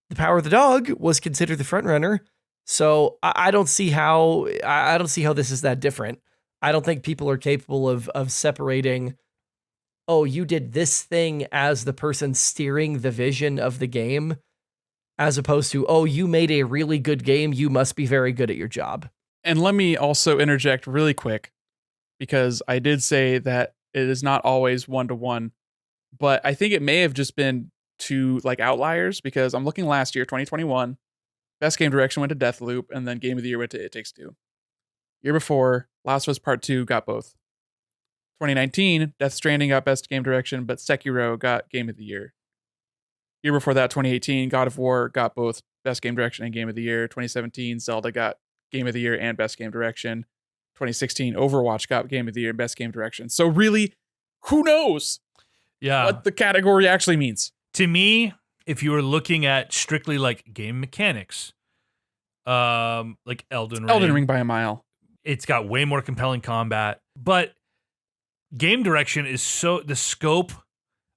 B: The Power of the Dog was considered the front runner. So I don't see how this is that different. I don't think people are capable of separating, oh, you did this thing as the person steering the vision of the game, as opposed to, oh, you made a really good game, you must be very good at your job.
A: And let me also interject really quick, because I did say that it is not always 1-to-1, but I think it may have just been two like outliers, because I'm looking last year, 2021, Best Game Direction went to Deathloop, and then Game of the Year went to It Takes Two. Year before, Last of Us Part 2 got both. 2019, Death Stranding got Best Game Direction, but Sekiro got Game of the Year. Year before that, 2018, God of War got both Best Game Direction and Game of the Year. 2017, Zelda got Game of the Year and Best Game Direction. 2016, Overwatch got Game of the Year and Best Game Direction. So really, who knows what the category actually means?
C: To me, if you were looking at strictly like game mechanics, like Elden
A: Ring by a mile.
C: It's got way more compelling combat, but game direction is the scope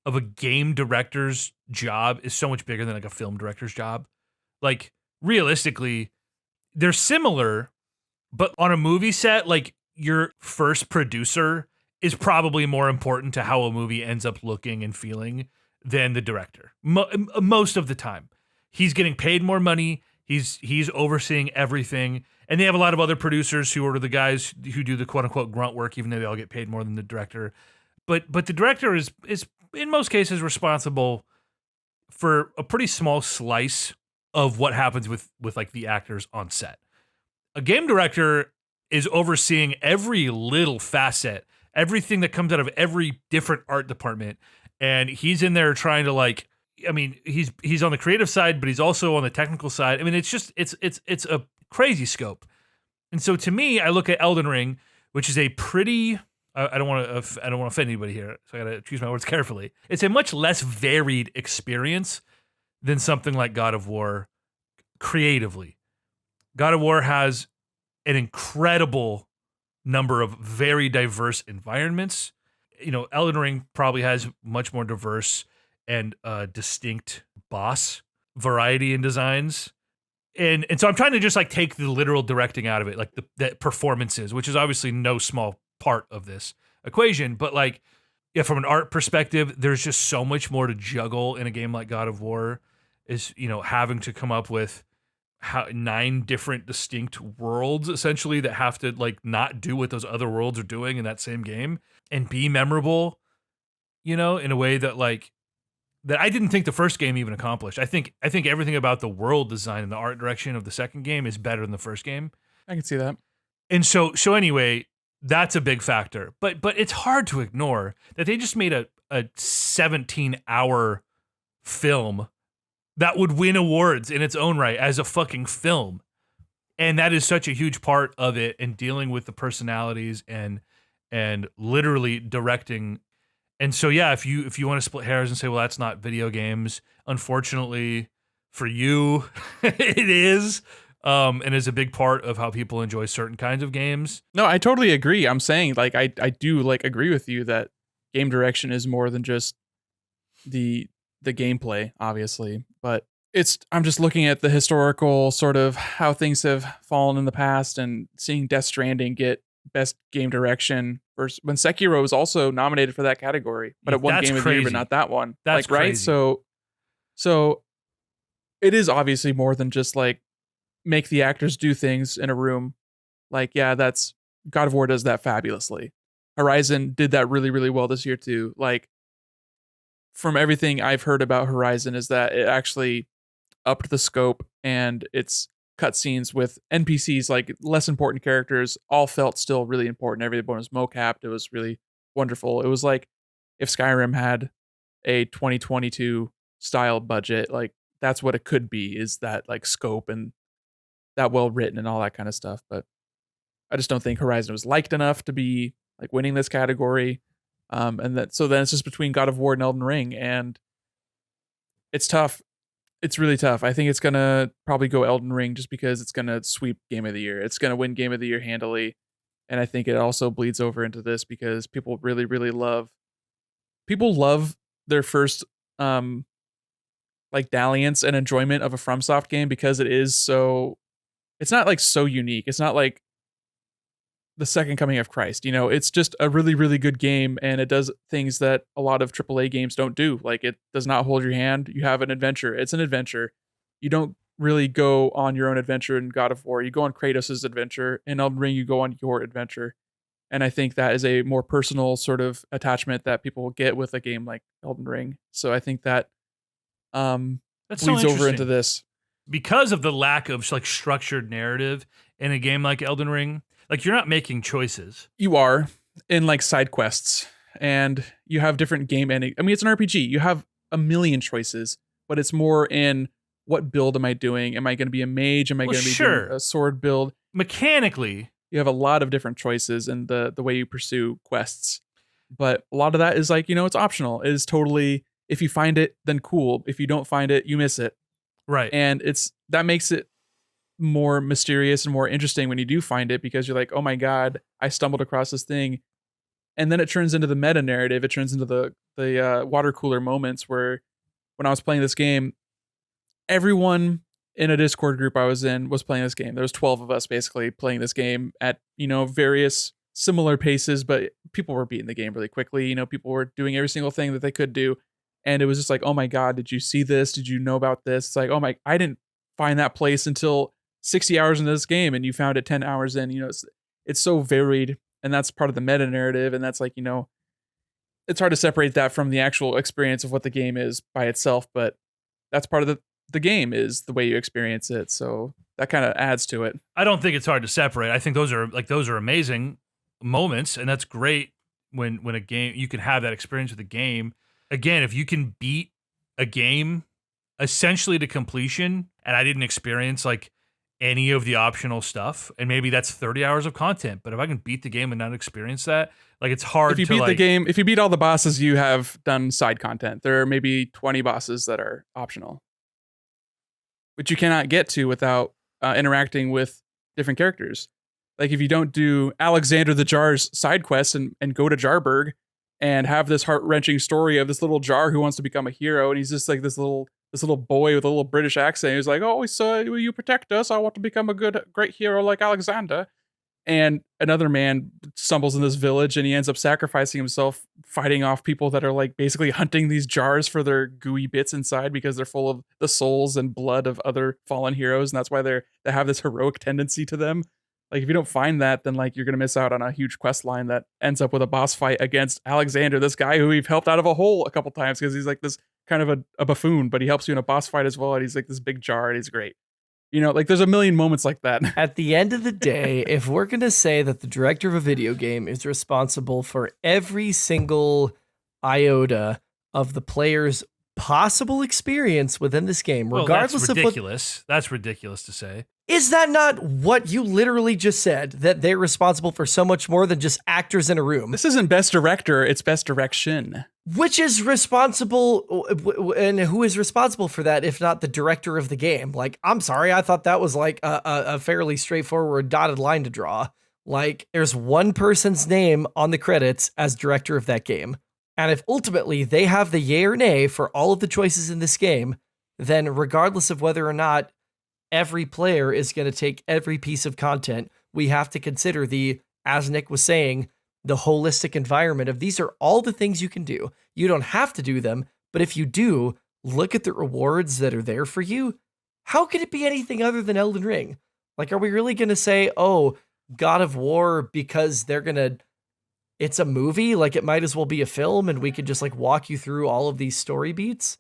C: of a game director's job is so much bigger than like a film director's job. Like realistically, they're similar, but on a movie set, like your first producer is probably more important to how a movie ends up looking and feeling than the director. Most of the time, he's getting paid more money. He's overseeing everything. And they have a lot of other producers who are the guys who do the quote unquote grunt work, even though they all get paid more than the director. But the director is in most cases responsible for a pretty small slice of what happens with like the actors on set. A game director is overseeing every little facet, everything that comes out of every different art department. And he's in there trying to like, I mean, he's on the creative side, but he's also on the technical side. I mean, it's just it's a crazy scope. And so to me, I look at Elden Ring, which is a pretty I don't want to offend anybody here, so I got to choose my words carefully. It's a much less varied experience than something like God of War creatively. God of War has an incredible number of very diverse environments. You know, Elden Ring probably has much more diverse and distinct boss variety in designs. And so I'm trying to just like take the literal directing out of it, like the performances, which is obviously no small part of this equation. But like, yeah, from an art perspective, there's just so much more to juggle in a game like God of War, is, you know, having to come up with 9 different distinct worlds essentially that have to like not do what those other worlds are doing in that same game and be memorable, you know, in a way that like that I didn't think the first game even accomplished. I think everything about the world design and the art direction of the second game is better than the first game.
A: I can see that.
C: And so anyway, that's a big factor. But it's hard to ignore that they just made a 17-hour film that would win awards in its own right as a fucking film. And that is such a huge part of it, and dealing with the personalities and literally directing. And so, yeah, if you want to split hairs and say, well, that's not video games, unfortunately for you, it is, and is a big part of how people enjoy certain kinds of games.
A: No, I totally agree. I'm saying, like, I do like agree with you that game direction is more than just the gameplay, obviously, but I'm just looking at the historical sort of how things have fallen in the past and seeing Death Stranding get best game direction when Sekiro was also nominated for that category, but it won Game of the Year, but not that one.
C: That's
A: like, right.
C: Crazy.
A: So it is obviously more than just like make the actors do things in a room. Like, yeah, that's God of War does that fabulously. Horizon did that really, really well this year too. Like, from everything I've heard about Horizon is that it actually upped the scope, and its cutscenes with NPCs, like less important characters, all felt still really important. Everyone was mocapped. It was really wonderful. It was like if Skyrim had a 2022 style budget, like that's what it could be, is that like scope and that well written and all that kind of stuff. But I just don't think Horizon was liked enough to be like winning this category. So then it's just between God of War and Elden Ring, and it's tough. It's really tough. I think it's going to probably go Elden Ring just because it's going to sweep Game of the Year. It's going to win Game of the Year handily. And I think it also bleeds over into this because people really, really love their first like dalliance and enjoyment of a FromSoft game because it's not like so unique. It's not like the second coming of Christ, you know, it's just a really, really good game, and it does things that a lot of AAA games don't do. Like, it does not hold your hand. You have an adventure. It's an adventure. You don't really go on your own adventure in God of War. You go on Kratos' adventure. In Elden Ring, you go on your adventure. And I think that is a more personal sort of attachment that people will get with a game like Elden Ring. So I think that
C: that's
A: bleeds
C: so
A: over into this.
C: Because of the lack of like structured narrative in a game like Elden Ring. Like, you're not making choices.
A: You are. in like side quests, and you have different game ending. I mean, it's an RPG. You have a million choices, but it's more in what build am I doing? Am I going to be a mage? Am I going to be doing a sword build?
C: Mechanically,
A: you have a lot of different choices in the way you pursue quests. But a lot of that is like, it's optional. It is totally, if you find it, then cool. If you don't find it, you miss it.
C: Right.
A: And that makes it more mysterious and more interesting when you do find it, because you're like, oh my God, I stumbled across this thing. And then it turns into the meta narrative. It turns into the water cooler moments where when I was playing this game, everyone in a Discord group I was in was playing this game. There was 12 of us basically playing this game at, various similar paces, but people were beating the game really quickly. People were doing every single thing that they could do. And it was just like, oh my God, did you see this? Did you know about this? It's like, I didn't find that place until 60 hours into this game, and you found it 10 hours in. It's so varied, and that's part of the meta narrative. And that's like, it's hard to separate that from the actual experience of what the game is by itself, but that's part of the game is the way you experience it. So that kind of adds to it.
C: I don't think it's hard to separate. I think those are amazing moments, and that's great when a game, you can have that experience with a game. Again, if you can beat a game essentially to completion, and I didn't experience like any of the optional stuff, and maybe that's 30 hours of content, but if I can beat the game and not experience that, like, it's hard to,
A: if you beat the game, if you beat all the bosses, you have done side content. There are maybe 20 bosses that are optional, which you cannot get to without interacting with different characters. Like if you don't do Alexander the Jar's side quests and go to Jarburg and have this heart-wrenching story of this little Jar who wants to become a hero, and he's just like this little boy with a little British accent. He's like, oh, so you protect us. I want to become a great hero like Alexander. And another man stumbles in this village, and he ends up sacrificing himself, fighting off people that are like basically hunting these jars for their gooey bits inside, because they're full of the souls and blood of other fallen heroes. And that's why they have this heroic tendency to them. Like if you don't find that, then like you're going to miss out on a huge quest line that ends up with a boss fight against Alexander, this guy who we've helped out of a hole a couple times, because he's like this kind of a buffoon, but he helps you in a boss fight as well. And he's like this big jar, and he's great. Like there's a million moments like that.
B: At the end of the day, if we're going to say that the director of a video game is responsible for every single iota of the player's possible experience within this game, regardless
C: that's ridiculous. That's ridiculous to say.
B: Is that not what you literally just said? That they're responsible for so much more than just actors in a room?
A: This isn't best director, it's best direction.
B: Which is responsible, and who is responsible for that if not the director of the game? Like, I'm sorry, I thought that was like a fairly straightforward dotted line to draw. Like, there's one person's name on the credits as director of that game. And if ultimately they have the yay or nay for all of the choices in this game, then regardless of whether or not every player is going to take every piece of content, we have to consider as Nick was saying, the holistic environment of these are all the things you can do. You don't have to do them, but if you do, look at the rewards that are there for you. How could it be anything other than Elden Ring? Like, are we really going to say, oh, God of War, because it's a movie, like it might as well be a film and we could just like walk you through all of these story beats?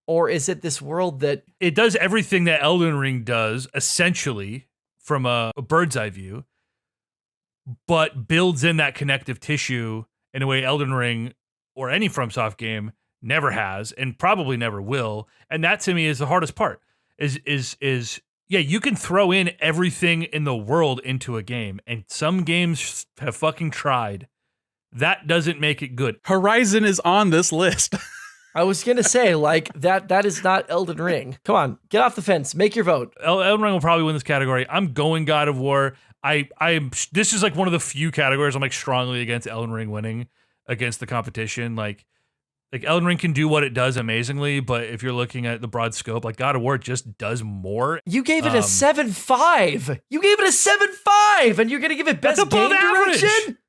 B: Or is it this world that
C: it does everything that Elden Ring does, essentially, from a bird's eye view, but builds in that connective tissue in a way Elden Ring or any FromSoft game never has and probably never will. And that to me is the hardest part. Yeah, you can throw in everything in the world into a game, and some games have fucking tried. That doesn't make it good.
A: Horizon is on this list.
B: I was going to say, like, that is not Elden Ring. Come on, get off the fence, make your vote.
C: Elden Ring will probably win this category. I'm going God of War. This is like one of the few categories I'm like strongly against Elden Ring winning against the competition. Like Elden Ring can do what it does amazingly, but if you're looking at the broad scope, like God of War just does more.
B: You gave it a 7.5. You gave it a 7.5, and you're going to give it best game direction?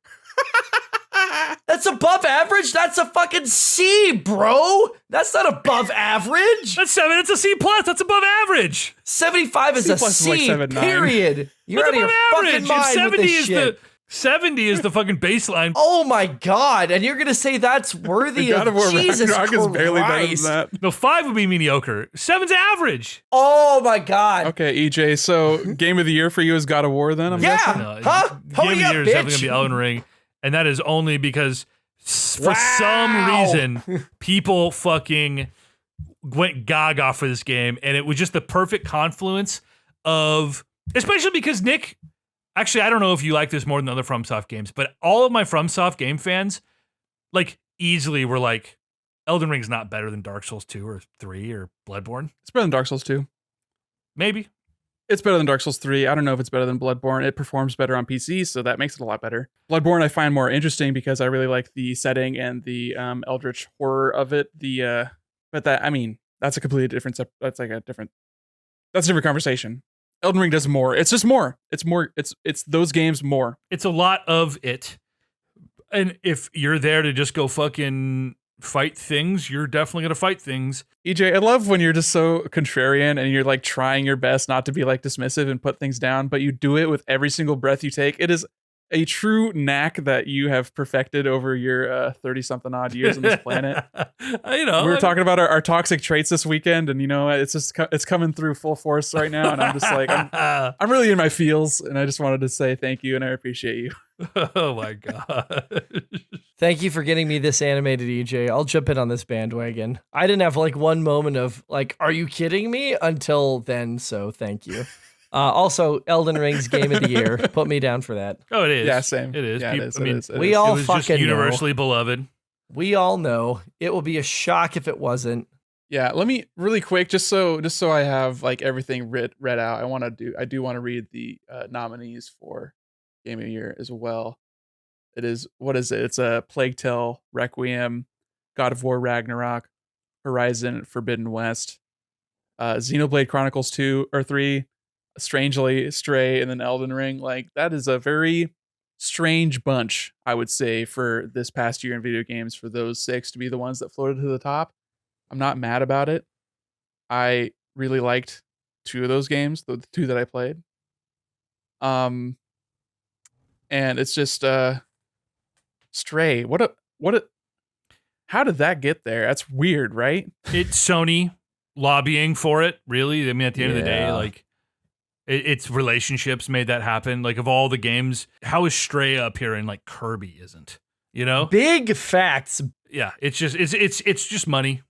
B: That's above average? That's a fucking C, bro. That's not above average.
C: That's 7. It's a C+. That's above average.
B: 75 is a C, like period. You're out of your fucking mind with this shit.
C: 70 is the fucking baseline.
B: Oh my God. And you're going to say that's worthy of Jesus Christ.
A: Is barely better than that.
C: No, 5 would be mediocre. 7's average.
B: Oh my God.
A: Okay, EJ. So game of the year for you is God of War then? I'm guessing?
C: No,
B: huh?
C: Game of the year is definitely going to be Elden Ring. And that is only because for some reason, people fucking went gaga for this game. And it was just the perfect confluence of, especially because Nick, actually, I don't know if you like this more than other FromSoft games, but all of my FromSoft game fans, like, easily were like, Elden Ring's not better than Dark Souls 2 or 3 or Bloodborne.
A: It's better than Dark Souls 2.
C: Maybe.
A: It's better than Dark Souls 3. I don't know if it's better than Bloodborne. It performs better on PC, so that makes it a lot better. Bloodborne I find more interesting because I really like the setting and the eldritch horror of it. But that, I mean, that's a completely different. That's a different conversation. Elden Ring does more. It's just more. It's more. It's those games more.
C: It's a lot of it. And if you're there to just go fucking fight things, you're definitely gonna fight things.
A: EJ, I love when you're just so contrarian and you're like trying your best not to be like dismissive and put things down, but you do it with every single breath you take. It is a true knack that you have perfected over your 30-something odd years on this planet.
C: You know,
A: we were talking about our toxic traits this weekend, and you know, it's just it's coming through full force right now, and I'm just like, I'm really in my feels, and I just wanted to say thank you, and I appreciate you.
C: Oh my god.
B: Thank you for getting me this animated, EJ. I'll jump in on this bandwagon. I didn't have like one moment of like, are you kidding me? Until then, so thank you. Also, Elden Ring's Game of the Year. Put me down for that.
C: Oh, it is.
A: Yeah, same.
C: It is.
A: Yeah, it is.
C: I mean,
A: It
B: we all
C: it was
B: fucking
C: just universally
B: know.
C: beloved.
B: We all know. It will be a shock if it wasn't.
A: Yeah, let me really quick, just so I have like everything read out. I do want to read the nominees for Game of the Year as well. It is, what is it? It's a Plague Tale, Requiem, God of War Ragnarok, Horizon Forbidden West, Xenoblade Chronicles 2 or 3, Strangely Stray, and then Elden Ring. Like, that is a very strange bunch, I would say, for this past year in video games, for those 6 to be the ones that floated to the top. I'm not mad about it. I really liked 2 of those games, the 2 that I played. And it's just Stray. How did that get there? That's weird, right?
C: It's Sony lobbying for it, really. I mean, at the end of the day,
B: Yeah.
C: like, it's relationships made that happen. Like, of all the games, how is Stray up here and like Kirby isn't? You know?
B: Big facts.
C: Yeah, it's just money.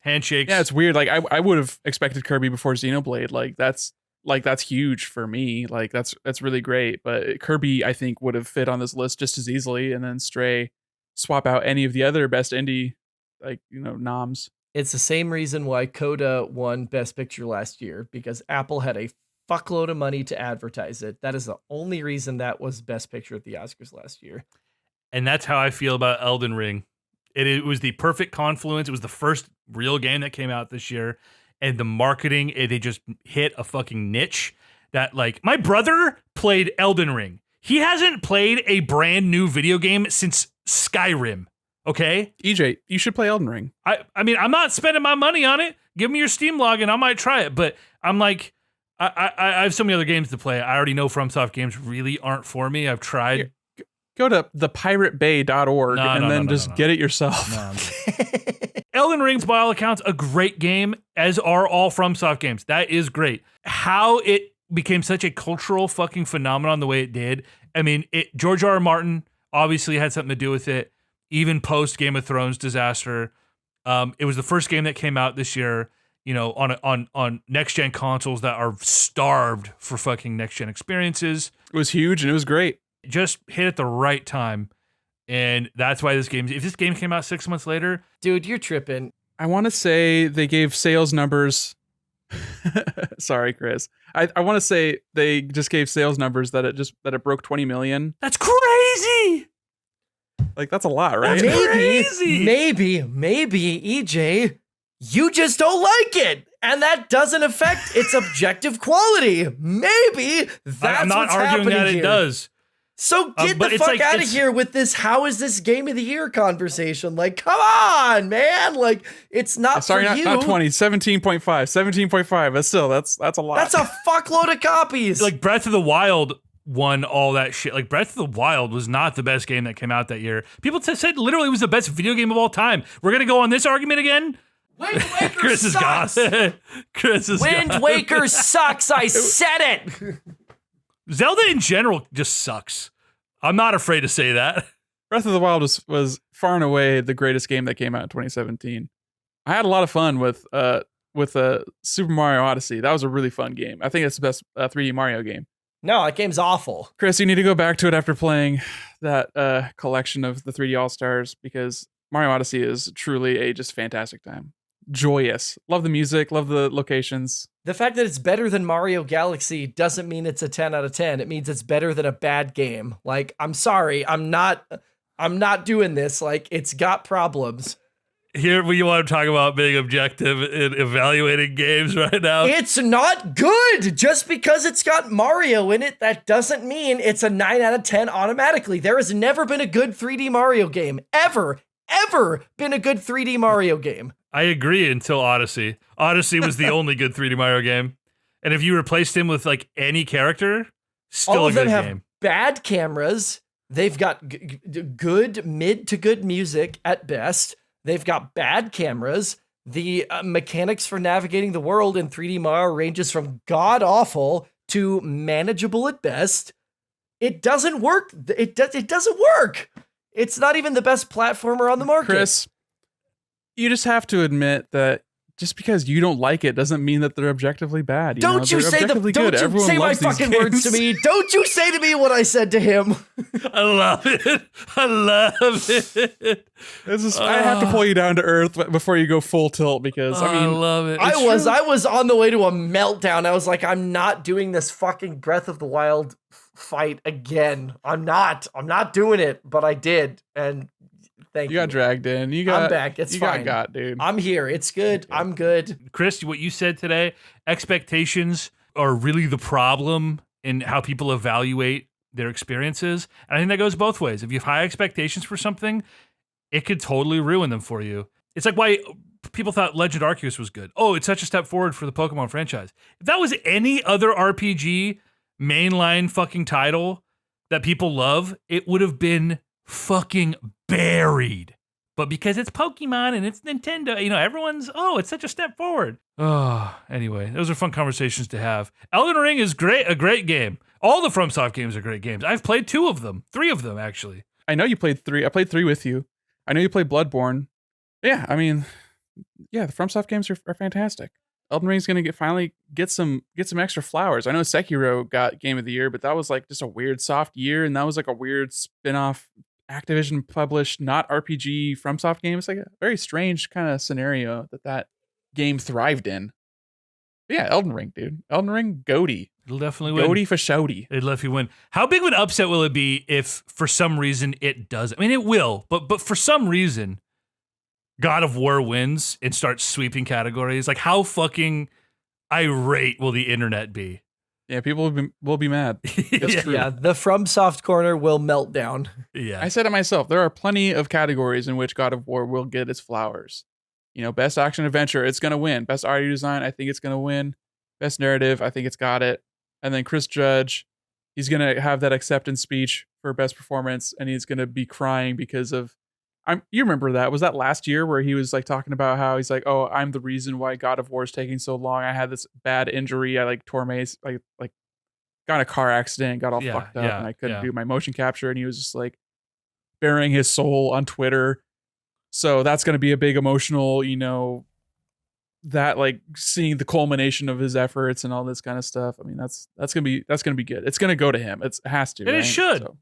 C: Handshakes.
A: Yeah, it's weird. Like, I would have expected Kirby before Xenoblade. That's huge for me. Like, that's really great. But Kirby, I think, would have fit on this list just as easily. And then Stray, swap out any of the other best indie, like, you know, noms.
B: It's the same reason why Coda won Best Picture last year, because Apple had a fuckload of money to advertise it. That is the only reason that was Best Picture at the Oscars last year.
C: And that's how I feel about Elden Ring. It was the perfect confluence. It was the first real game that came out this year. And the marketing, they just hit a fucking niche that, like, my brother played Elden Ring. He hasn't played a brand new video game since Skyrim. Okay?
A: EJ, you should play Elden Ring.
C: I mean, I'm not spending my money on it. Give me your Steam login. I might try it. But I'm like, I have so many other games to play. I already know FromSoft games really aren't for me. I've tried.
A: Go to thepiratebay.org and then just get it yourself.
C: Elden Ring's, by all accounts, a great game, as are all FromSoft games. That is great. How it became such a cultural fucking phenomenon the way it did. I mean, George R.R. Martin obviously had something to do with it, even post Game of Thrones disaster. It was the first game that came out this year, you know, on next-gen consoles that are starved for fucking next-gen experiences.
A: It was huge and it was great.
C: Just hit at the right time. And that's why if this game came out 6 months later.
B: Dude, you're tripping.
A: I want to say they gave sales numbers. Sorry, Chris. I want to say they just gave sales numbers that it broke 20 million.
C: That's crazy.
A: Like, that's a lot, right?
B: Maybe, EJ, you just don't like it. And that doesn't affect its objective quality. Maybe that's
C: I'm not
B: what's
C: arguing
B: happening
C: that
B: here.
C: It does.
B: So get the
C: but
B: fuck out of here with this. How is this Game of the Year conversation? Like, come on, man. Like, it's not
A: Sorry,
B: for you.
A: not 20, 17.5. 17.5. But still, that's a lot.
B: That's a fuckload of copies.
C: Like, Breath of the Wild won all that shit. Like, Breath of the Wild was not the best game that came out that year. People said literally it was the best video game of all time. We're going to go on this argument again?
B: Wind Waker
C: Chris
B: sucks.
C: is gone. Chris is
B: Wind
C: gone.
B: Waker sucks. I said it.
C: Zelda in general just sucks. I'm not afraid to say that.
A: Breath of the Wild was far and away the greatest game that came out in 2017. I had a lot of fun with Super Mario Odyssey. That was a really fun game. I think it's the best 3D Mario game.
B: No, that game's awful.
A: Chris, you need to go back to it after playing that collection of the 3D All-Stars, because Mario Odyssey is truly a just fantastic time. Joyous. Love the music, love the locations.
B: The fact that it's better than Mario Galaxy doesn't mean it's a 10 out of 10. It means it's better than a bad game. Like, I'm sorry, I'm not doing this. Like, it's got problems.
C: Here, we want to talk about being objective in evaluating games right now.
B: It's not good. Just because it's got Mario in it, that doesn't mean it's a 9 out of 10 automatically. There has never been a good 3D Mario game. Ever been a good 3D Mario game.
C: I agree until Odyssey. Odyssey was the only good 3D Mario game. And if you replaced him with like any character, still
B: all
C: a
B: of them
C: good
B: have
C: game.
B: bad cameras. They've got good, mid to good music at best. They've got bad cameras. The mechanics for navigating the world in 3D Mario ranges from god-awful to manageable at best. It doesn't work. It doesn't work. It's not even the best platformer on the market.
A: Chris, you just have to admit that just because you don't like it doesn't mean that they're objectively bad.
B: Don't you say my fucking words to me. Don't you say to me what I said to him.
C: I love it. I love it.
A: I have to pull you down to earth before you go full tilt, because
C: I love it.
B: I was on the way to a meltdown. I was like, I'm not doing this fucking Breath of the Wild fight again. I'm not doing it, but I did, and thank you.
A: You got dragged in.
B: I'm back. It's fine.
A: You got, dude.
B: I'm here. It's good. I'm good.
C: Chris, what you said today, expectations are really the problem in how people evaluate their experiences. And I think that goes both ways. If you have high expectations for something, it could totally ruin them for you. It's like why people thought Legend Arceus was good. Oh, it's such a step forward for the Pokemon franchise. If that was any other RPG mainline fucking title that people love, it would have been fucking buried. But because it's Pokemon and it's Nintendo, everyone's, it's such a step forward. Oh, anyway, those are fun conversations to have. Elden Ring is a great game. All the FromSoft games are great games. I've played 3 of them actually.
A: I know you played 3. I played 3 with you. I know you played Bloodborne. Yeah, I mean, the FromSoft games are fantastic. Elden Ring's gonna finally get some extra flowers. I know Sekiro got Game of the Year, but that was like just a weird soft year, and that was like a weird spin-off Activision published, not RPG FromSoft game. It's like a very strange kind of scenario that game thrived in. But yeah, Elden Ring, dude. Elden Ring, goaty.
C: It'll definitely win.
A: Goaty for shouty.
C: It'll definitely win. How big of an upset will it be if, for some reason, it doesn't? I mean, it will, but for some reason, God of War wins and starts sweeping categories. Like, how fucking irate will the internet be?
A: Yeah, people will be mad. That's true.
B: Yeah, the FromSoft corner will melt down.
C: Yeah.
A: I said it myself. There are plenty of categories in which God of War will get its flowers. Best action adventure, it's going to win. Best audio design, I think it's going to win. Best narrative, I think it's got it. And then Chris Judge, he's going to have that acceptance speech for best performance, and he's going to be crying because of you remember that? Was that last year where he was like talking about how he's like, oh, I'm the reason why God of War is taking so long. I had this bad injury. I like tore my like got in a car accident, got all fucked up, and I couldn't do my motion capture. And he was just like bearing his soul on Twitter. So that's going to be a big emotional, that like seeing the culmination of his efforts and all this kind of stuff. I mean, that's going to be good. It's going to go to him. It has to.
C: And it should. So.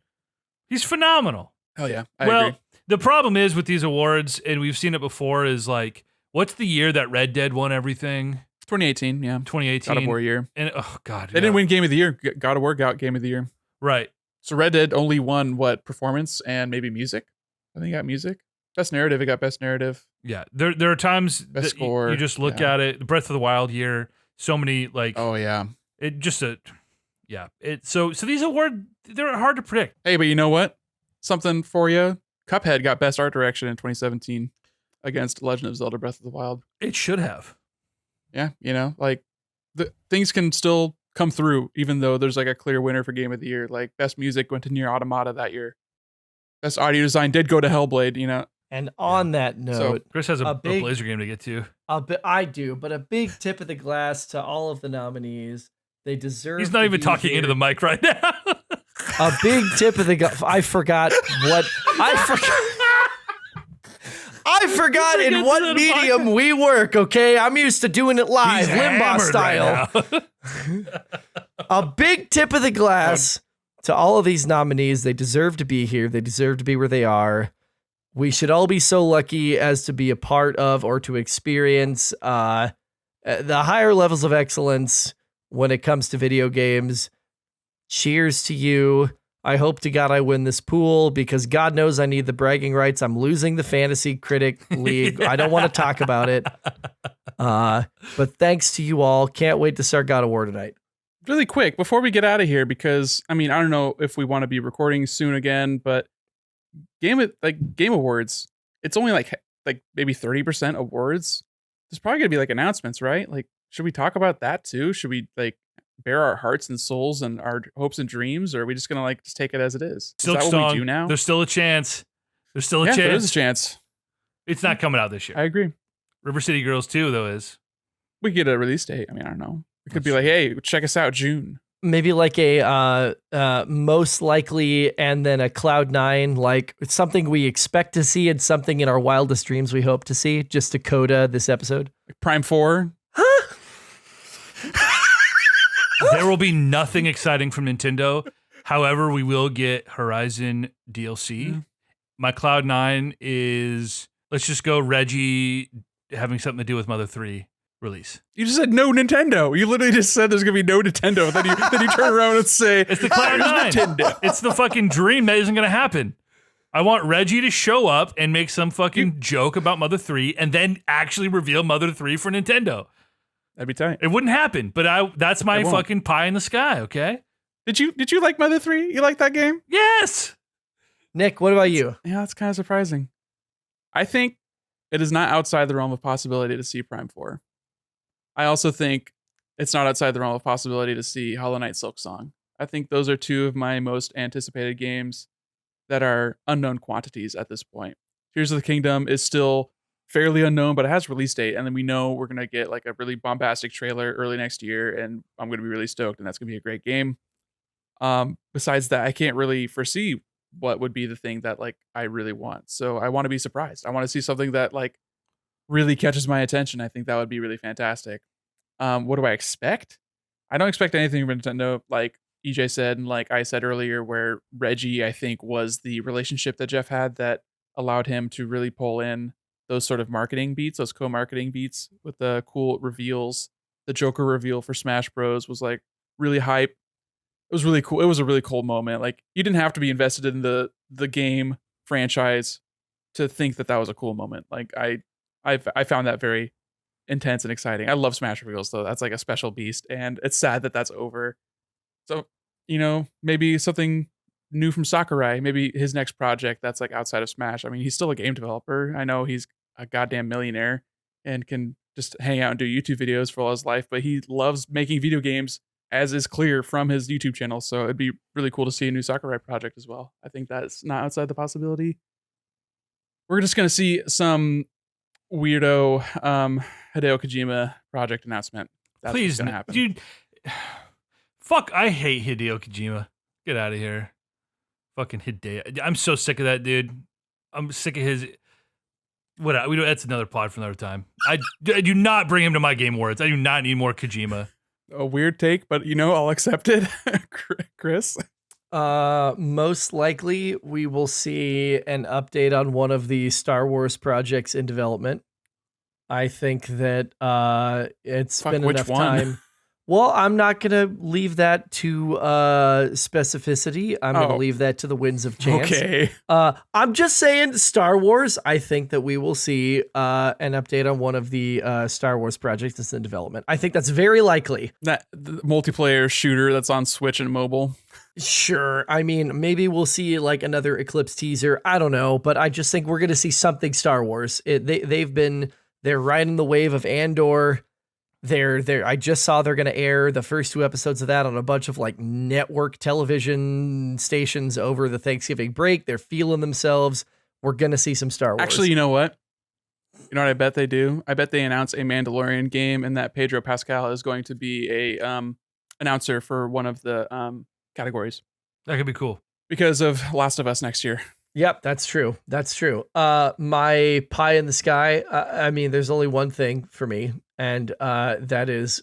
C: He's phenomenal.
A: Hell yeah. I agree.
C: The problem is with these awards, and we've seen it before, is like, what's the year that Red Dead won everything?
A: 2018, yeah.
C: 2018.
A: God of War year.
C: And oh god.
A: They didn't win Game of the Year. God of War got Game of the Year.
C: Right.
A: So Red Dead only won performance and maybe music? I think it got music. Best narrative, it got best narrative.
C: Yeah. There are times
A: best
C: that
A: score.
C: You just look at it, the Breath of the Wild year, so many like
A: oh yeah.
C: It just so these awards, they're hard to predict.
A: Hey, but you know what? Something for you. Cuphead got best art direction in 2017 against Legend of Zelda Breath of the Wild.
C: It should have.
A: Yeah, like the things can still come through even though there's like a clear winner for Game of the Year. Like best music went to Nier Automata that year. Best audio design did go to Hellblade,
B: And on that note,
C: Chris has a Blazer game to get to.
B: I do, but a big tip of the glass to all of the nominees. They deserve.
C: He's not even talking into the mic right now.
B: A big tip of the I forgot in what medium we work, okay? I'm used to doing it live,
C: He's
B: Limbaugh
C: hammered
B: style. A big tip of the glass to all of these nominees. They deserve to be here. They deserve to be where they are. We should all be so lucky as to be a part of or to experience the higher levels of excellence when it comes to video games. Cheers to you. I hope to God I win this pool because God knows I need the bragging rights. I'm losing the Fantasy Critic League. I don't want to talk about it. But thanks to you all. Can't wait to start God of War tonight.
A: Really quick before we get out of here, because I mean, I don't know if we want to be recording soon again, but Game Awards, it's only like maybe 30% awards. There's probably gonna be like announcements, right? Like, should we talk about that too? Should we like bare our hearts and souls and our hopes and dreams, or are we just gonna like just take it as it is? Is that what we do now?
C: There's still a chance. There's still a chance.
A: There is a chance.
C: It's not coming out this year.
A: I agree.
C: River City Girls 2, though, is.
A: We could get a release date. I mean, I don't know. It could be like, hey, check us out, June.
B: Maybe like a most likely and then a Cloud9, like it's something we expect to see and something in our wildest dreams we hope to see, just to coda this episode.
A: Like Prime 4.
C: There will be nothing exciting from Nintendo. However, we will get Horizon DLC.
A: Mm-hmm.
C: My Cloud9 is, let's just go Reggie having something to do with Mother 3 release.
A: You just said no Nintendo. You literally just said there's gonna be no Nintendo. Then you turn around and say
C: it's the Cloud9.
A: Nintendo.
C: It's the fucking dream that isn't gonna happen. I want Reggie to show up and make some fucking joke about Mother 3 and then actually reveal Mother 3 for Nintendo.
A: That'd be tight.
C: It wouldn't happen, but that's my fucking pie in the sky, okay?
A: Did you like Mother 3? You like that game?
C: Yes.
B: Nick, what about you?
A: Yeah, that's kind of surprising. I think it is not outside the realm of possibility to see Prime 4. I also think it's not outside the realm of possibility to see Hollow Knight Silksong. I think those are two of my most anticipated games that are unknown quantities at this point. Tears of the Kingdom is still fairly unknown, but it has release date, and then we know we're gonna get like a really bombastic trailer early next year, and I'm gonna be really stoked, and that's gonna be a great game. Besides that, I can't really foresee what would be the thing that like I really want. So I want to be surprised. I want to see something that like really catches my attention. I think that would be really fantastic. What do I expect? I don't expect anything from Nintendo, like EJ said, and like I said earlier, where Reggie, I think, was the relationship that Jeff had that allowed him to really pull in those sort of marketing beats, those co-marketing beats with the cool reveals. The Joker reveal for Smash Bros was like really hype. It was really cool. It was a really cool moment. Like, you didn't have to be invested in the game franchise to think that was a cool moment. Like, I found that very intense and exciting. I love Smash reveals though. That's like a special beast, and it's sad that that's over. So, maybe something new from Sakurai, maybe his next project that's like outside of Smash. I mean, he's still a game developer. I know he's a goddamn millionaire and can just hang out and do YouTube videos for all his life, but he loves making video games, as is clear from his YouTube channel. So it'd be really cool to see a new Sakurai project as well. I think that's not outside the possibility. We're just going to see some weirdo Hideo Kojima project announcement. That's
C: Please,
A: going to happen.
C: Dude. Fuck, I hate Hideo Kojima. Get out of here. Fucking Hideo. I'm so sick of that dude. I'm sick of his... That's another pod for another time. I do not bring him to my Game Awards. I do not need more Kojima.
A: A weird take, but I'll accept it. Chris?
B: Most likely we will see an update on one of the Star Wars projects in development. I think that it's been enough time. Well, I'm not going to leave that to specificity. I'm going to leave that to the winds of chance.
A: Okay.
B: I'm just saying Star Wars. I think that we will see an update on one of the Star Wars projects that's in development. I think that's very likely.
A: That the multiplayer shooter that's on Switch and mobile.
B: Sure. I mean, maybe we'll see like another Eclipse teaser. I don't know, but I just think we're going to see something Star Wars. They're riding the wave of Andor. I just saw they're going to air the first 2 episodes of that on a bunch of like network television stations over the Thanksgiving break. They're feeling themselves. We're going to see some Star Wars.
A: Actually, you know what? You know what I bet they do? I bet they announce a Mandalorian game and that Pedro Pascal is going to be a announcer for one of the categories.
C: That could be cool.
A: because of Last of Us next year.
B: Yep, that's true. That's true. My pie in the sky. I mean, there's only one thing for me, and that is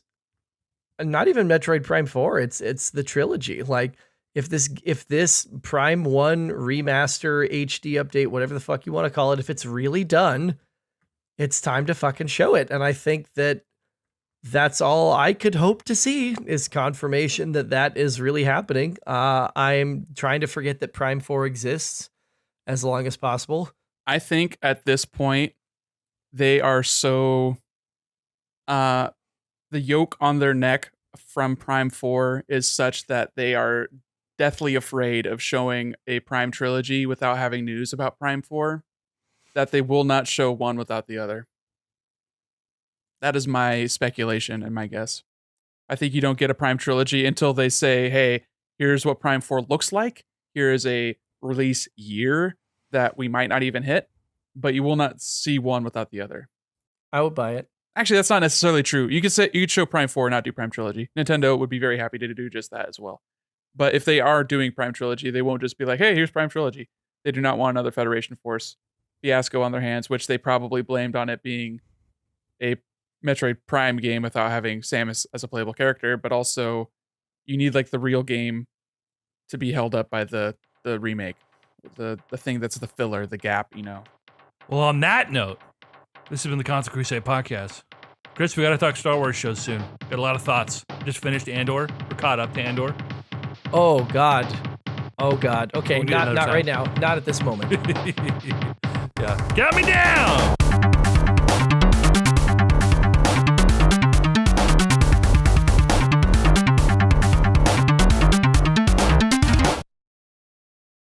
B: not even Metroid Prime 4. It's the trilogy. Like, if this Prime 1 remaster, HD update, whatever the fuck you want to call it, if it's really done, it's time to fucking show it. And I think that's all I could hope to see is confirmation that is really happening. I'm trying to forget that Prime 4 exists as long as possible.
A: I think at this point, they are so the yoke on their neck from Prime 4 is such that they are deathly afraid of showing a Prime trilogy without having news about Prime 4, that they will not show one without the other. That is my speculation and my guess. I think you don't get a Prime trilogy until they say, hey, here's what Prime 4 looks like. Here is a release year that we might not even hit, but you will not see one without the other.
B: I would buy it.
A: Actually, that's not necessarily true. You could show Prime 4 and not do Prime Trilogy. Nintendo would be very happy to do just that as well. But if they are doing Prime Trilogy, they won't just be like, hey, here's Prime Trilogy. They do not want another Federation Force fiasco on their hands, which they probably blamed on it being a Metroid Prime game without having Samus as a playable character. But also, you need like the real game to be held up by the remake. The thing that's the filler, the gap, you know.
C: Well, on that note, this has been the Console Crusade podcast. Chris, we got to talk Star Wars shows soon. Got a lot of thoughts. Just finished Andor. We're caught up to Andor.
B: Oh God. Okay,
C: We'll do it
B: not
C: another time.
B: right now. Not at this moment.
C: Yeah. Count me down!